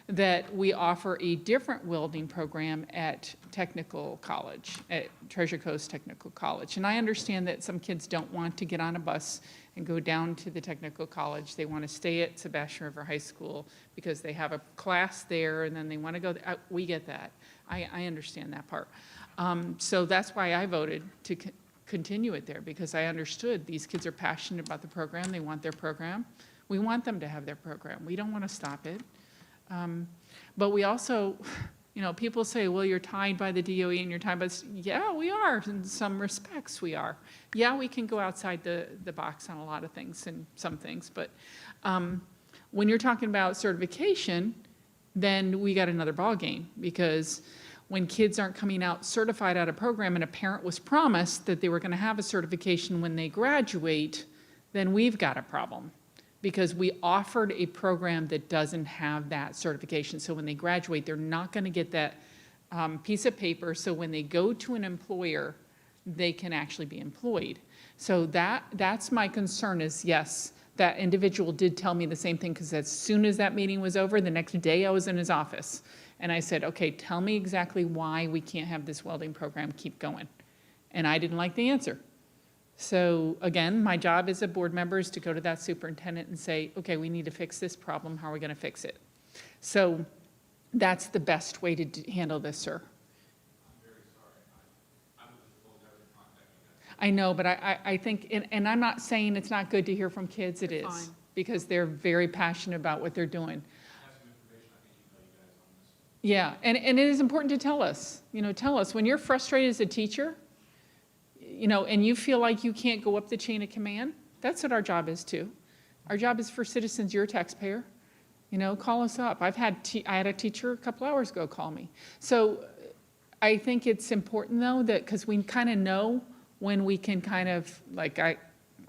X: that we offer a different welding program at Technical College, at Treasure Coast Technical College. And I understand that some kids don't want to get on a bus and go down to the Technical College. They want to stay at Sebastian River High School because they have a class there and then they want to go. We get that. I understand that part. So that's why I voted to continue it there, because I understood these kids are passionate about the program. They want their program. We want them to have their program. We don't want to stop it. But we also, people say, well, you're tied by the DOE and you're tied by this. Yeah, we are. In some respects, we are. Yeah, we can go outside the box on a lot of things and some things. But when you're talking about certification, then we got another ballgame, because when kids aren't coming out certified out of program and a parent was promised that they were going to have a certification when they graduate, then we've got a problem. Because we offered a program that doesn't have that certification. So when they graduate, they're not going to get that piece of paper. So when they go to an employer, they can actually be employed. So that's my concern is, yes, that individual did tell me the same thing, because as soon as that meeting was over, the next day I was in his office. And I said, okay, tell me exactly why we can't have this welding program keep going. And I didn't like the answer. So again, my job as a board member is to go to that superintendent and say, okay, we need to fix this problem. How are we going to fix it? So that's the best way to handle this, sir. I'm very sorry. I was told I would contact you guys. I know, but I think, and I'm not saying it's not good to hear from kids. It is, fine, because they're very passionate about what they're doing. Yeah, and it is important to tell us, tell us when you're frustrated as a teacher, and you feel like you can't go up the chain of command. That's what our job is too. Our job is for citizens. You're a taxpayer. Call us up. I had a teacher a couple hours ago call me. So I think it's important though that, because we kind of know when we can kind of, like I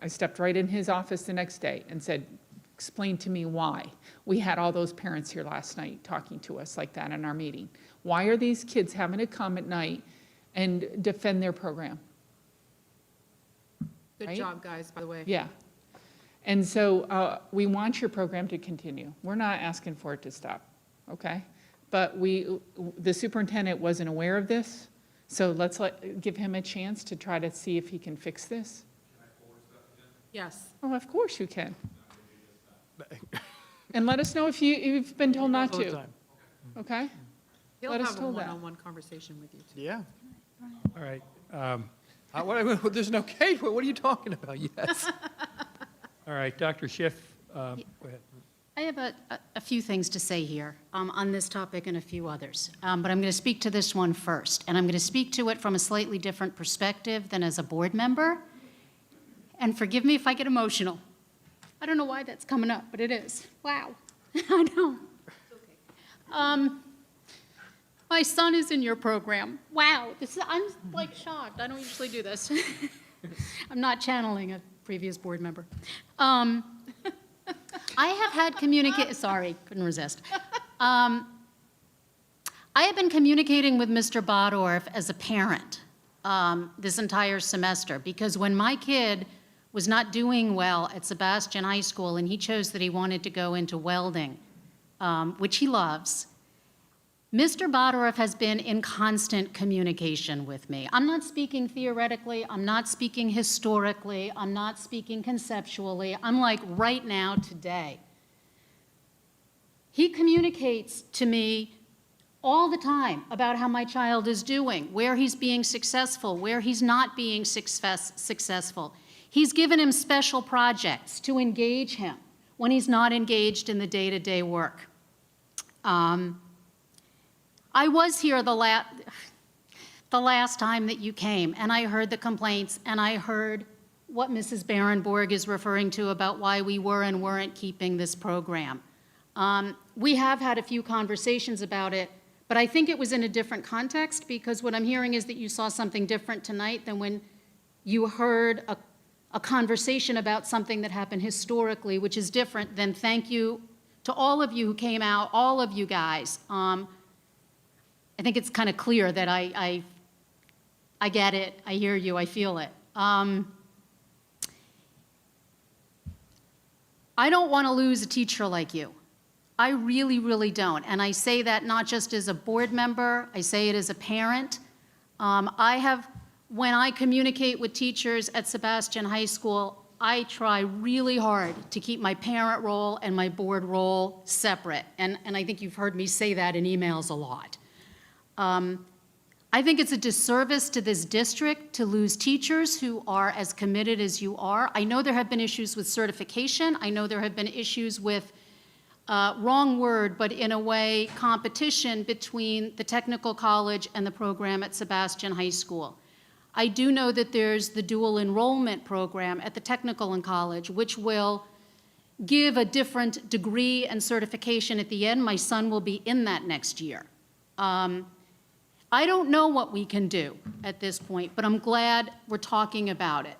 X: stepped right in his office the next day and said, explain to me why. We had all those parents here last night talking to us like that in our meeting. Why are these kids having to come at night and defend their program?
R: Good
X: right?
R: job, guys, by the way.
X: Yeah. And so we want your program to continue. We're not asking for it to stop, okay? But the superintendent wasn't aware of this, so let's give him a chance to try to see if he can fix this.
R: Can I forward stuff again? Yes.
X: Oh, of course you can. And let us know if you've been told not
B: All the
X: to,
B: time.
X: okay?
R: He'll
X: Let us
R: have a
X: know that.
R: one-on-one conversation with you, too.
B: Yeah. All right. There's no case. What are you talking about? Yes.
A: All right, Dr. Schiff, go ahead.
D: I have a few things to say here on this topic and a few others, but I'm going to speak to this one first, and I'm going to speak to it from a slightly different perspective than as a board member, and forgive me if I get emotional. I don't know why that's coming up, but it is. Wow. I know. My son is in your program. Wow, I'm like shocked. I don't usually do this. I'm not channeling a previous board member. I have had sorry, couldn't resist. I have been communicating with Mr. Bodorf as a parent this entire semester, because when my kid was not doing well at Sebastian High School and he chose that he wanted to go into welding, which he loves, Mr. Bodorf has been in constant communication with me. I'm not speaking theoretically, I'm not speaking historically, I'm not speaking conceptually, I'm like right now, today. He communicates to me all the time about how my child is doing, where he's being successful, where he's not being successful. He's given him special projects to engage him when he's not engaged in the day-to-day work. I was here the last time that you came, and I heard the complaints, and I heard what Mrs. Barenborg is referring to about why we were and weren't keeping this program. We have had a few conversations about it, but I think it was in a different context, because what I'm hearing is that you saw something different tonight than when you heard a conversation about something that happened historically, which is different than thank you to all of you who came out, all of you guys. I think it's kind of clear that I get it, I hear you, I feel it. I don't want to lose a teacher like you. I really, really don't. And I say that not just as a board member, I say it as a parent. When I communicate with teachers at Sebastian High School, I try really hard to keep my parent role and my board role separate. And I think you've heard me say that in emails a lot. I think it's a disservice to this district to lose teachers who are as committed as you are. I know there have been issues with certification. I know there have been issues with, wrong word, but in a way, competition between the technical college and the program at Sebastian High School. I do know that there's the dual enrollment program at the technical and college, which will give a different degree and certification at the end. My son will be in that next year. I don't know what we can do at this point, but I'm glad we're talking about it.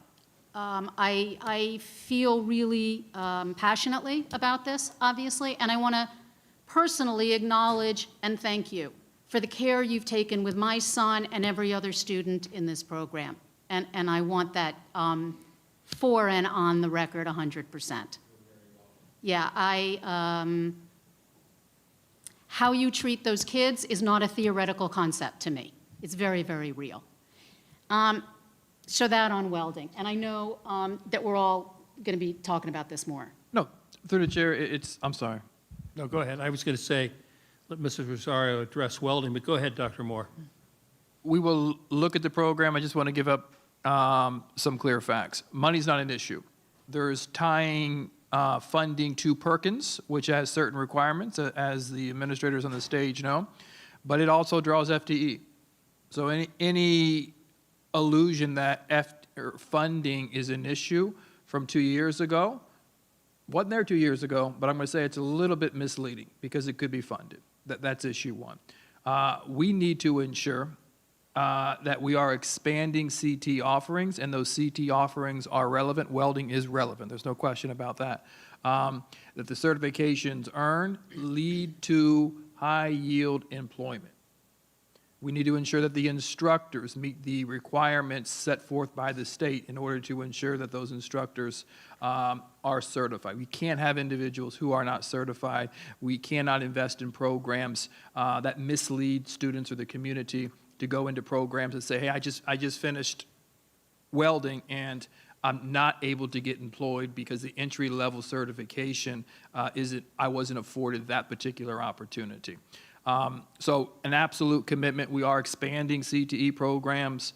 D: I feel really passionately about this, obviously, and I want to personally acknowledge and thank you for the care you've taken with my son and every other student in this program. And I want that for and on the record 100%. Yeah, how you treat those kids is not a theoretical concept to me. It's very, very real. So that on welding. And I know that we're all going to be talking about this more.
B: No, through the chair, I'm sorry.
A: No, go ahead. I was going to say, let Mrs. Rosario address welding, but go ahead, Dr. Moore.
B: We will look at the program. I just want to give up some clear facts. Money's not an issue. There's tying funding to Perkins, which has certain requirements, as the administrators on the stage know, but it also draws FTE. So any illusion that funding is an issue from 2 years ago, wasn't there 2 years ago, but I'm going to say it's a little bit misleading because it could be funded. That's issue one. We need to ensure that we are expanding CT offerings, and those CT offerings are relevant. Welding is relevant. There's no question about that. That the certifications earned lead to high-yield employment. We need to ensure that the instructors meet the requirements set forth by the state in order to ensure that those instructors are certified. We can't have individuals who are not certified. We cannot invest in programs that mislead students or the community to go into programs and say, hey, I just finished welding and I'm not able to get employed because the entry-level certification I wasn't afforded that particular opportunity. So an absolute commitment. We are expanding CTE programs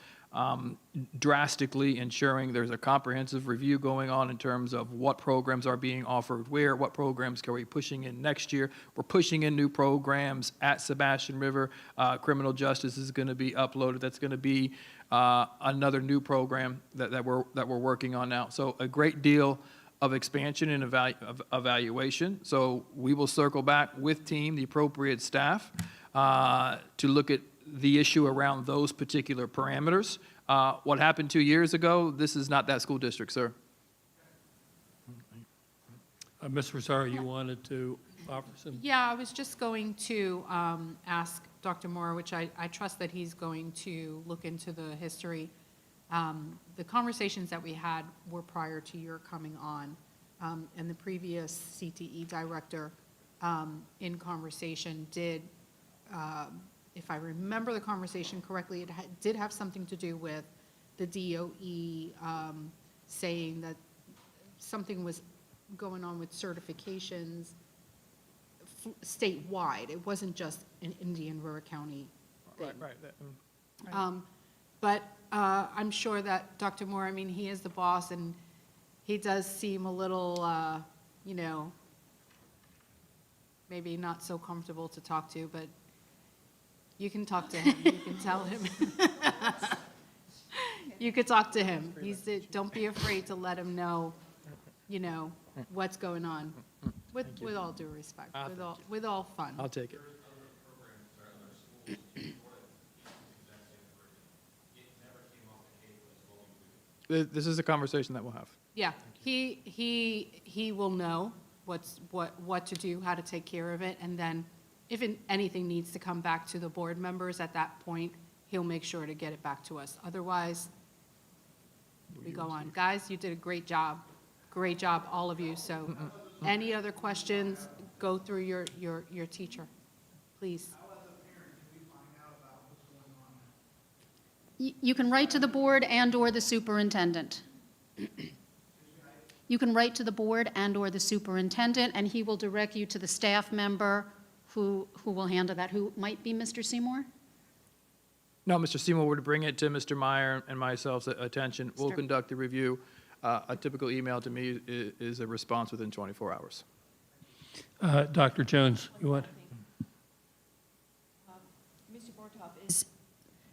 B: drastically, ensuring there's a comprehensive review going on in terms of what programs are being offered where, what programs are we pushing in next year. We're pushing in new programs at Sebastian River. Criminal justice is going to be uploaded. That's going to be another new program that we're working on now. So a great deal of expansion and evaluation. So we will circle back with team, the appropriate staff, to look at the issue around those particular parameters. What happened 2 years ago, this is not that school district, sir.
A: Ms. Rosario, you wanted to offer some?
S: Yeah, I was just going to ask Dr. Moore, which I trust that he's going to look into the history. The conversations that we had were prior to your coming on, and the previous CTE director in conversation did, if I remember the conversation correctly, it did have something to do with the DOE saying that something was going on with certifications statewide. It wasn't just an Indian River County thing.
B: Right.
S: But I'm sure that Dr. Moore, I mean, he is the boss, and he does seem a little, maybe not so comfortable to talk to, but you can talk to him. You can tell him. You could talk to him. Don't be afraid to let him know, what's going on. With all due respect, with all fun.
B: I'll take it. This is a conversation that we'll have.
S: Yeah, he will know what to do, how to take care of it, and then if anything needs to come back to the board members at that point, he'll make sure to get it back to us. Otherwise, we go on. Guys, you did a great job, all of you. So any other questions, go through your teacher, please.
D: You can write to the board and/or the superintendent. You can write to the board and/or the superintendent, and he will direct you to the staff member who will handle that, who might be Mr. Seymour?
B: No, Mr. Seymour would bring it to Mr. Meyer and myself's attention. We'll conduct the review. A typical email to me is a response within 24 hours.
A: Dr. Jones, you want?
Q: Mr. Bortop is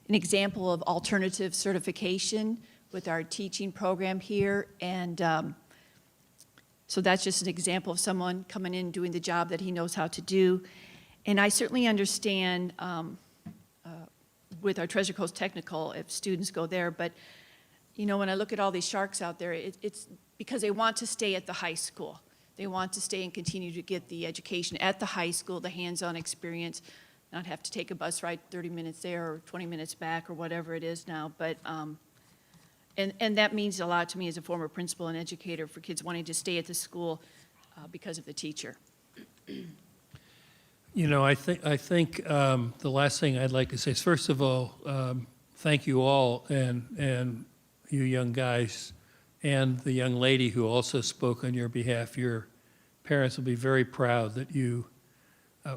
Q: an example of alternative certification with our teaching program here, and so that's just an example of someone coming in doing the job that he knows how to do. And I certainly understand with our Treasure Coast Technical if students go there, but when I look at all these sharks out there, it's because they want to stay at the high school. They want to stay and continue to get the education at the high school, the hands-on experience, not have to take a bus ride 30 minutes there or 20 minutes back or whatever it is now. But and that means a lot to me as a former principal and educator for kids wanting to stay at the school because of the teacher.
A: I think the last thing I'd like to say is, first of all, thank you all, and you young guys, and the young lady who also spoke on your behalf. Your parents will be very proud that you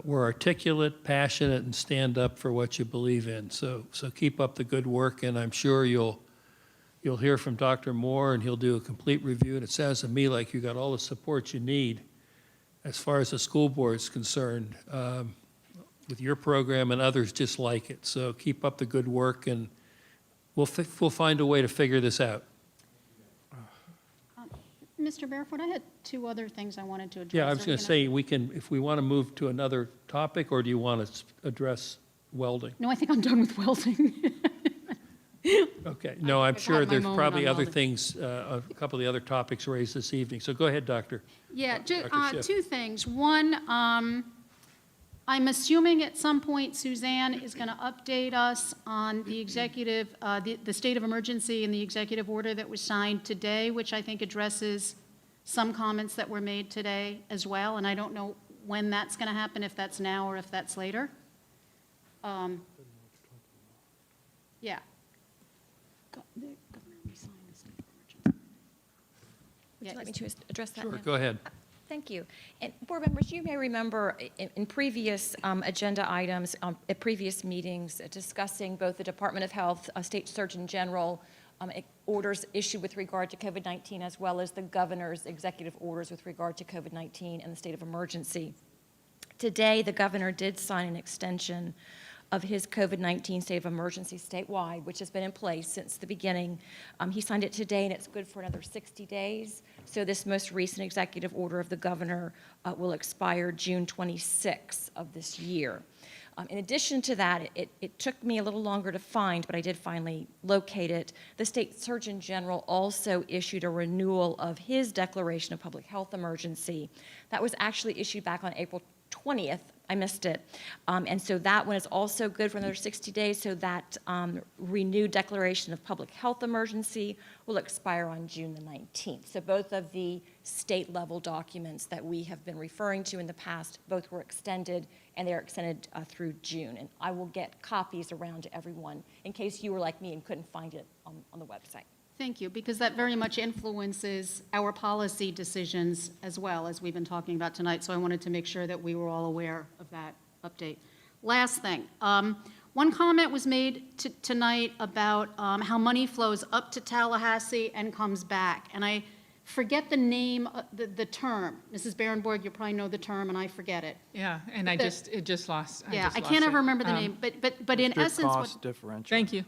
A: were articulate, passionate, and stand up for what you believe in. So keep up the good work, and I'm sure you'll hear from Dr. Moore, and he'll do a complete review. And it sounds to me like you got all the support you need as far as the school board is concerned with your program and others just like it. So keep up the good work, and we'll find a way to figure this out.
D: Mr. Barefoot, I had two other things I wanted to address.
A: Yeah, I was going to say, we can, if we want to move to another topic, or do you want to address welding?
D: No, I think I'm done with welding.
A: Okay, no, I'm
D: I've
A: sure
D: had my
A: there's
D: moment
A: probably
D: on
A: other
D: welding.
A: things, a couple of the other topics raised this evening. So go ahead, Doctor.
D: Yeah,
A: Dr. Schiff.
D: two things. One, I'm assuming at some point Suzanne is going to update us on the executive, the state of emergency and the executive order that was signed today, which I think addresses some comments that were made today as well. And I don't know when that's going to happen, if that's now or if that's later. Yeah. The governor re-signed the state of emergency.
E: Would you like me to address that now?
A: Sure, go ahead.
E: Thank you. And board members, you may remember in previous agenda items, at previous meetings, discussing both the Department of Health, State Surgeon General orders issued with regard to COVID-19, as well as the governor's executive orders with regard to COVID-19 and the state of emergency. Today, the governor did sign an extension of his COVID-19 state of emergency statewide, which has been in place since the beginning. He signed it today, and it's good for another 60 days. So this most recent executive order of the governor will expire June 26th of this year. In addition to that, it took me a little longer to find, but I did finally locate it. The state surgeon general also issued a renewal of his declaration of public health emergency. That was actually issued back on April 20th. I missed it. And so that one is also good for another 60 days. So that renewed declaration of public health emergency will expire on June the 19th. So both of the state level documents that we have been referring to in the past, both were extended, and they are extended through June. And I will get copies around to everyone in case you were like me and couldn't find it on the website.
D: Thank you, because that very much influences our policy decisions as well, as we've been talking about tonight. So I wanted to make sure that we were all aware of that update. Last thing, one comment was made tonight about how money flows up to Tallahassee and comes back. And I forget the name, the term. Mrs. Berenborg, you probably know the term, and I forget it.
X: Yeah, and I just lost.
D: Yeah, I
X: lost
D: can't
X: it.
D: ever remember the name, but in
B: District
D: essence,
B: cost
D: what,
B: differential.
X: Thank you.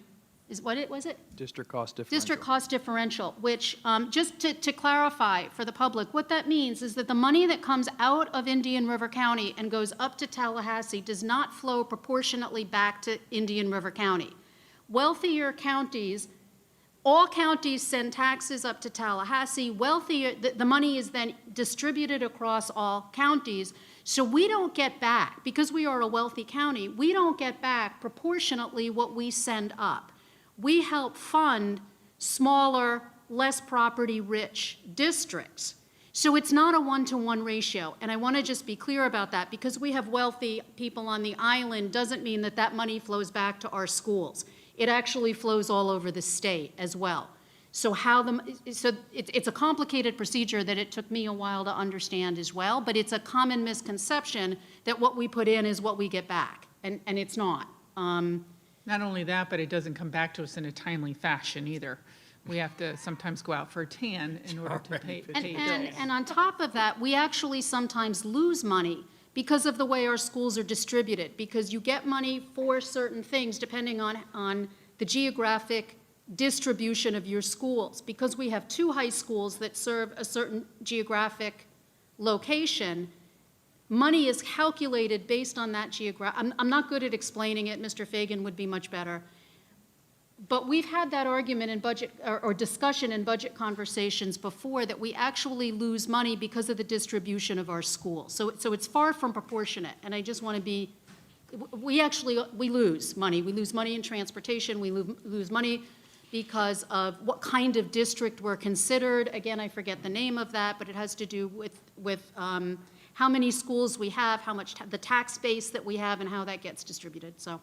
D: is what it, was it?
B: District cost differential.
D: District cost differential, which, just to clarify for the public, what that means is that the money that comes out of Indian River County and goes up to Tallahassee does not flow proportionately back to Indian River County. Wealthier counties, all counties send taxes up to Tallahassee. Wealthier, the money is then distributed across all counties. So we don't get back, because we are a wealthy county, we don't get back proportionately what we send up. We help fund smaller, less property-rich districts. So it's not a one-to-one ratio, and I want to just be clear about that. Because we have wealthy people on the island doesn't mean that that money flows back to our schools. It actually flows all over the state as well. So it's a complicated procedure that it took me a while to understand as well, but it's a common misconception that what we put in is what we get back, and it's not.
X: Not only that, but it doesn't come back to us in a timely fashion either. We have to sometimes go out for a tan in order to pay bills.
D: And on top of that, we actually sometimes lose money because of the way our schools are distributed, because you get money for certain things depending on the geographic distribution of your schools. Because we have 2 high schools that serve a certain geographic location, money is calculated based on that I'm not good at explaining it. Mr. Fagan would be much better. But we've had that argument in budget, or discussion in budget conversations before, that we actually lose money because of the distribution of our schools. So it's far from proportionate, and I just want to be, we lose money. We lose money in transportation, we lose money because of what kind of district we're considered. Again, I forget the name of that, but it has to do with how many schools we have, how much, the tax base that we have, and how that gets distributed, so.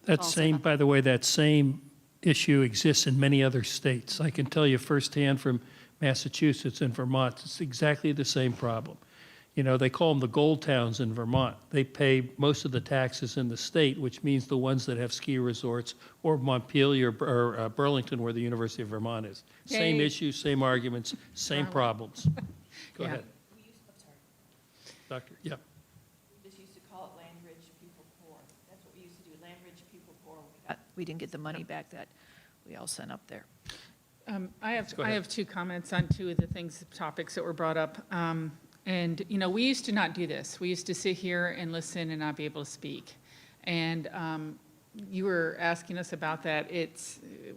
A: That same, by the way, that same issue exists in many other states. I can tell you firsthand from Massachusetts and Vermont, it's exactly the same problem. You know, they call them the gold towns in Vermont. They pay most of the taxes in the state, which means the ones that have ski resorts, or Montpelier or Burlington, where the University of Vermont is. Same
X: Yay.
A: issues, same arguments, same problems. Go
X: Yeah.
A: ahead. Doctor, yeah.
Q: We just used to call it land rich, people poor. That's what we used to do, land rich, people poor. We didn't get the money back that we all sent up there.
X: I have
A: Go ahead.
X: 2 comments on 2 of the topics that were brought up. And, you know, we used to not do this. We used to sit here and listen and not be able to speak. And you were asking us about that.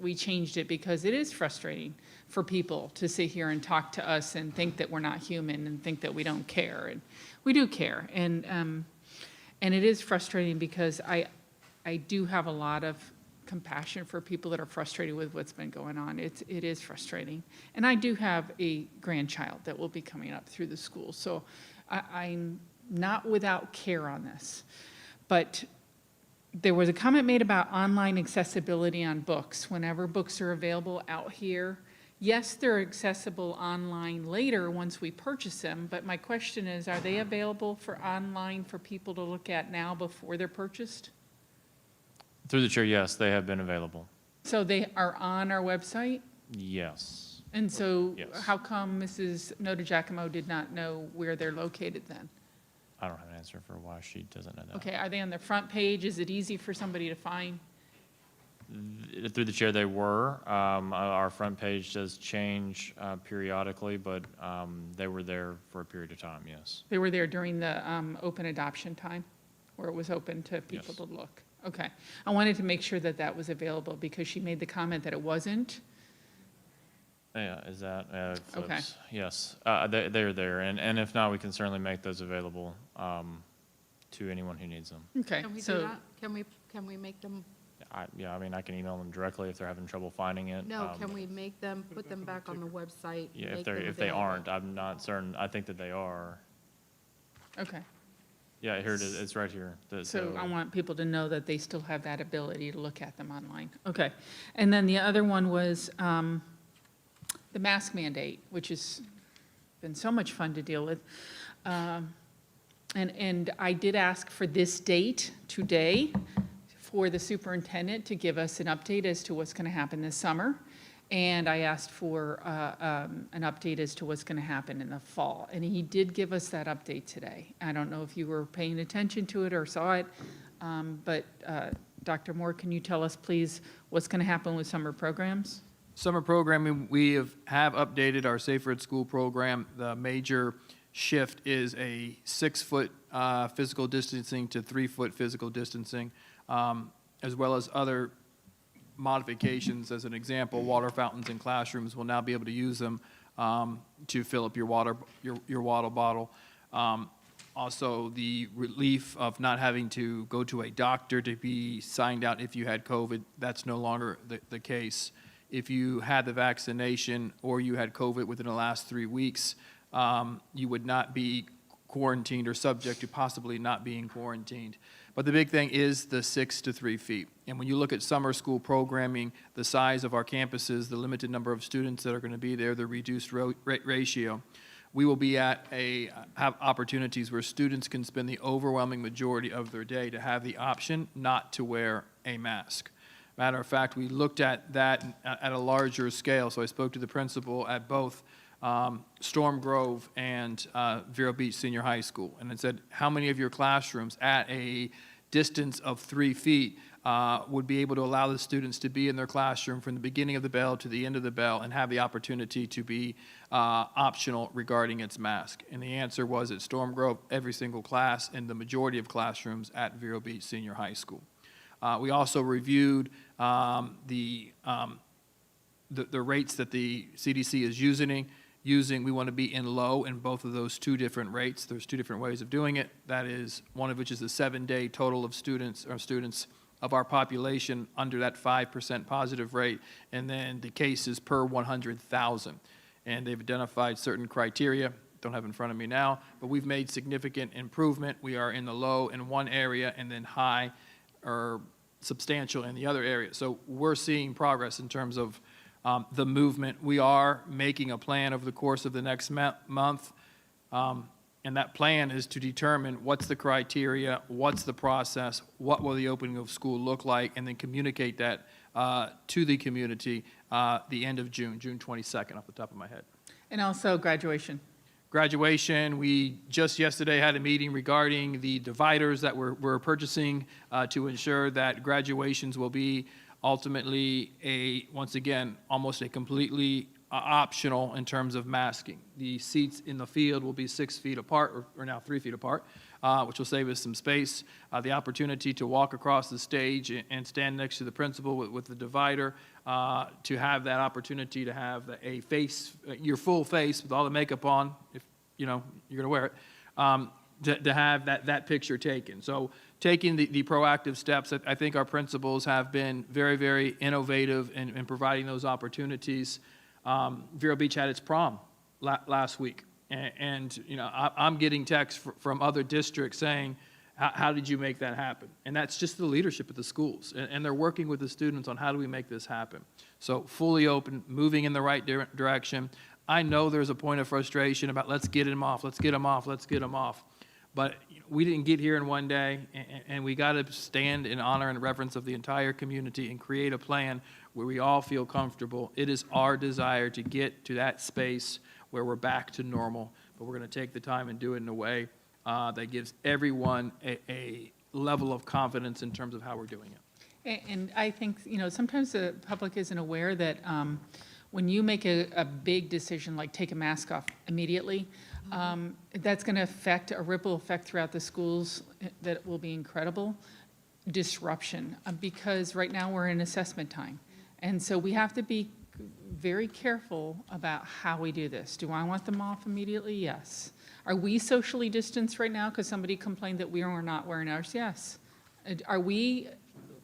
X: We changed it because it is frustrating for people to sit here and talk to us and think that we're not human and think that we don't care. And we do care. And it is frustrating because I do have a lot of compassion for people that are frustrated with what's been going on. It is frustrating. And I do have a grandchild that will be coming up through the school. So I'm not without care on this. But there was a comment made about online accessibility on books. Whenever books are available out here, yes, they're accessible online later once we purchase them, but my question is, are they available for online for people to look at now before they're purchased?
F: Through the chair, yes, they have been available.
X: So they are on our website?
F: Yes.
X: And so
F: Yes.
X: how come Mrs. Noda Giacomo did not know where they're located then?
F: I don't have an answer for why she doesn't know that.
X: Okay, are they on the front page? Is it easy for somebody to find?
F: Through the chair, they were. Our front page does change periodically, but they were there for a period of time, yes.
X: They were there during the open adoption time, where it was open to people
F: Yes.
X: to look? Okay. I wanted to make sure that that was available because she made the comment that it wasn't.
F: Yeah, is that,
X: Okay.
F: flips. Yes, they're there, and if not, we can certainly make those available to anyone who needs them.
X: Okay,
S: Can we do
X: so,
S: that? Can we make them,
F: I mean, I can email them directly if they're having trouble finding it.
S: no, can we make them, put them back on the website?
F: Yeah,
S: make them
F: if they
S: available?
F: aren't, I'm not certain. I think that they are.
X: okay.
F: Yeah, here it is. It's right here.
X: So I want people to know that they still have that ability to look at them online. Okay. And then the other one was the mask mandate, which has been so much fun to deal with. And I did ask for this date today for the superintendent to give us an update as to what's going to happen this summer. And I asked for an update as to what's going to happen in the fall. And he did give us that update today. I don't know if you were paying attention to it or saw it, but Dr. Moore, can you tell us, please, what's going to happen with summer programs?
B: Summer programming, we have updated our Safer at School program. The major shift is a 6-foot physical distancing to 3-foot physical distancing, as well as other modifications. As an example, water fountains in classrooms will now be able to use them to fill up your water bottle. Also, the relief of not having to go to a doctor to be signed out if you had COVID, that's no longer the case. If you had the vaccination or you had COVID within the last 3 weeks, you would not be quarantined or subject to possibly not being quarantined. But the big thing is the 6 to 3 feet. And when you look at summer school programming, the size of our campuses, the limited number of students that are going to be there, the reduced ratio, we will be have opportunities where students can spend the overwhelming majority of their day to have the option not to wear a mask. Matter of fact, we looked at that at a larger scale. So I spoke to the principal at both Storm Grove and Vero Beach Senior High School, and it said, how many of your classrooms at a distance of 3 feet would be able to allow the students to be in their classroom from the beginning of the bell to the end of the bell and have the opportunity to be optional regarding its mask? And the answer was at Storm Grove, every single class and the majority of classrooms at Vero Beach Senior High School. We also reviewed the rates that the CDC is using. We want to be in low in both of those 2 different rates. There's 2 different ways of doing it. That is, one of which is the 7-day total of students of our population under that 5% positive rate, and then the cases per 100,000. And they've identified certain criteria. Don't have in front of me now, but we've made significant improvement. We are in the low in one area and then high or substantial in the other area. So we're seeing progress in terms of the movement. We are making a plan over the course of the next month, and that plan is to determine what's the criteria, what's the process, what will the opening of school look like, and then communicate that to the community the end of June 22nd, off the top of my head.
X: And also graduation.
B: Graduation, we just yesterday had a meeting regarding the dividers that we're purchasing to ensure that graduations will be ultimately once again, almost a completely optional in terms of masking. The seats in the field will be 6 feet apart, or now 3 feet apart, which will save us some space. The opportunity to walk across the stage and stand next to the principal with the divider, to have that opportunity to have a face, your full face with all the makeup on, if you know you're going to wear it, to have that picture taken. So taking the proactive steps, I think our principals have been very, very innovative in providing those opportunities. Vero Beach had its prom last week, and you know, I'm getting texts from other districts saying, how did you make that happen? And that's just the leadership of the schools, and they're working with the students on how do we make this happen. So fully open, moving in the right direction. I know there's a point of frustration about let's get them off, let's get them off, let's get them off. But we didn't get here in one day, and we got to stand in honor and reverence of the entire community and create a plan where we all feel comfortable. It is our desire to get to that space where we're back to normal, but we're going to take the time and do it in a way that gives everyone a level of confidence in terms of how we're doing it.
X: And I think, you know, sometimes the public isn't aware that when you make a big decision, like take a mask off immediately, that's going to affect a ripple effect throughout the schools that will be incredible. Disruption, because right now we're in assessment time. And so we have to be very careful about how we do this. Do I want them off immediately? Yes. Are we socially distanced right now because somebody complained that we are not wearing ours? Yes. Are we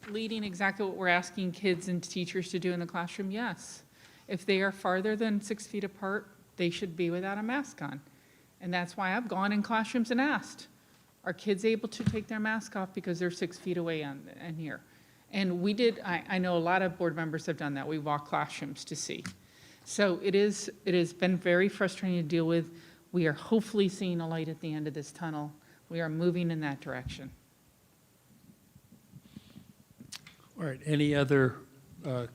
X: leading exactly what we're asking kids and teachers to do in the classroom? Yes. If they are farther than 6 feet apart, they should be without a mask on. And that's why I've gone in classrooms and asked, are kids able to take their mask off because they're 6 feet away and here? And we did, I know a lot of board members have done that. We walk classrooms to see. So it has been very frustrating to deal with. We are hopefully seeing a light at the end of this tunnel. We are moving in that direction.
A: All right, any other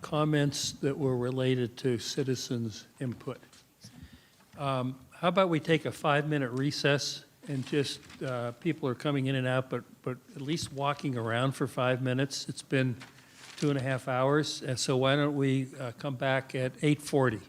A: comments that were related to citizens' input. How about we take a 5-minute recess and just, people are coming in and out, but at least walking around for 5 minutes. It's been 2.5 hours, and so why don't we come back at 8:40?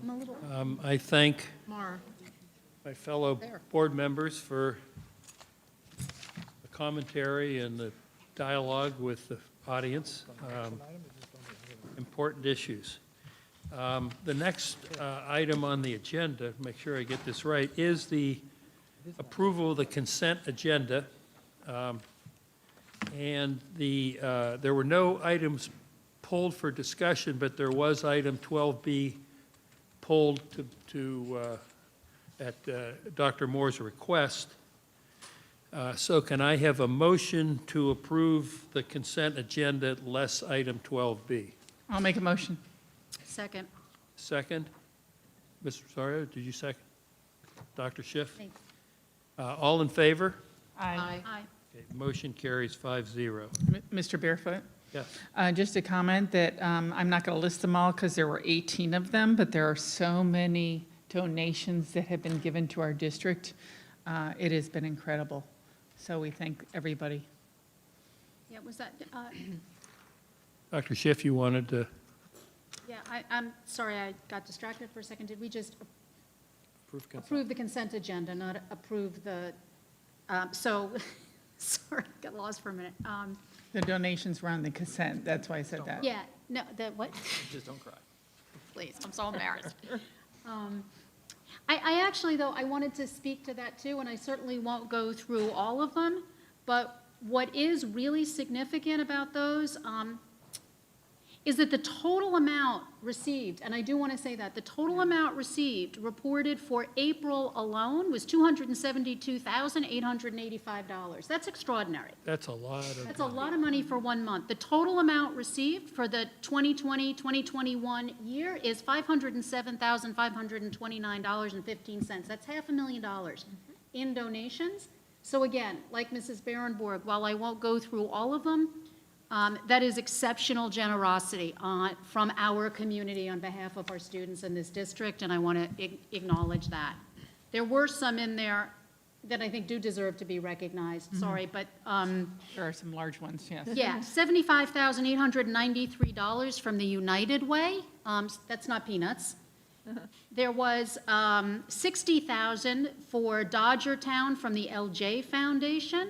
D: I'm a little,
A: I thank
S: Mar,
A: my fellow
D: There.
A: board members for the commentary and the dialogue with the audience. Important issues. The next item on the agenda, make sure I get this right, is the approval of the consent agenda. And there were no items pulled for discussion, but there was item 12B pulled at Dr. Moore's request. So can I have a motion to approve the consent agenda less item 12B?
X: I'll make a motion.
D: second.
A: Second? Mr. Rosario, did you second? Dr. Schiff?
D: Thanks.
A: All in favor?
S: Aye.
D: Aye.
A: Okay, motion carries 5-0.
X: Mr. Barefoot?
A: Yes.
X: Just a comment that I'm not going to list them all because there were 18 of them, but there are so many donations that have been given to our district. It has been incredible. So we thank everybody.
D: Yeah, was that,
A: Dr. Schiff, you wanted to
D: yeah, I'm sorry, I got distracted for a second. Did we just
A: approve consent?
D: approve the consent agenda, not approve the, so, sorry, got lost for a minute.
X: The donations were on the consent, that's why I said that.
D: Yeah, no, the, what?
A: Just don't cry.
D: Please, I'm so embarrassed. I actually, though, I wanted to speak to that too, and I certainly won't go through all of them, but what is really significant about those is that the total amount received, and I do want to say that, the total amount received, reported for April alone, was $272,885. That's extraordinary.
A: That's a lot of.
D: That's a lot of money for 1 month. The total amount received for the 2020-2021 year is $507,529.15. That's $500,000 in donations. So again, like Mrs. Berenborg, while I won't go through all of them, that is exceptional generosity from our community on behalf of our students in this district, and I want to acknowledge that. There were some in there that I think do deserve to be recognized, sorry, but
X: There are some large ones, yes.
D: yeah, $75,893 from the United Way. That's not peanuts. There was $60,000 for Dodgertown from the LJ Foundation,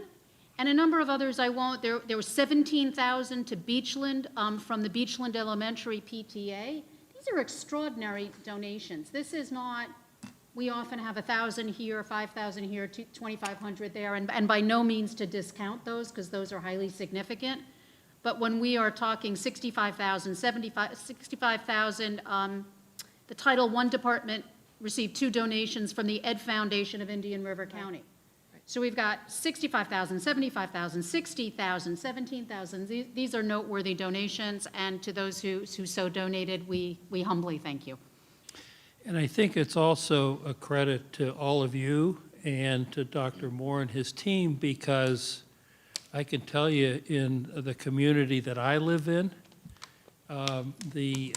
D: and a number of others I won't. There was $17,000 to Beachland from the Beachland Elementary PTA. These are extraordinary donations. This is not. We often have 1,000 here, 5,000 here, 2,500 there, and by no means to discount those, because those are highly significant. But when we are talking 65,000, 65,000, the Title I department received 2 donations from the Ed Foundation of Indian River County. So we've got 65,000, 75,000, 60,000, 17,000. These are noteworthy donations, and to those who so donated, we humbly thank you.
A: And I think it's also a credit to all of you and to Dr. Moore and his team, because I can tell you in the community that I live in, the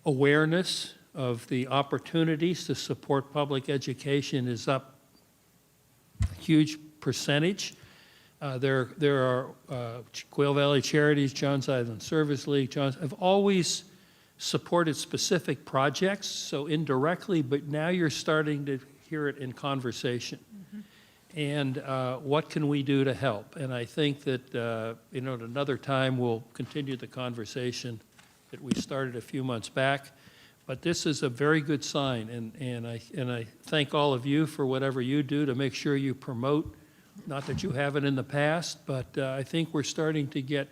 A: awareness of the opportunities to support public education is up a huge percentage. There are Quail Valley Charities, Johns Island Service League, have always supported specific projects, so indirectly, but now you're starting to hear it in conversation. And what can we do to help? And I think that, at another time, we'll continue the conversation that we started a few months back. But this is a very good sign, and I thank all of you for whatever you do to make sure you promote, not that you haven't in the past, but I think we're starting to get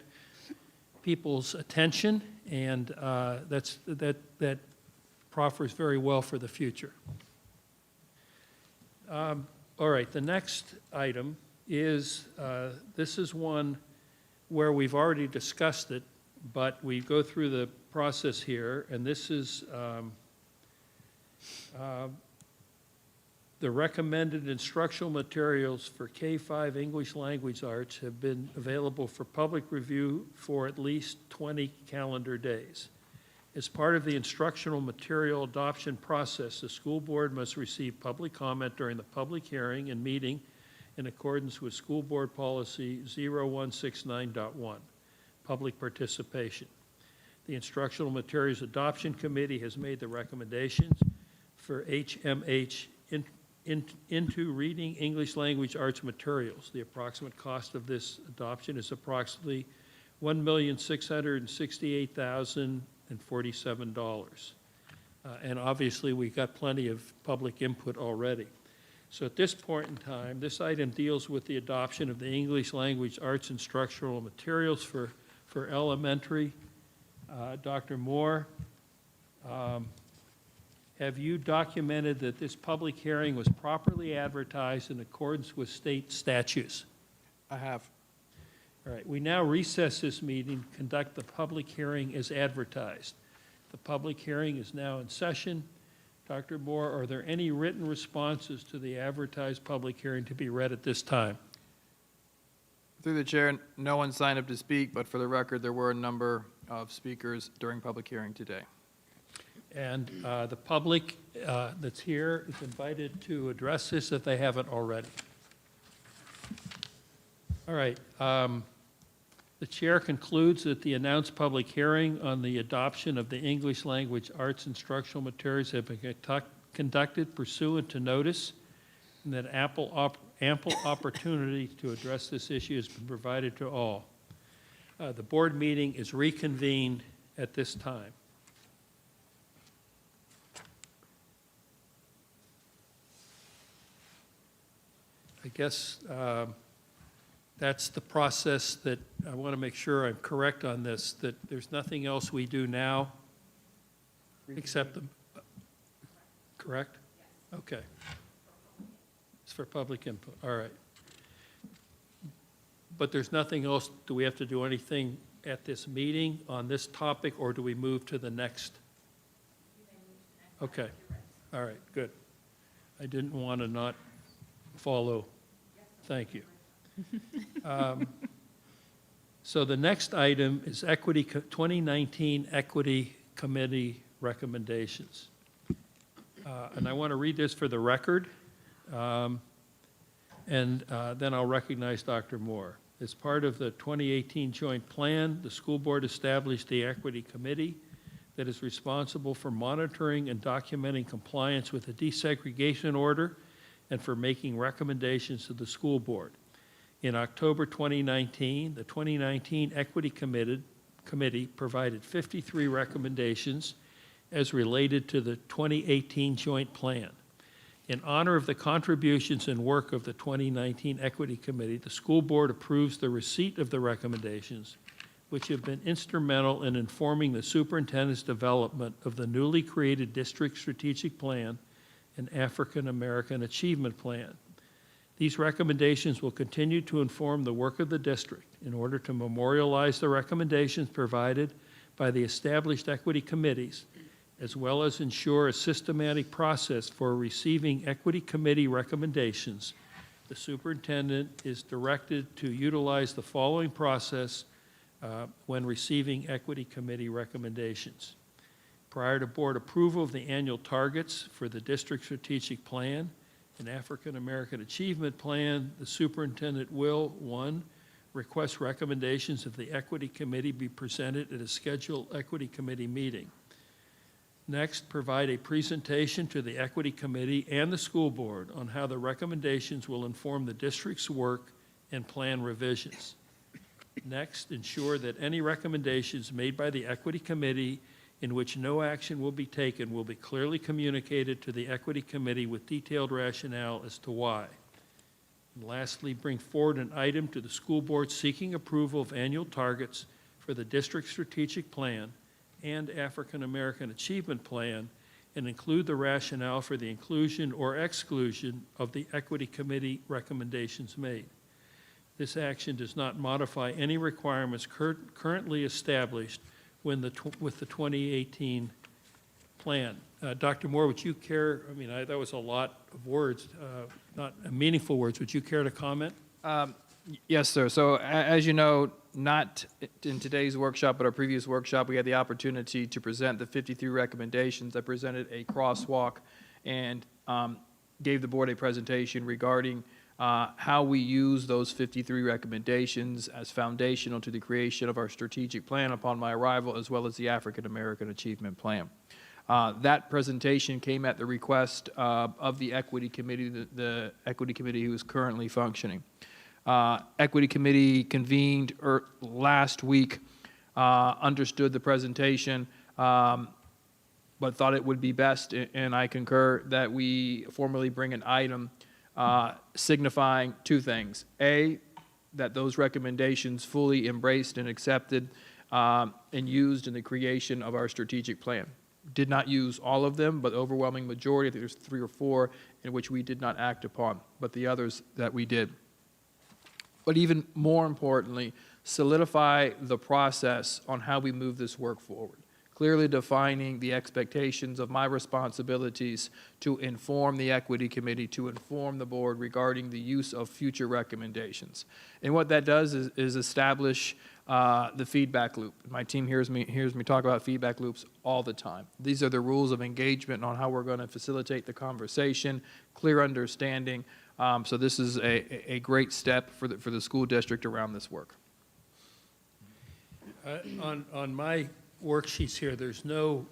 A: people's attention, and that proffers very well for the future. All right, the next item is, this is one where we've already discussed it, but we go through the process here, and this is the recommended instructional materials for K-5 English Language Arts have been available for public review for at least 20 calendar days. As part of the instructional material adoption process, the school board must receive public comment during the public hearing and meeting in accordance with School Board Policy 0169.1, public participation. The Instructional Materials Adoption Committee has made the recommendations for HMH into Reading English Language Arts Materials. The approximate cost of this adoption is approximately $1,668,047. And obviously, we got plenty of public input already. So at this point in time, this item deals with the adoption of the English Language Arts Instructional Materials for elementary. Dr. Moore, have you documented that this public hearing was properly advertised in accordance with state statutes?
B: I have.
A: All right, we now recess this meeting, conduct the public hearing as advertised. The public hearing is now in session. Dr. Moore, are there any written responses to the advertised public hearing to be read at this time?
B: Through the chair, no one signed up to speak, but for the record, there were a number of speakers during public hearing today.
A: And the public that's here is invited to address this if they haven't already. All right. The chair concludes that the announced public hearing on the adoption of the English Language Arts Instructional Materials have been conducted pursuant to notice, and that ample opportunity to address this issue has been provided to all. The board meeting is reconvened at this time. I guess that's the process that I want to make sure I'm correct on this, that there's nothing else we do now except the, correct? Okay. It's for public input, all right. But there's nothing else, do we have to do anything at this meeting on this topic, or do we move to the next? Okay, all right, good. I didn't want to not follow. Thank you. So the next item is 2019 Equity Committee recommendations. And I want to read this for the record, and then I'll recognize Dr. Moore. As part of the 2018 Joint Plan, the school board established the Equity Committee that is responsible for monitoring and documenting compliance with the desegregation order and for making recommendations to the school board. In October 2019, the 2019 Equity Committee provided 53 recommendations as related to the 2018 Joint Plan. In honor of the contributions and work of the 2019 Equity Committee, the school board approves the receipt of the recommendations, which have been instrumental in informing the superintendent's development of the newly created District Strategic Plan and African American Achievement Plan. These recommendations will continue to inform the work of the district in order to memorialize the recommendations provided by the established equity committees, as well as ensure a systematic process for receiving equity committee recommendations. The superintendent is directed to utilize the following process when receiving equity committee recommendations. Prior to board approval of the annual targets for the district strategic plan and African American Achievement Plan, the superintendent will, 1, request recommendations of the equity committee be presented at a scheduled equity committee meeting. Next, provide a presentation to the equity committee and the school board on how the recommendations will inform the district's work and plan revisions. Next, ensure that any recommendations made by the equity committee in which no action will be taken will be clearly communicated to the equity committee with detailed rationale as to why. And lastly, bring forward an item to the school board seeking approval of annual targets for the district strategic plan and African American Achievement Plan, and include the rationale for the inclusion or exclusion of the equity committee recommendations made. This action does not modify any requirements currently established with the 2018 plan. Dr. Moore, would you care, I mean, that was a lot of words, not meaningful words. Would you care to comment?
B: Yes, sir. So as you know, not in today's workshop, but our previous workshop, we had the opportunity to present the 53 recommendations. I presented a crosswalk and gave the board a presentation regarding how we use those 53 recommendations as foundational to the creation of our strategic plan upon my arrival, as well as the African American Achievement Plan. That presentation came at the request of the Equity Committee, the Equity Committee who is currently functioning. Equity Committee convened last week, understood the presentation, but thought it would be best, and I concur, that we formally bring an item signifying two things. A, that those recommendations fully embraced and accepted and used in the creation of our strategic plan. Did not use all of them, but the overwhelming majority, I think there's 3 or 4, in which we did not act upon, but the others that we did. But even more importantly, solidify the process on how we move this work forward, clearly defining the expectations of my responsibilities to inform the Equity Committee, to inform the board regarding the use of future recommendations. And what that does is establish the feedback loop. My team hears me talk about feedback loops all the time. These are the rules of engagement on how we're going to facilitate the conversation, clear understanding. So this is a great step for the school district around this work.
A: On my worksheets here, there's no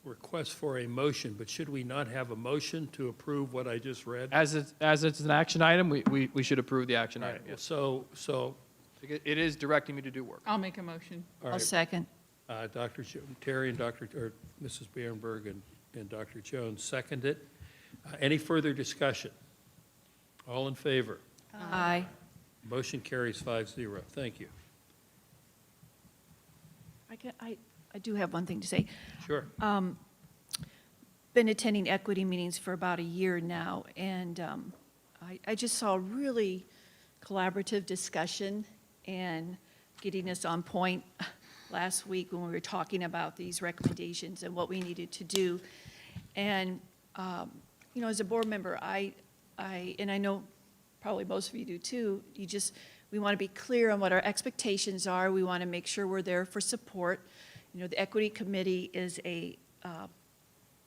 A: request for a motion, but should we not have a motion to approve what I just read?
B: As it's an action item, we should approve the action
A: All
B: item,
A: right,
B: yes.
A: So,
B: It is directing me to do work.
X: I'll make a motion.
A: all
Q: I'll
A: right,
Q: second.
A: Dr. Terry and Mrs. Behrenberg and Dr. Jones second it. Any further discussion? All in favor?
Q: Aye.
A: Motion carries 5-0. Thank you.
Q: I do have one thing to say.
A: Sure.
Q: Been attending equity meetings for about a year now, and I just saw really collaborative discussion and getting us on point last week when we were talking about these recommendations and what we needed to do. And, you know, as a board member, and I know probably most of you do too, we want to be clear on what our expectations are. We want to make sure we're there for support. You know, the Equity Committee is a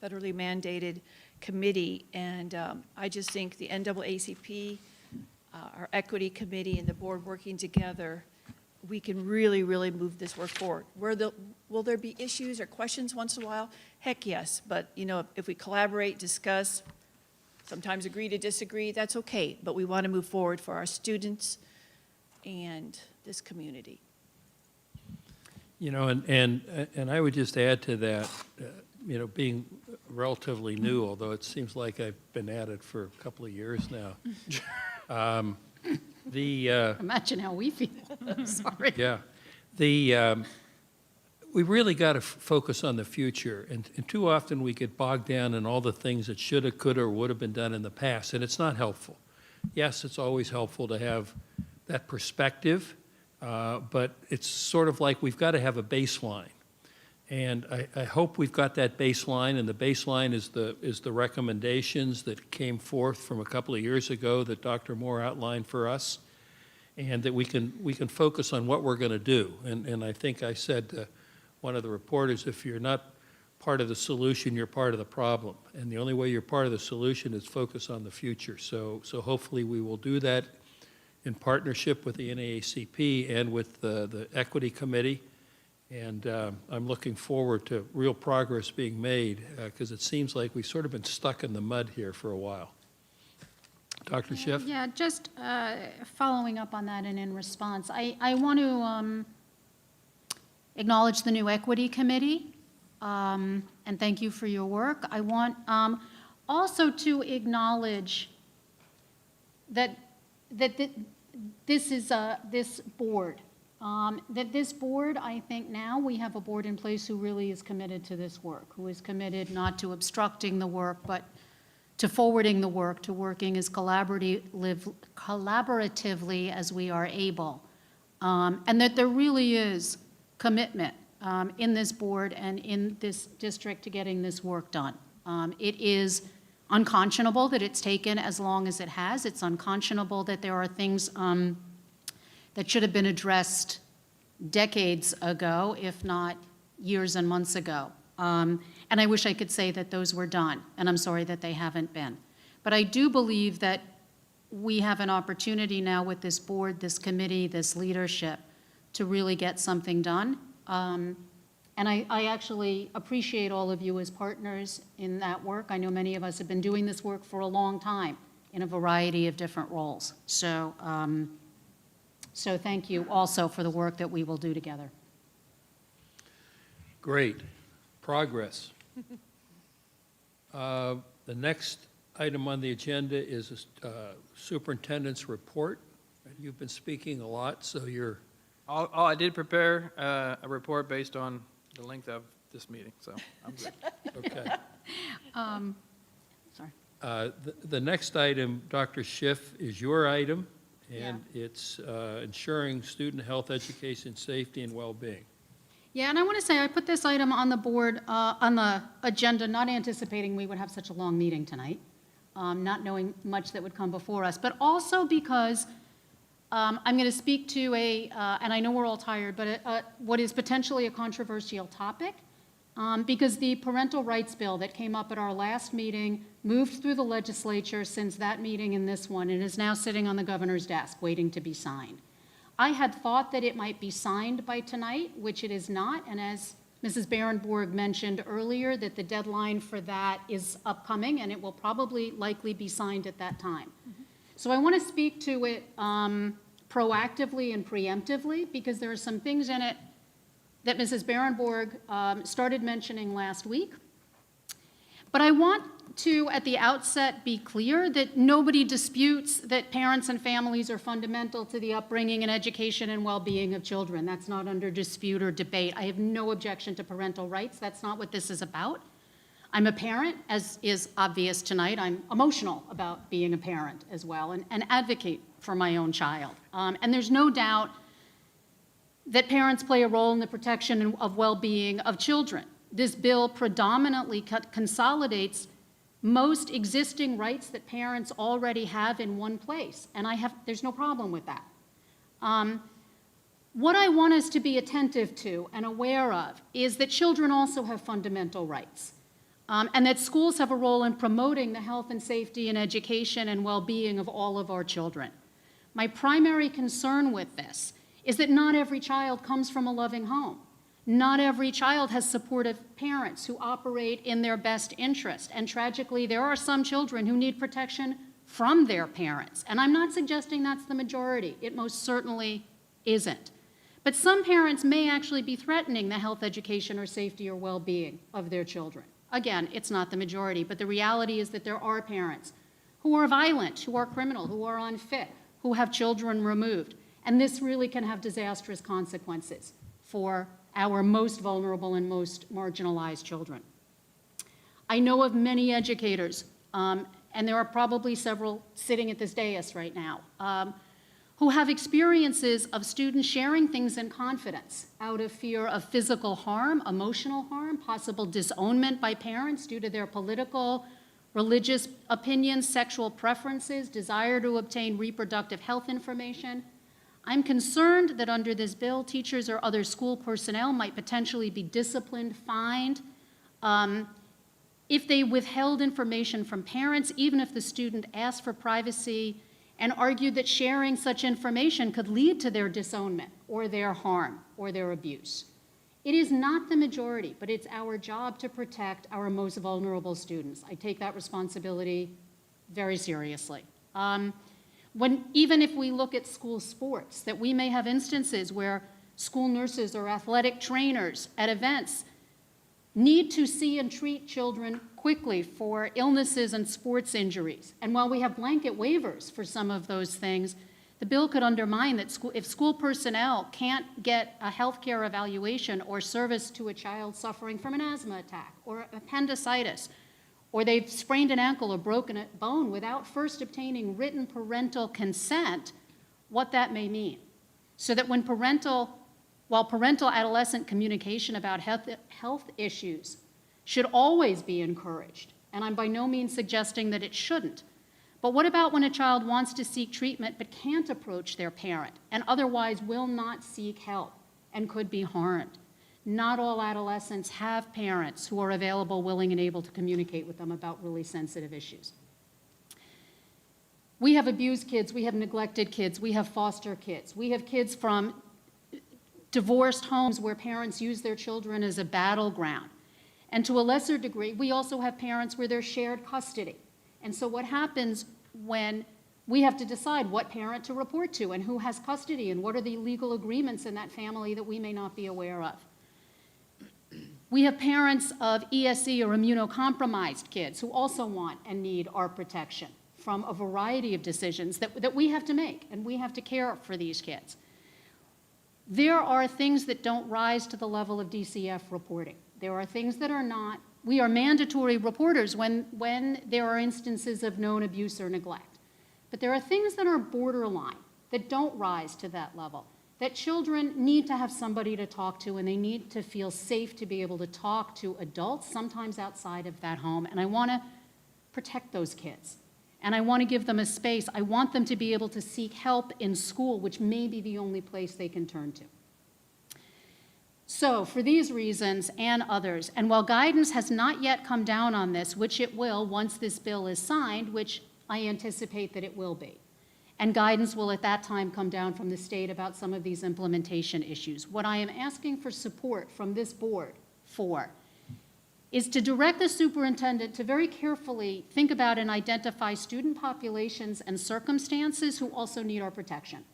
Q: federally mandated committee, and I just think the NAACP, our Equity Committee, and the board working together, we can really, really move this work forward. Will there be issues or questions once in a while? Heck yes, but you know, if we collaborate, discuss, sometimes agree to disagree, that's okay, but we want to move forward for our students and this community.
A: You know, and I would just add to that, you know, being relatively new, although it seems like I've been at it for a couple of years now.
D: Imagine how we feel. Sorry.
A: Yeah. We really got to focus on the future, and too often we get bogged down in all the things that shoulda, coulda, or would have been done in the past, and it's not helpful. Yes, it's always helpful to have that perspective, but it's sort of like we've got to have a baseline. And I hope we've got that baseline, and the baseline is the recommendations that came forth from a couple of years ago that Dr. Moore outlined for us, and that we can focus on what we're going to do. And I think I said to one of the reporters, if you're not part of the solution, you're part of the problem. And the only way you're part of the solution is focus on the future. So hopefully we will do that in partnership with the NAACP and with the Equity Committee. And I'm looking forward to real progress being made, because it seems like we've sort of been stuck in the mud here for a while. Dr. Schiff?
D: Yeah, just following up on that and in response, I want to acknowledge the new Equity Committee, and thank you for your work. I want also to acknowledge that this is this board. That this board, I think now we have a board in place who really is committed to this work, who is committed not to obstructing the work, but to forwarding the work, to working as collaboratively as we are able. And that there really is commitment in this board and in this district to getting this work done. It is unconscionable that it's taken as long as it has. It's unconscionable that there are things that should have been addressed decades ago, if not years and months ago. And I wish I could say that those were done, and I'm sorry that they haven't been. But I do believe that we have an opportunity now with this board, this committee, this leadership, to really get something done. And I actually appreciate all of you as partners in that work. I know many of us have been doing this work for a long time in a variety of different roles. So, so thank you also for the work that we will do together.
A: Great. Progress. The next item on the agenda is a superintendent's report. You've been speaking a lot, so you're...
B: I did prepare a report based on the length of this meeting, so I'm good.
A: Okay.
D: Sorry.
A: The next item, Dr. Schiff, is your item, and it's ensuring student health, education, safety, and well-being.
D: Yeah, and I want to say I put this item on the board, on the agenda, not anticipating we would have such a long meeting tonight, not knowing much that would come before us, but also because I'm going to speak to and I know we're all tired, but what is potentially a controversial topic, because the parental rights bill that came up at our last meeting moved through the legislature since that meeting and this one, and is now sitting on the governor's desk waiting to be signed. I had thought that it might be signed by tonight, which it is not, and as Mrs. Berenborg mentioned earlier, that the deadline for that is upcoming, and it will probably likely be signed at that time. So I want to speak to it proactively and preemptively, because there are some things in it that Mrs. Berenborg started mentioning last week. But I want to, at the outset, be clear that nobody disputes that parents and families are fundamental to the upbringing and education and well-being of children. That's not under dispute or debate. I have no objection to parental rights. That's not what this is about. I'm a parent, as is obvious tonight. I'm emotional about being a parent as well, and advocate for my own child. And there's no doubt that parents play a role in the protection of well-being of children. This bill predominantly consolidates most existing rights that parents already have in one place, and there's no problem with that. What I want us to be attentive to and aware of is that children also have fundamental rights. And that schools have a role in promoting the health and safety and education and well-being of all of our children. My primary concern with this is that not every child comes from a loving home. Not every child has supportive parents who operate in their best interest. And tragically, there are some children who need protection from their parents. And I'm not suggesting that's the majority. It most certainly isn't. But some parents may actually be threatening the health, education, or safety or well-being of their children. Again, it's not the majority, but the reality is that there are parents who are violent, who are criminal, who are unfit, who have children removed. And this really can have disastrous consequences for our most vulnerable and most marginalized children. I know of many educators, and there are probably several sitting at this dais right now, who have experiences of students sharing things in confidence out of fear of physical harm, emotional harm, possible disownment by parents due to their political, religious opinions, sexual preferences, desire to obtain reproductive health information. I'm concerned that under this bill, teachers or other school personnel might potentially be disciplined, fined, if they withheld information from parents, even if the student asked for privacy, and argued that sharing such information could lead to their disownment or their harm or their abuse. It is not the majority, but it's our job to protect our most vulnerable students. I take that responsibility very seriously. Even if we look at school sports, that we may have instances where school nurses or athletic trainers at events need to see and treat children quickly for illnesses and sports injuries. And while we have blanket waivers for some of those things, the bill could undermine that if school personnel can't get a healthcare evaluation or service to a child suffering from an asthma attack or appendicitis, or they've sprained an ankle or broken a bone without first obtaining written parental consent, what that may mean. So that while parental adolescent communication about health issues should always be encouraged, and I'm by no means suggesting that it shouldn't, but what about when a child wants to seek treatment but can't approach their parent and otherwise will not seek help and could be harmed? Not all adolescents have parents who are available, willing, and able to communicate with them about really sensitive issues. We have abused kids, we have neglected kids, we have foster kids, we have kids from divorced homes where parents use their children as a battleground. And to a lesser degree, we also have parents where there's shared custody. And so what happens when we have to decide what parent to report to and who has custody and what are the legal agreements in that family that we may not be aware of? We have parents of ESE or immunocompromised kids who also want and need our protection from a variety of decisions that we have to make, and we have to care for these kids. There are things that don't rise to the level of DCF reporting. There are things that are not. We are mandatory reporters when there are instances of known abuse or neglect. But there are things that are borderline, that don't rise to that level, that children need to have somebody to talk to, and they need to feel safe to be able to talk to adults, sometimes outside of that home. And I want to protect those kids. And I want to give them a space. I want them to be able to seek help in school, which may be the only place they can turn to. So for these reasons and others, and while guidance has not yet come down on this, which it will once this bill is signed, which I anticipate that it will be, and guidance will at that time come down from the state about some of these implementation issues. What I am asking for support from this board for is to direct the superintendent to very carefully think about and identify student populations and circumstances who also need our protection.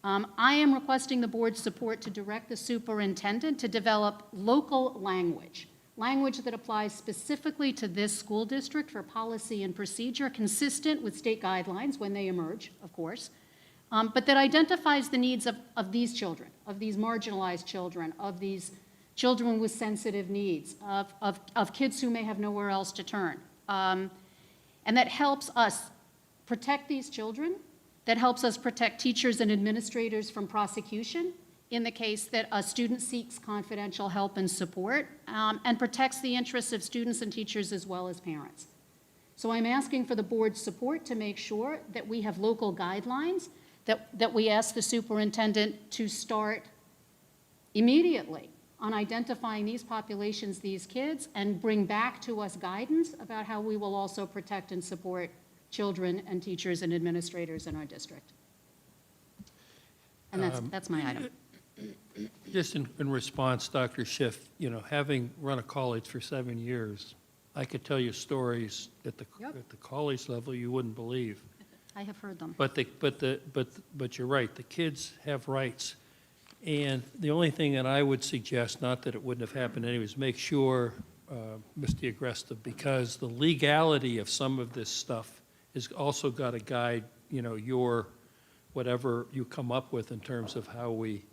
D: I am requesting the board's support to direct the superintendent to develop local language that applies specifically to this school district for policy and procedure, consistent with state guidelines when they emerge, of course, but that identifies the needs of these children, of these marginalized children, of these children with sensitive needs, of kids who may have nowhere else to turn. And that helps us protect these children, that helps us protect teachers and administrators from prosecution in the case that a student seeks confidential help and support, and protects the interests of students and teachers as well as parents. So I'm asking for the board's support to make sure that we have local guidelines, that we ask the superintendent to start immediately on identifying these populations, these kids, and bring back to us guidance about how we will also protect and support children and teachers and administrators in our district. And that's my item.
A: Just in response, Dr. Schiff, having run a college for 7 years, I could tell you stories at the college level you wouldn't believe.
D: I have heard them.
A: But you're right, the kids have rights. And the only thing that I would suggest, not that it wouldn't have happened anyways, make sure, Mr. Agresta, because the legality of some of this stuff has also got to guide, your, whatever you come up with in terms of how we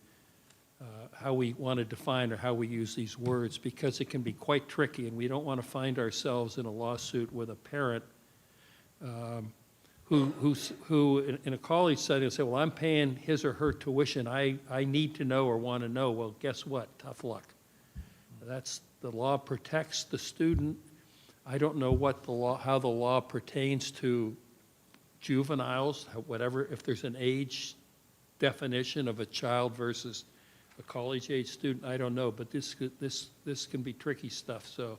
A: want to define or how we use these words, because it can be quite tricky, and we don't want to find ourselves in a lawsuit with a parent who in a college setting will say, well, I'm paying his or her tuition. I need to know or want to know. Well, guess what? Tough luck. The law protects the student. I don't know how the law pertains to juveniles, whatever, if there's an age definition of a child versus a college-age student, I don't know. But this can be tricky stuff, so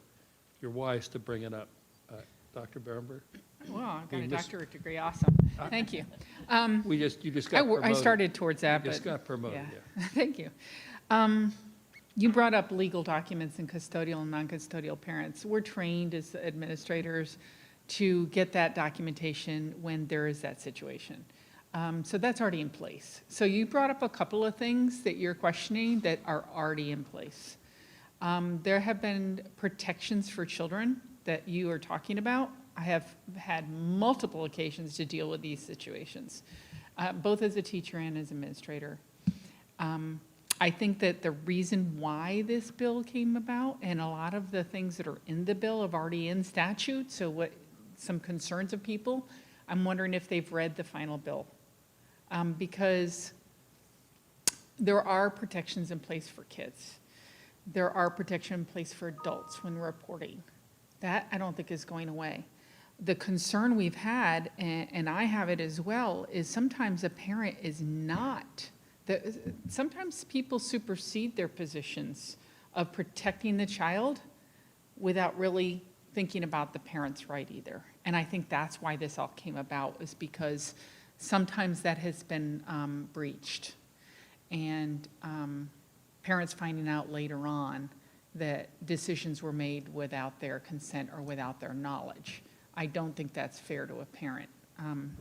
A: you're wise to bring it up. Dr. Berenberg?
X: Well, I've got a doctorate degree, awesome. Thank you.
A: You just got promoted.
X: I started towards that,
A: You just
X: but
A: got promoted, yeah.
X: Thank you. You brought up legal documents and custodial and non-custodial parents. We're trained as administrators to get that documentation when there is that situation. So that's already in place. So you brought up a couple of things that you're questioning that are already in place. There have been protections for children that you are talking about. I have had multiple occasions to deal with these situations, both as a teacher and as administrator. I think that the reason why this bill came about, and a lot of the things that are in the bill are already in statute, so some concerns of people, I'm wondering if they've read the final bill. Because there are protections in place for kids. There are protections in place for adults when reporting. That I don't think is going away. The concern we've had, and I have it as well, is sometimes a parent is not. Sometimes people supersede their positions of protecting the child without really thinking about the parents right either. And I think that's why this all came about, is because sometimes that has been breached. And parents finding out later on that decisions were made without their consent or without their knowledge. I don't think that's fair to a parent.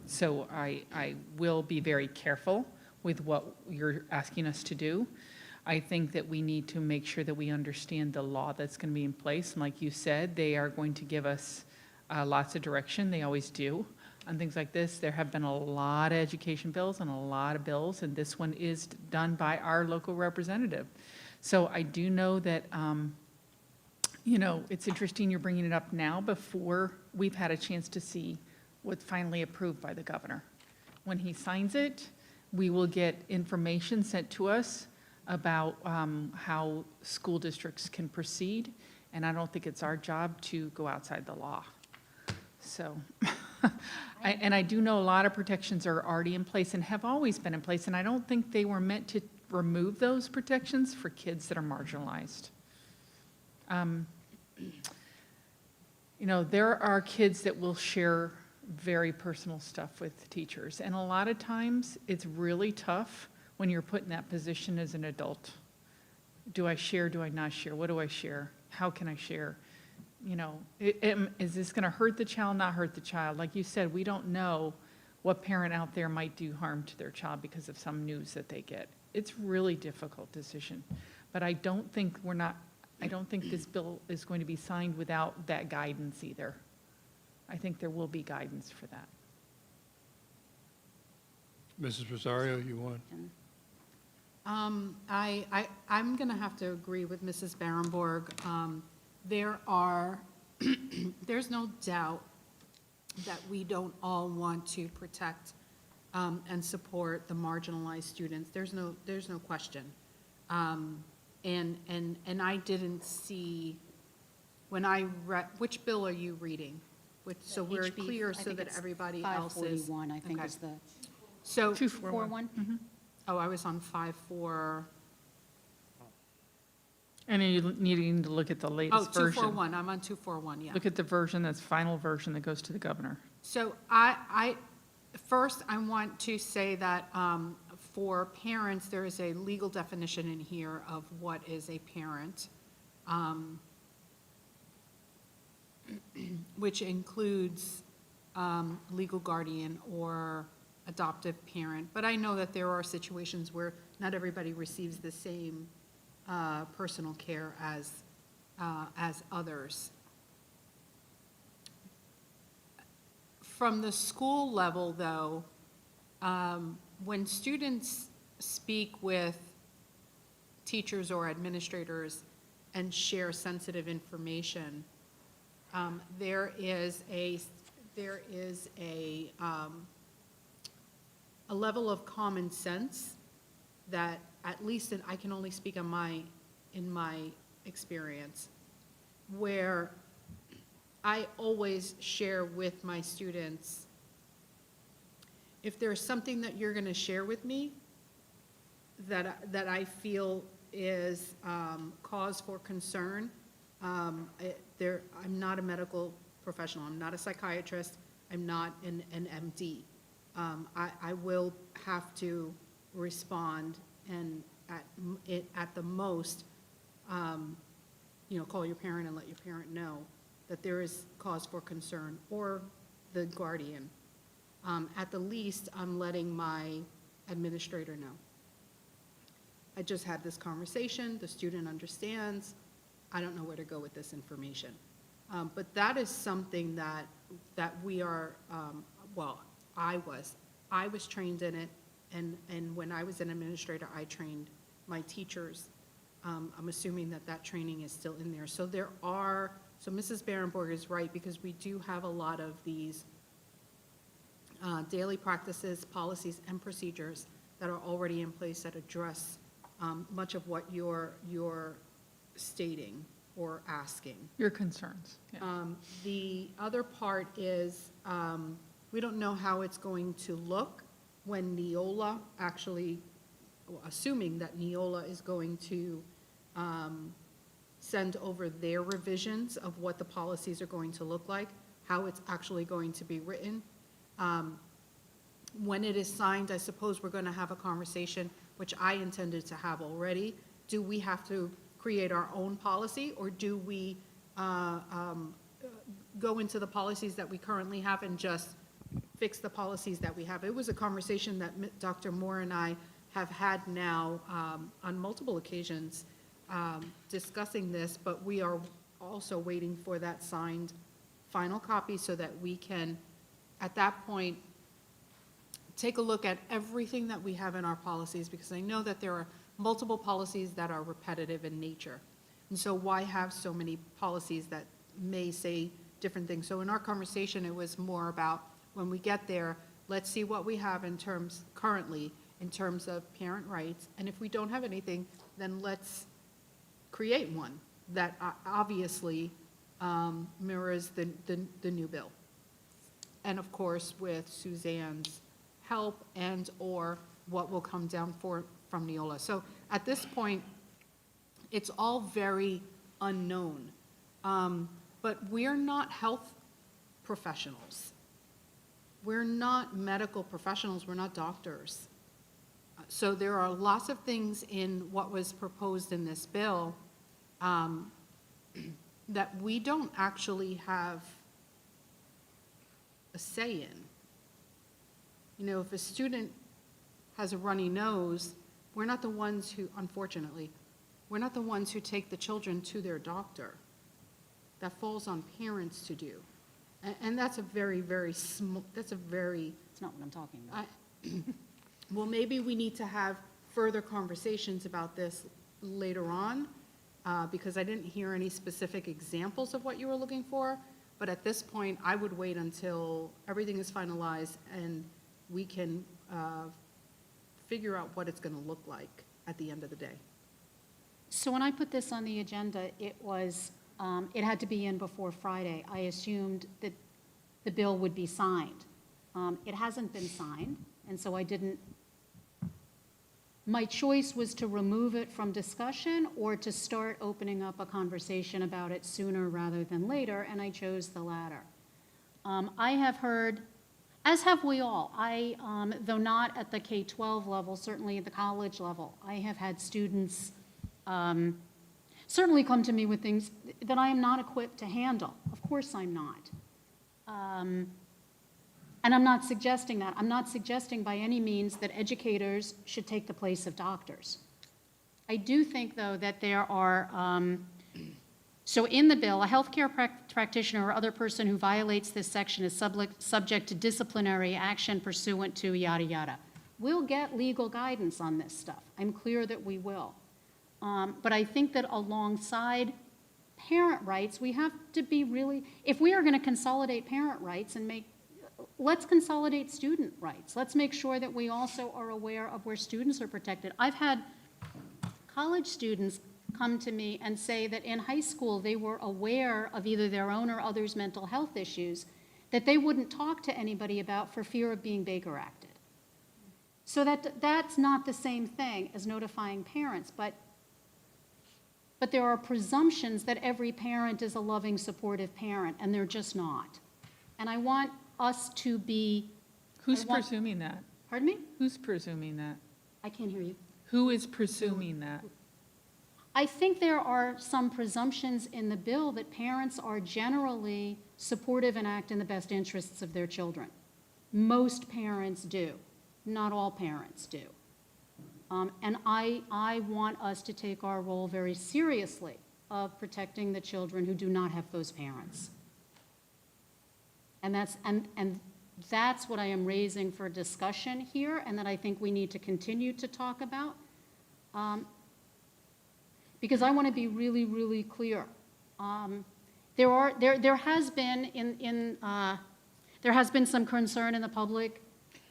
X: So I will be very careful with what you're asking us to do. I think that we need to make sure that we understand the law that's going to be in place. And like you said, they are going to give us lots of direction. They always do on things like this. There have been a lot of education bills and a lot of bills, and this one is done by our local representative. So I do know that, you know, it's interesting you're bringing it up now before we've had a chance to see what's finally approved by the governor. When he signs it, we will get information sent to us about how school districts can proceed, and I don't think it's our job to go outside the law. So, and I do know a lot of protections are already in place and have always been in place, and I don't think they were meant to remove those protections for kids that are marginalized. You know, there are kids that will share very personal stuff with teachers, and a lot of times it's really tough when you're put in that position as an adult. Do I share? Do I not share? What do I share? How can I share? You know, is this going to hurt the child, not hurt the child? Like you said, we don't know what parent out there might do harm to their child because of some news that they get. It's really difficult decision. But I don't think this bill is going to be signed without that guidance either. I think there will be guidance for that.
A: Mrs. Rosario, you want?
S: I'm going to have to agree with Mrs. Barenborg. There's no doubt that we don't all want to protect and support the marginalized students. There's no question. And I didn't see, when I read, which bill are you reading? So we're
D: HB,
S: clear
D: I
S: so
D: think
S: that
D: it's
S: everybody else is.
D: 541, I think
S: Okay.
D: is the
S: So.
D: 241.
S: Oh, I was on 5.4.
X: And you needing to look at the
S: Oh,
X: latest version.
S: 241, I'm on 241, yeah.
X: Look at the version, that's final version that goes to the governor.
S: So first, I want to say that for parents, there is a legal definition in here of what is a parent, which includes legal guardian or adoptive parent. But I know that there are situations where not everybody receives the same personal care as others. From the school level, though, when students speak with teachers or administrators and share sensitive information, there is a level of common sense that, at least I can only speak on in my experience, where I always share with my students, if there's something that you're going to share with me that I feel is cause for concern, I'm not a medical professional. I'm not a psychiatrist. I'm not an MD. I will have to respond and at the most, call your parent and let your parent know that there is cause for concern, or the guardian. At the least, I'm letting my administrator know. I just had this conversation, the student understands, I don't know where to go with this information. But that is something that we are, I was trained in it, and when I was an administrator, I trained my teachers. I'm assuming that training is still in there. So so Mrs. Barenborg is right, because we do have a lot of these daily practices, policies, and procedures that are already in place that address much of what you're stating or asking.
X: Your concerns. Yeah.
S: The other part is, we don't know how it's going to look when Neola assuming that Neola is going to send over their revisions of what the policies are going to look like, how it's actually going to be written. When it is signed, I suppose we're going to have a conversation, which I intended to have already. Do we have to create our own policy, or do we go into the policies that we currently have and just fix the policies that we have? It was a conversation that Dr. Moore and I have had now on multiple occasions discussing this, but we are also waiting for that signed final copy so that we can, at that point, take a look at everything that we have in our policies, because I know that there are multiple policies that are repetitive in nature. And so why have so many policies that may say different things? So in our conversation, it was more about, when we get there, let's see what we have in terms, currently, in terms of parent rights. And if we don't have anything, then let's create one that obviously mirrors the new bill. And of course, with Suzanne's help and/or what will come down from Neola. So at this point, it's all very unknown. But we're not health professionals. We're not medical professionals. We're not doctors. So there are lots of things in what was proposed in this bill that we don't actually have a say in. You know, if a student has a runny nose, we're not the ones who, unfortunately, we're not the ones who take the children to their doctor. That falls on parents to do. And that's a very, very small, that's a very...
D: It's not what I'm talking about.
S: Well, maybe we need to have further conversations about this later on, because I didn't hear any specific examples of what you were looking for. But at this point, I would wait until everything is finalized and we can figure out what it's going to look like at the end of the day.
D: So when I put this on the agenda, it was, it had to be in before Friday. I assumed that the bill would be signed. It hasn't been signed, and so I didn't, my choice was to remove it from discussion or to start opening up a conversation about it sooner rather than later, and I chose the latter. I have heard, as have we all, though not at the K-12 level, certainly at the college level, I have had students certainly come to me with things that I am not equipped to handle. Of course I'm not. And I'm not suggesting that. I'm not suggesting by any means that educators should take the place of doctors. I do think, though, that there are, so in the bill, a healthcare practitioner or other person who violates this section is subject to disciplinary action pursuant to yada, yada. We'll get legal guidance on this stuff. I'm clear that we will. But I think that alongside parent rights, we have to be really, if we are going to consolidate parent rights and let's consolidate student rights. Let's make sure that we also are aware of where students are protected. I've had college students come to me and say that in high school they were aware of either their own or others' mental health issues that they wouldn't talk to anybody about for fear of being Baker Acted. So that's not the same thing as notifying parents, but there are presumptions that every parent is a loving, supportive parent, and they're just not. And I want us to be...
X: Who's presuming that?
D: Pardon me?
X: Who's presuming that?
D: I can't hear you.
X: Who is presuming that?
D: I think there are some presumptions in the bill that parents are generally supportive and act in the best interests of their children. Most parents do. Not all parents do. And I want us to take our role very seriously of protecting the children who do not have those parents. And that's what I am raising for discussion here, and that I think we need to continue to talk about. Because I want to be really, really clear. There has been some concern in the public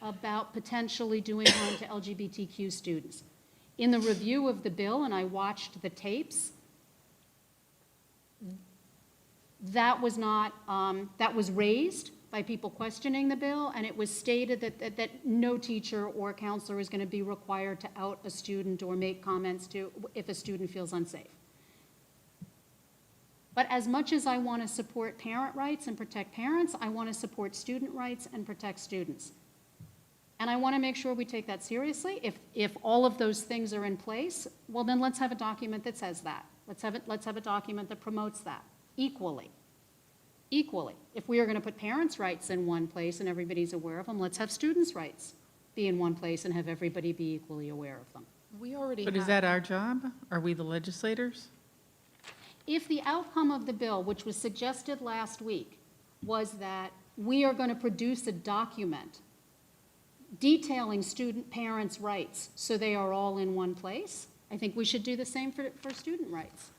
D: about potentially doing harm to LGBTQ students. In the review of the bill, and I watched the tapes, that was not, that was raised by people questioning the bill, and it was stated that no teacher or counselor is going to be required to out a student or make comments to if a student feels unsafe. But as much as I want to support parent rights and protect parents, I want to support student rights and protect students. And I want to make sure we take that seriously. If all of those things are in place, well, then let's have a document that says that. Let's have a document that promotes that equally. Equally. If we are going to put parents' rights in one place and everybody's aware of them, let's have students' rights be in one place and have everybody be equally aware of them.
S: We already
X: But
S: have.
X: is that our job? Are we the legislators?
D: If the outcome of the bill, which was suggested last week, was that we are going to produce a document detailing student parents' rights so they are all in one place, I think we should do the same for student rights.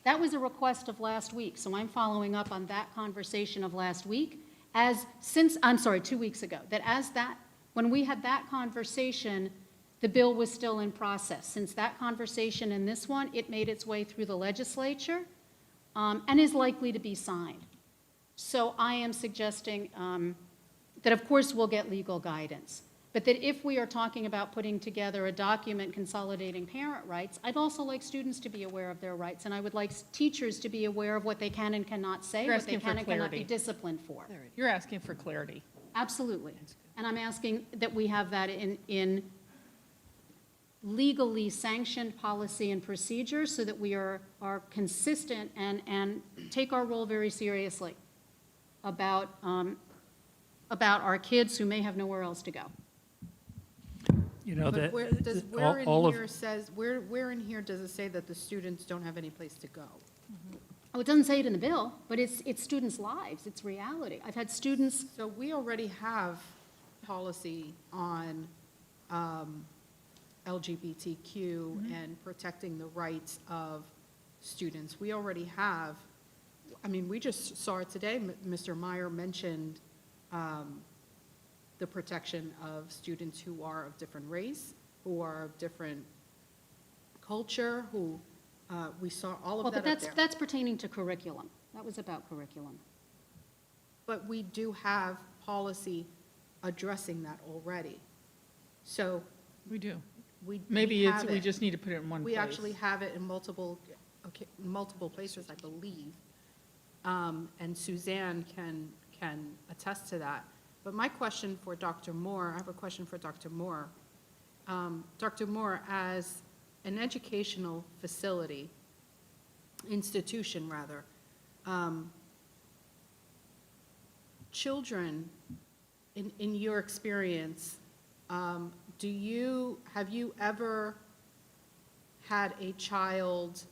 D: That was a request of last week, so I'm following up on that conversation of last week, 2 weeks ago, when we had that conversation, the bill was still in process. Since that conversation and this one, it made its way through the legislature and is likely to be signed. So I am suggesting that, of course, we'll get legal guidance, but that if we are talking about putting together a document consolidating parent rights, I'd also like students to be aware of their rights, and I would like teachers to be aware of what they can and cannot say,
X: You're
D: what they
X: asking for
D: can and cannot be
X: clarity.
D: disciplined for.
X: You're asking for clarity.
D: Absolutely. And I'm asking that we have that in legally sanctioned policy and procedure so that we are consistent and take our role very seriously about our kids who may have nowhere else to go.
A: You know,
S: But
A: that,
S: where
A: all of,
S: where in here does it say that the students don't have any place to go?
D: Oh, it doesn't say it in the bill, but it's students' lives, it's reality. I've had students,
S: So we already have policy on LGBTQ and protecting the rights of students. We already have, I mean, we just saw it today, Mr. Meyer mentioned the protection of students who are of different race, who are of different culture, who, we saw all of
D: well,
S: that
D: but
S: up there.
D: that's pertaining to curriculum. That was about curriculum.
S: But we do have policy addressing that already. So
X: We do.
S: we
X: Maybe
S: have
X: we
S: it.
X: just need to put it in one place.
S: We actually have it in multiple places, I believe. And Suzanne can attest to that. But my question for Dr. Moore, I have a question for Dr. Moore. Dr. Moore, as an educational facility, institution rather, children, in your experience, have you ever had a child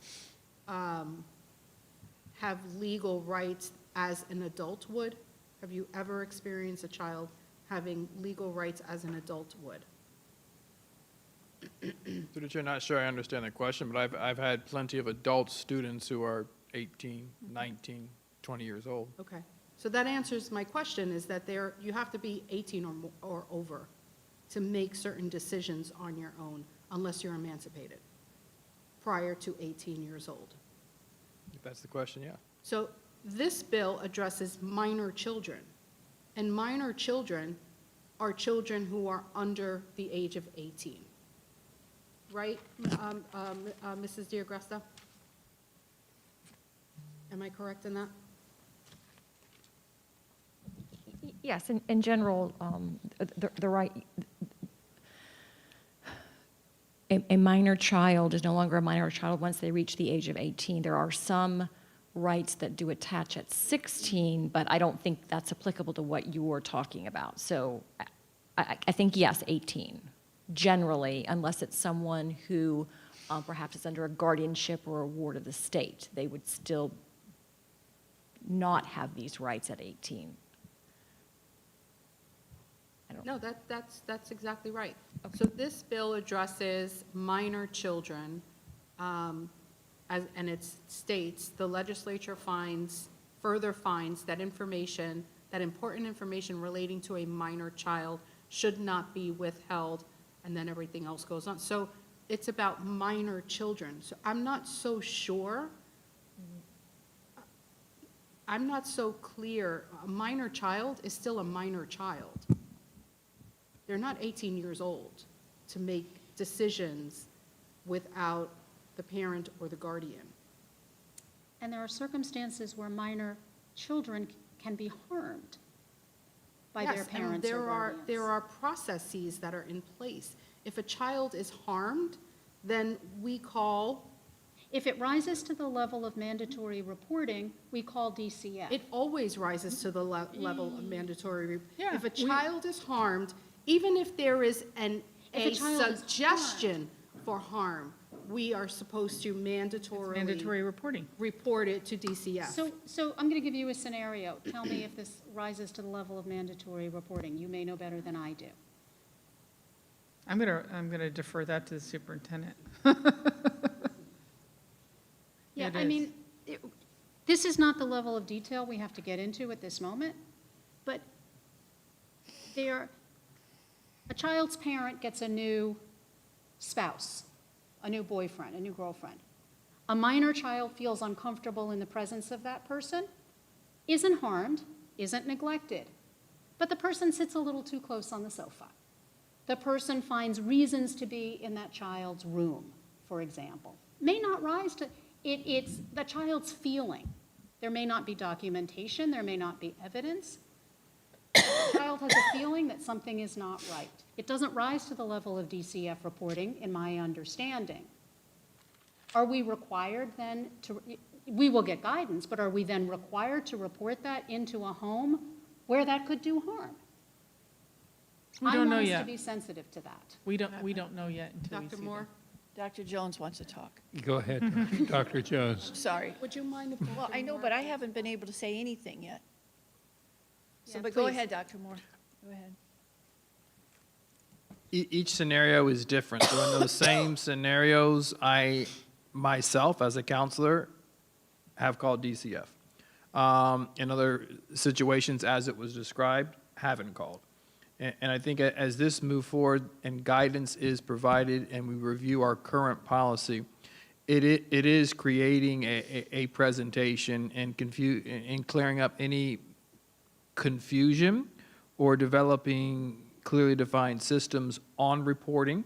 S: have legal rights as an adult would? Have you ever experienced a child having legal rights as an adult would?
B: Through the chair, not sure I understand the question, but I've had plenty of adult students who are 18, 19, 20 years old.
S: Okay, so that answers my question, is that you have to be 18 or over to make certain decisions on your own unless you're emancipated prior to 18 years old.
B: If that's the question, yeah.
S: So this bill addresses minor children, and minor children are children who are under the age of 18. Right, Mrs. DiAgresta? Am I correct in that?
E: Yes, in general, the right, a minor child is no longer a minor child once they reach the age of 18. There are some rights that do attach at 16, but I don't think that's applicable to what you're talking about. So I think, yes, 18, generally, unless it's someone who perhaps is under a guardianship or a ward of the state. They would still not have these rights at 18.
S: No, that's exactly right. So this bill addresses minor children, and it states, the legislature further finds that important information relating to a minor child should not be withheld, and then everything else goes on. So it's about minor children. So I'm not so sure, I'm not so clear. A minor child is still a minor child. They're not 18 years old to make decisions without the parent or the guardian.
D: and there are circumstances where minor children can be harmed by their
S: Yes, and
D: parents or guardians.
S: there are processes that are in place. If a child is harmed, then we call.
D: If it rises to the level of mandatory reporting, we call DCF.
S: It always rises to the level of mandatory.
D: Yeah,
S: If a child is harmed, even if there is
D: If
S: a
D: a child is
S: suggestion for harm, we are supposed to
X: Mandatory reporting.
S: report it to DCF.
D: So I'm going to give you a scenario. Tell me if this rises to the level of mandatory reporting. You may know better than I do.
X: I'm gonna defer that to the superintendent.
D: Yeah,
X: It
D: I
X: is.
D: mean, this is not the level of detail we have to get into at this moment, but a child's parent gets a new spouse, a new boyfriend, a new girlfriend. A minor child feels uncomfortable in the presence of that person, isn't harmed, isn't neglected, but the person sits a little too close on the sofa. The person finds reasons to be in that child's room, for example. May not rise to, it's the child's feeling. There may not be documentation, there may not be evidence. The child has a feeling that something is not right. It doesn't rise to the level of DCF reporting, in my understanding. Are we required then we will get guidance, but are we then required to report that into a home where that could do harm?
X: We don't know
D: I want us
X: yet.
D: to be sensitive to that.
X: We don't know yet until we
S: Dr.
X: see
S: Moore?
Q: Dr. Jones wants to talk.
A: Go ahead, Dr. Jones.
Q: Sorry.
S: Would you mind if?
Q: Well,
S: Dr.
Q: I know,
S: Moore-
Q: but I haven't been able to say anything yet. So,
S: Yeah,
Q: but go
S: please.
Q: ahead, Dr. Moore. Go ahead.
B: Each scenario is different. So in those same scenarios, I myself, as a counselor, have called DCF. In other situations, as it was described, haven't called. And I think as this move forward and guidance is provided and we review our current policy, it is creating a presentation and clearing up any confusion or developing clearly defined systems on reporting.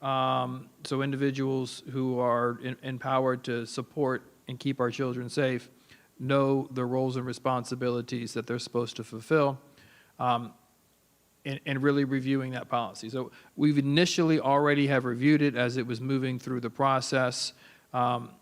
B: So individuals who are empowered to support and keep our children safe know the roles and responsibilities that they're supposed to fulfill, and really reviewing that policy. So we've initially already have reviewed it as it was moving through the process.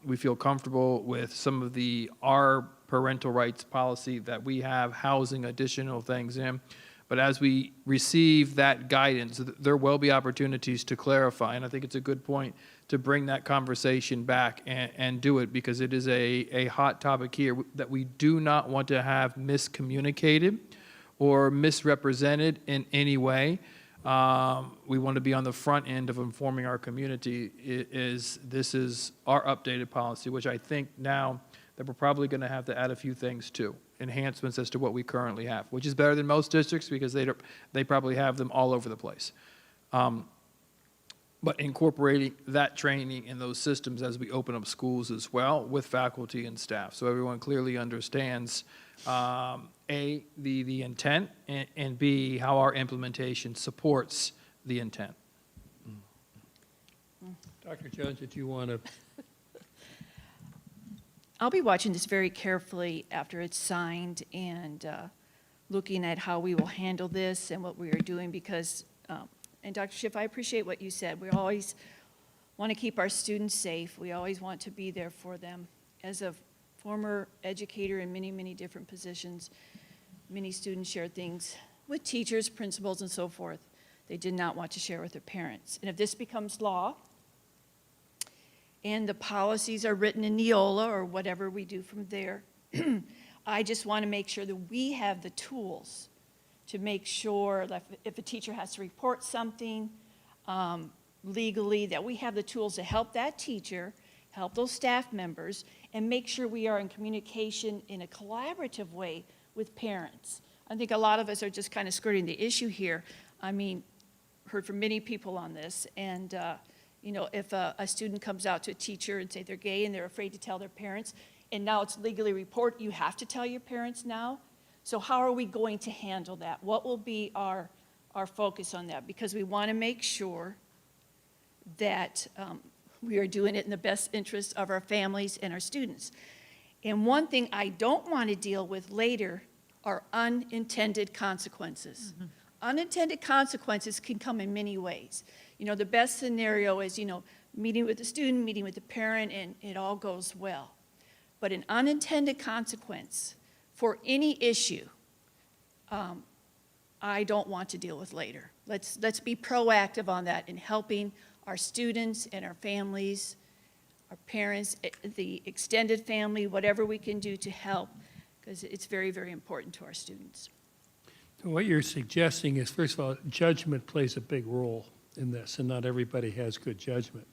B: We feel comfortable with some of our parental rights policy that we have, housing additional things in. But as we receive that guidance, there will be opportunities to clarify. And I think it's a good point to bring that conversation back and do it, because it is a hot topic here that we do not want to have miscommunicated or misrepresented in any way. We want to be on the front end of informing our community. This is our updated policy, which I think now that we're probably going to have to add a few things to, enhancements as to what we currently have, which is better than most districts because they probably have them all over the place. But incorporating that training in those systems as we open up schools as well with faculty and staff, so everyone clearly understands, A, the intent, and B, how our implementation supports the intent.
A: Dr. Jones, did you want to?
Q: I'll be watching this very carefully after it's signed and looking at how we will handle this and what we are doing because, and Dr. Schiff, I appreciate what you said. We always want to keep our students safe. We always want to be there for them. As a former educator in many, many different positions, many students share things with teachers, principals, and so forth. They did not want to share with their parents. And if this becomes law, and the policies are written in Neola or whatever we do from there, I just want to make sure that we have the tools to make sure that if a teacher has to report something legally, that we have the tools to help that teacher, help those staff members, and make sure we are in communication in a collaborative way with parents. I think a lot of us are just kind of skirting the issue here. I mean, heard from many people on this, and you know, if a student comes out to a teacher and say they're gay and they're afraid to tell their parents, and now it's legally reported, you have to tell your parents now. So how are we going to handle that? What will be our focus on that? Because we want to make sure that we are doing it in the best interest of our families and our students. And one thing I don't want to deal with later are unintended consequences. Unintended consequences can come in many ways. You know, the best scenario is, you know, meeting with the student, meeting with the parent, and it all goes well. But an unintended consequence for any issue, I don't want to deal with later. Let's be proactive on that in helping our students and our families, our parents, the extended family, whatever we can do to help, because it's very, very important to our students.
A: What you're suggesting is, first of all, judgment plays a big role in this, and not everybody has good judgment.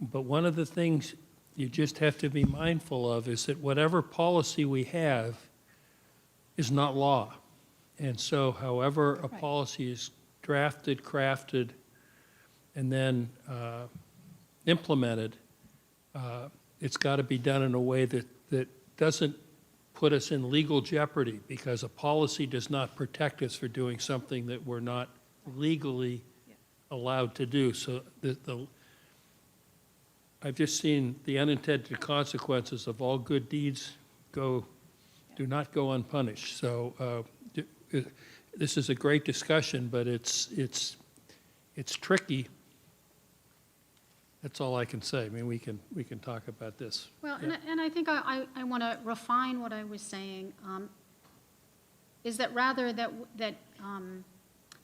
A: But one of the things you just have to be mindful of is that whatever policy we have is not law. And so however a policy is drafted, crafted, and then implemented, it's got to be done in a way that doesn't put us in legal jeopardy, because a policy does not protect us for doing something that we're not legally allowed to do. So I've just seen the unintended consequences of all good deeds do not go unpunished. So this is a great discussion, but it's tricky. That's all I can say. I mean, we can talk about this.
D: Well,
A: Yeah.
D: and I think I want to refine what I was saying, is that rather that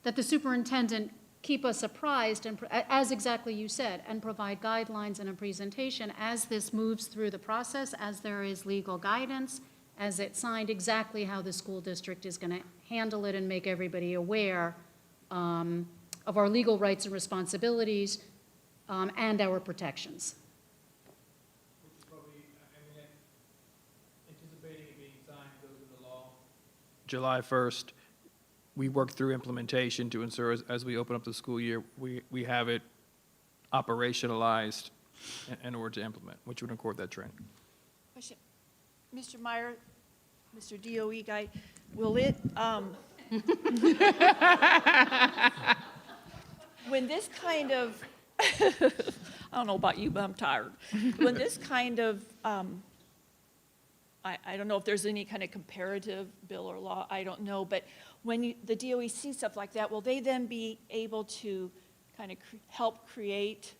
D: the superintendent keep us apprised, and as exactly you said, and provide guidelines and a presentation as this moves through the process, as there is legal guidance, as it's signed, exactly how the school district is going to handle it and make everybody aware of our legal rights and responsibilities and our protections.
B: July 1st, we work through implementation to ensure as we open up the school year, we have it operationalized in order to implement, which would include that training.
Q: Question. Mr. Meyer, Mr. DOE guy, will it, when this kind of, I don't know about you, but I'm tired. When this kind of, I don't know if there's any kind of comparative bill or law, I don't know, but when the DOE sees stuff like that, will they then be able to kind of help create,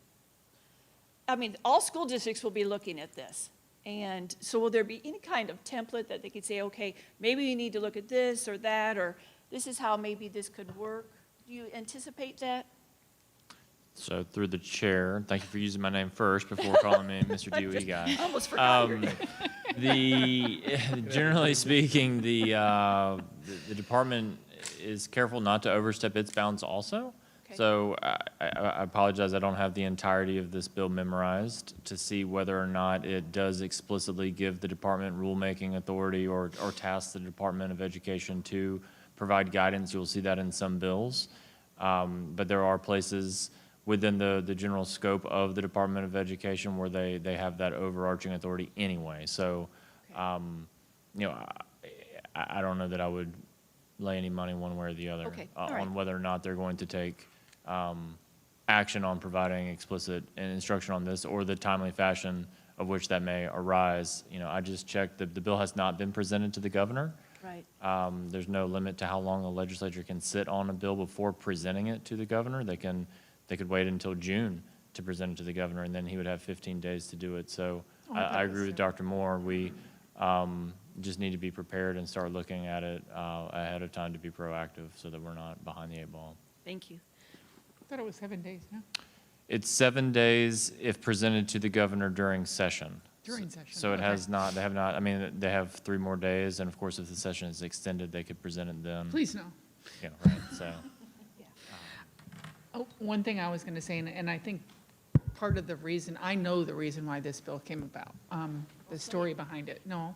Q: I mean, all school districts will be looking at this. And so will there be any kind of template that they could say, okay, maybe you need to look at this or that, or this is how maybe this could work? Do you anticipate that?
F: So through the chair, thank you for using my name first before calling me Mr. DOE guy.
Q: I almost forgot your name.
F: Generally speaking, the department is careful not to overstep its bounds also.
Q: Okay.
F: So I apologize, I don't have the entirety of this bill memorized to see whether or not it does explicitly give the department rulemaking authority or task the Department of Education to provide guidance. You'll see that in some bills. But there are places within the general scope of the Department of Education where they have that overarching authority anyway. So, you know, I don't know that I would lay any money one way or the other
Q: Okay, all right.
F: on whether or not they're going to take action on providing explicit instruction on this or the timely fashion of which that may arise. You know, I just checked, the bill has not been presented to the governor.
Q: Right.
F: There's no limit to how long the legislature can sit on a bill before presenting it to the governor. They could wait until June to present it to the governor, and then he would have 15 days to do it. So I agree with Dr. Moore. We just need to be prepared and start looking at it ahead of time to be proactive so that we're not behind the 8 ball.
Q: Thank you.
X: I thought it was 7 days, no?
F: It's 7 days if presented to the governor during session.
X: During session,
F: So it
X: okay.
F: has not, they have not, I mean, they have 3 more days, and of course, if the session is extended, they could present it then.
X: Please no.
F: Yeah, right, so.
X: Oh, one thing I was going to say, and I think part of the reason, I know the reason why this bill came about, the story behind it. No,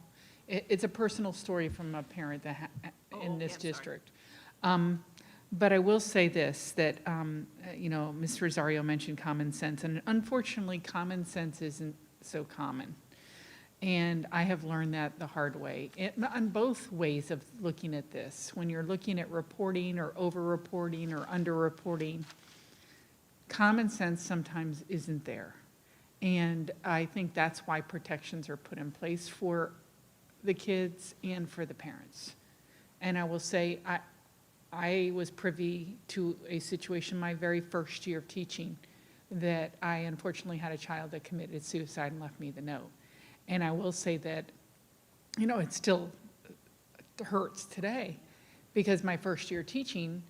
X: it's a personal story from a parent that in this district. But I will say this, that, you know, Ms. Rosario mentioned common sense, and unfortunately, common sense isn't so common. And I have learned that the hard way, on both ways of looking at this. When you're looking at reporting or over-reporting or under-reporting, common sense sometimes isn't there. And I think that's why protections are put in place for the kids and for the parents. And I will say, I was privy to a situation my very first year of teaching that I unfortunately had a child that committed suicide and left me the note. And I will say that, you know, it still hurts today because my first year teaching,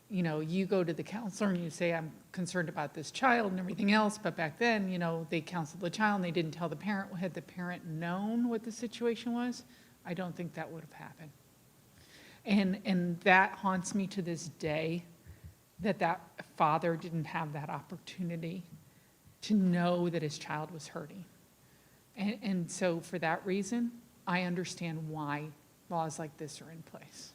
X: you know, you go to the counselor and you say, I'm concerned about this child and everything else. But back then, you know, they counseled the child and they didn't tell the parent. Had the parent known what the situation was, I don't think that would have happened. And that haunts me to this day, that father didn't have that opportunity to know that his child was hurting. And so for that reason, I understand why laws like this are in place.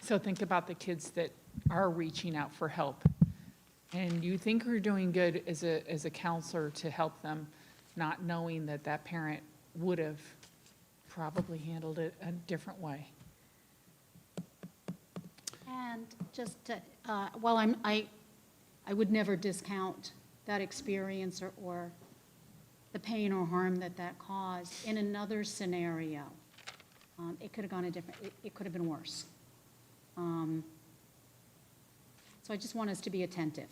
X: So think about the kids that are reaching out for help. And you think you're doing good as a counselor to help them, not knowing that that parent would have probably handled it a different way.
D: And just to, while I would never discount that experience or the pain or harm that caused. In another scenario, it could have gone it could have been worse. So I just want us to be attentive.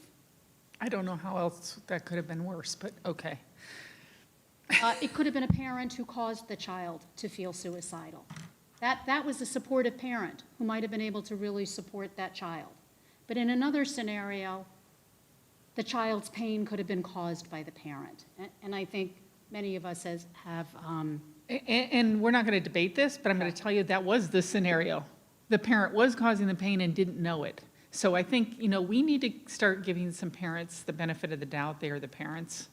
X: I don't know how else that could have been worse, but okay.
D: It could have been a parent who caused the child to feel suicidal. That was a supportive parent who might have been able to really support that child. But in another scenario, the child's pain could have been caused by the parent. And I think many of us have.
X: And we're not going to debate this, but I'm going to tell you that was the scenario. The parent was causing the pain and didn't know it. So I think, you know, we need to start giving some parents the benefit of the doubt. They are the parents.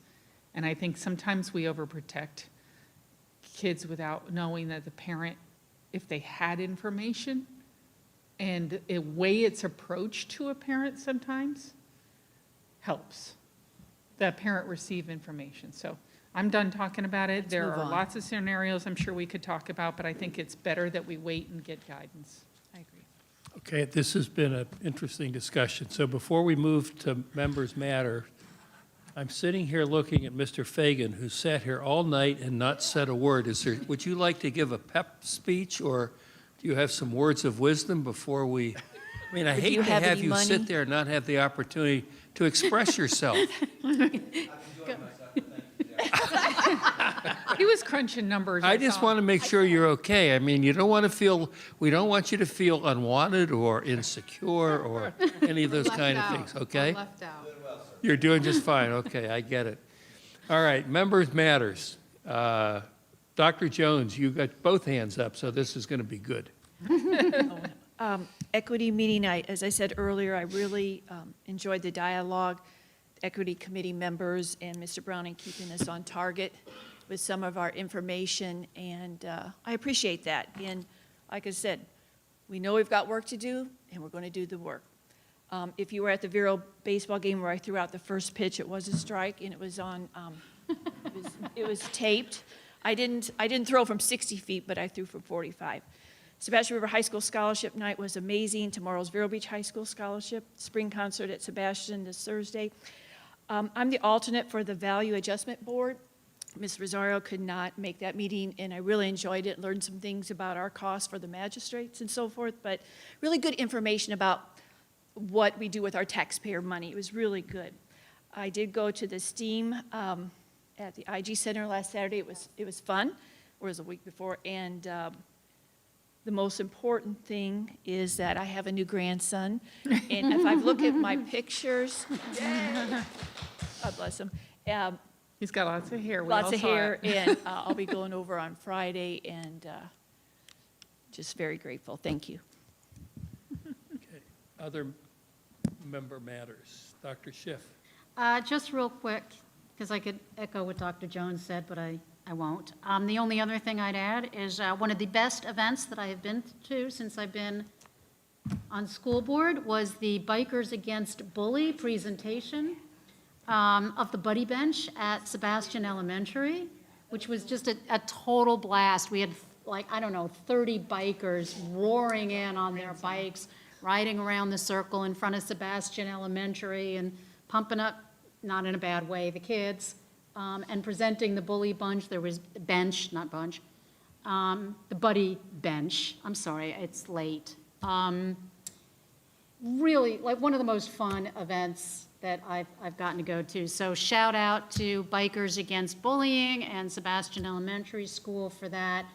X: And I think sometimes we overprotect kids without knowing that the parent, if they had information, and a way it's approached to a parent sometimes helps that parent receive information. So I'm done talking about it. There
Q: move
X: are
Q: on.
X: lots of scenarios I'm sure we could talk about, but I think it's better that we wait and get guidance. I agree.
A: Okay, this has been an interesting discussion. So before we move to members' matter, I'm sitting here looking at Mr. Fagan, who sat here all night and not said a word. Would you like to give a pep speech, or do you have some words of wisdom before we? I mean, I hate to have you sit there and not have the opportunity to express yourself.
X: He was crunching numbers.
A: I just want to make sure you're okay. I mean, we don't want you to feel unwanted or insecure or any of those kind of things, okay?
S: Left out.
A: You're doing just fine. Okay, I get it. All right, members matters. Dr. Jones, you got both hands up, so this is going to be good.
Q: Equity meeting, as I said earlier, I really enjoyed the dialogue, equity committee members and Mr. Browning keeping us on target with some of our information, and I appreciate that. And like I said, we know we've got work to do, and we're going to do the work. If you were at the Vero baseball game where I threw out the first pitch, it was a strike, and it was on, it was taped. I didn't throw from 60 feet, but I threw from 45. Sebastian River High School Scholarship Night was amazing. Tomorrow's Vero Beach High School Scholarship. Spring concert at Sebastian this Thursday. I'm the alternate for the Value Adjustment Board. Ms. Rosario could not make that meeting, and I really enjoyed it, learned some things about our costs for the magistrates and so forth, but really good information about what we do with our taxpayer money. It was really good. I did go to the STEAM at the IG Center last Saturday. It was fun, or it was a week before, and the most important thing is that I have a new grandson, and if I look at my pictures, God bless him.
X: He's got lots of hair. We
Q: Lots
X: all
Q: of
X: saw
Q: hair,
X: it.
Q: and I'll be going over on Friday, and just very grateful. Thank you.
A: Okay. Other member matters. Dr. Schiff.
D: Just real quick, because I could echo what Dr. Jones said, but I won't. The only other thing I'd add is one of the best events that I have been to since I've been on school board was the Bikers Against Bully presentation of the Buddy Bench at Sebastian Elementary, which was just a total blast. We had, like, I don't know, 30 bikers roaring in on their bikes, riding around the circle in front of Sebastian Elementary and pumping up, not in a bad way, the kids, and presenting the Bully Bunch. There was bench, not bunch. the buddy bench. I'm sorry, it's late. Really, like, one of the most fun events that I've gotten to go to. So shout out to Bikers Against Bullying and Sebastian Elementary School for that.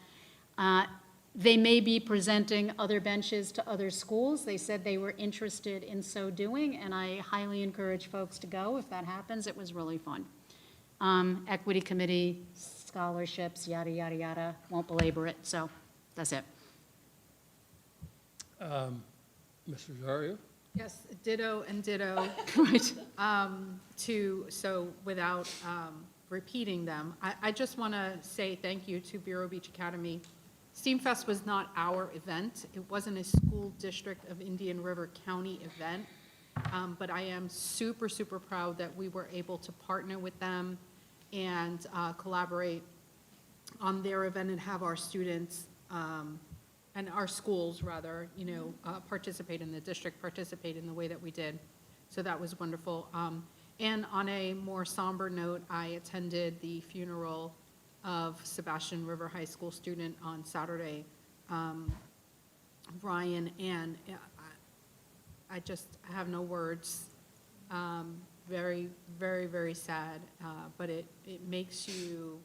D: They may be presenting other benches to other schools. They said they were interested in so doing, and I highly encourage folks to go if that happens. It was really fun. Equity Committee, scholarships, yada, yada, yada. Won't belabor it, so that's it.
A: Mr. Zario?
S: Yes, ditto and ditto, right. So without repeating them, I just want to say thank you to Vero Beach Academy. STEAM Fest was not our event. It wasn't a school district of Indian River County event, but I am super, super proud that we were able to partner with them and collaborate on their event and have our students and our schools, rather, participate in the district, participate in the way that we did. So that was wonderful. And on a more somber note, I attended the funeral of Sebastian River High School student on Saturday, Ryan, and I have no words. Very, very, very sad, but it makes you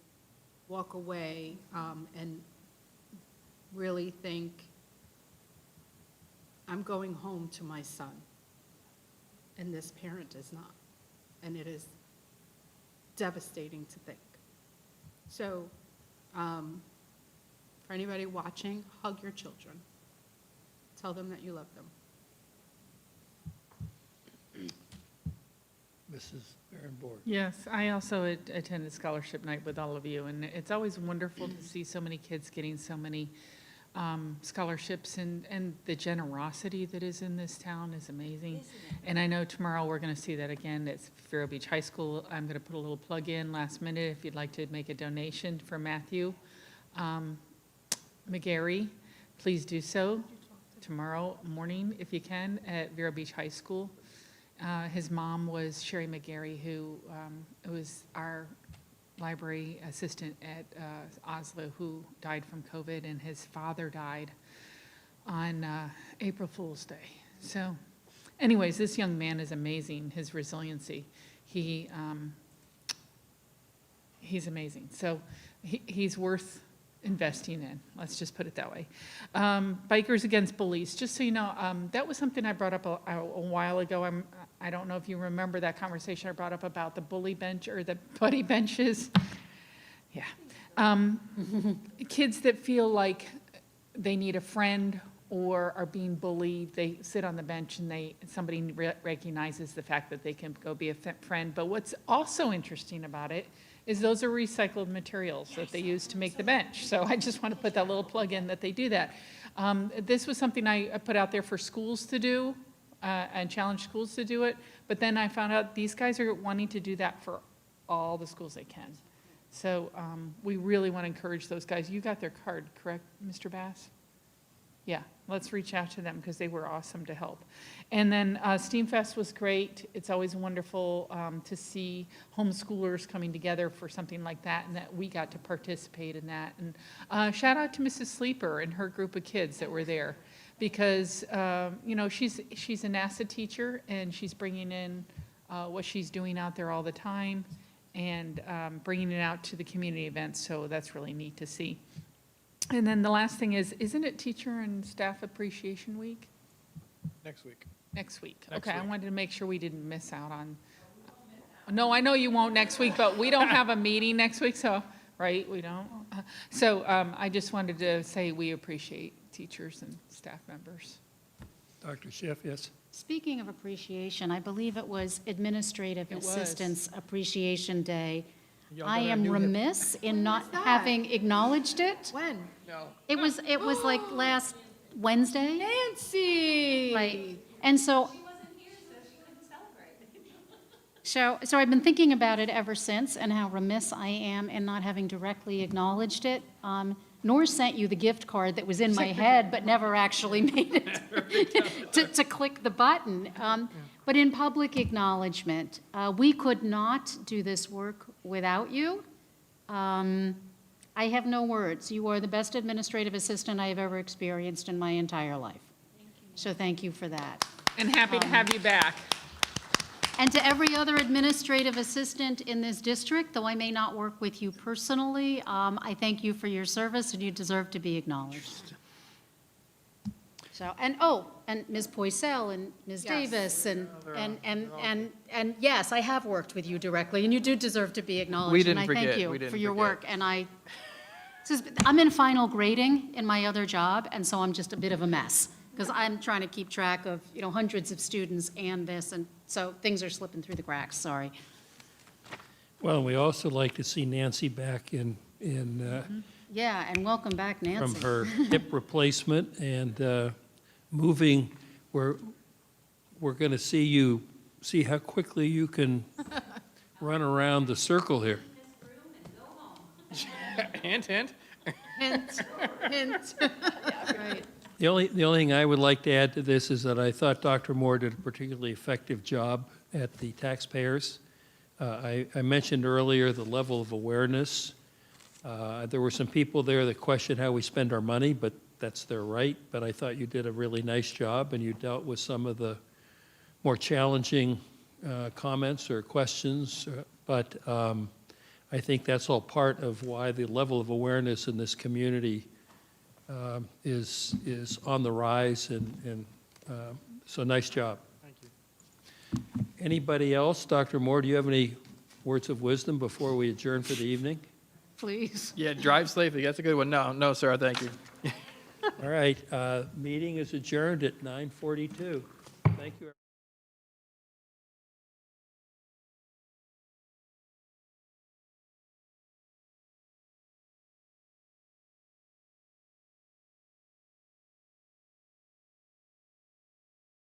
S: walk away and really think, I'm going home to my son, and this parent is not, and it is devastating to think. So, for anybody watching, hug your children. Tell them that you love them.
A: Mrs. Barron-Borg?
X: Yes, I also attended scholarship night with all of you, and it's always wonderful to see so many kids getting so many scholarships, and the generosity that is in this town is amazing. And I know tomorrow we're going to see that again. It's Vero Beach High School. I'm going to put a little plug in last minute if you'd like to make a donation for Matthew McGarry. Please do so tomorrow morning if you can at Vero Beach High School. His mom was Sherry McGarry, who was our library assistant at Oslo, who died from COVID, and his father died on April Fool's Day. So anyways, this young man is amazing, his resiliency. He's amazing. So he's worth investing in, let's just put it that way. Bikers Against Bullies, just so you know, that was something I brought up a while ago. I don't know if you remember that conversation I brought up about the bully bench or the buddy benches. Yeah. Kids that feel like they need a friend or are being bullied, they sit on the bench and somebody recognizes the fact that they can go be a friend. But what's also interesting about it is those are recycled materials that they use to make the bench. So I just want to put that little plug in that they do that. This was something I put out there for schools to do and challenge schools to do it. But then I found out these guys are wanting to do that for all the schools they can. So we really want to encourage those guys. You got their card, correct, Mr. Bass? Yeah, let's reach out to them because they were awesome to help. And then STEAM Fest was great. It's always wonderful to see homeschoolers coming together for something like that, and that we got to participate in that. And shout out to Mrs. Sleeper and her group of kids that were there, because she's a NASA teacher, and she's bringing in what she's doing out there all the time, and bringing it out to the community events. So that's really neat to see. And then the last thing is, isn't it Teacher and Staff Appreciation Week?
B: Next week.
X: Next week.
B: Next
X: Okay, I
B: week.
X: wanted to make sure we didn't miss out on. No, I know you won't next week, but we don't have a meeting next week, so, right, we don't. So I just wanted to say we appreciate teachers and staff members.
A: Dr. Schiff, yes?
D: Speaking of appreciation, I believe it was Administrative
X: It was.
D: Assistance Appreciation Day.
A: Y'all
D: I
A: got our
D: am
A: new hip-
D: remiss in not having acknowledged it.
S: When?
B: No.
D: It was like last Wednesday.
S: Nancy!
D: Right. And so I've been thinking about it ever since, and how remiss I am in not having directly acknowledged it, nor sent you the gift card that was in my head but never actually made it to click the button. But in public acknowledgement, we could not do this work without you. I have no words. You are the best administrative assistant I have ever experienced in my entire life. So thank you for that.
X: And happy to have you back.
D: And to every other administrative assistant in this district, though I may not work with you personally, I thank you for your service, and you deserve to be acknowledged. So, and Ms. Poisel and Ms. Davis, and yes, I have worked with you directly, and you do deserve to be acknowledged.
B: We didn't
D: And I
B: forget.
D: thank
B: We
D: you
B: didn't
D: for your
B: forget.
D: work, and I'm in final grading in my other job, and so I'm just a bit of a mess, because I'm trying to keep track of, hundreds of students and this, and so things are slipping through the cracks, sorry.
A: Well, we also like to see Nancy back in
D: Yeah, and welcome back, Nancy.
A: from her hip replacement and moving. We're going to see how quickly you can run around the circle here.
B: Hint, hint.
D: Hint, hint. Right.
A: The only thing I would like to add to this is that I thought Dr. Moore did a particularly effective job at the taxpayers. I mentioned earlier the level of awareness. There were some people there that questioned how we spend our money, but that's their right. But I thought you did a really nice job, and you dealt with some of the more challenging comments or questions. But I think that's all part of why the level of awareness in this community is on the rise, and so nice job.
B: Thank you.
A: Anybody else? Dr. Moore, do you have any words of wisdom before we adjourn for the evening?
D: Please.
B: Yeah, drive safely. That's a good one. No, sir, thank you.
A: All right, meeting is adjourned at 9:42. Thank you.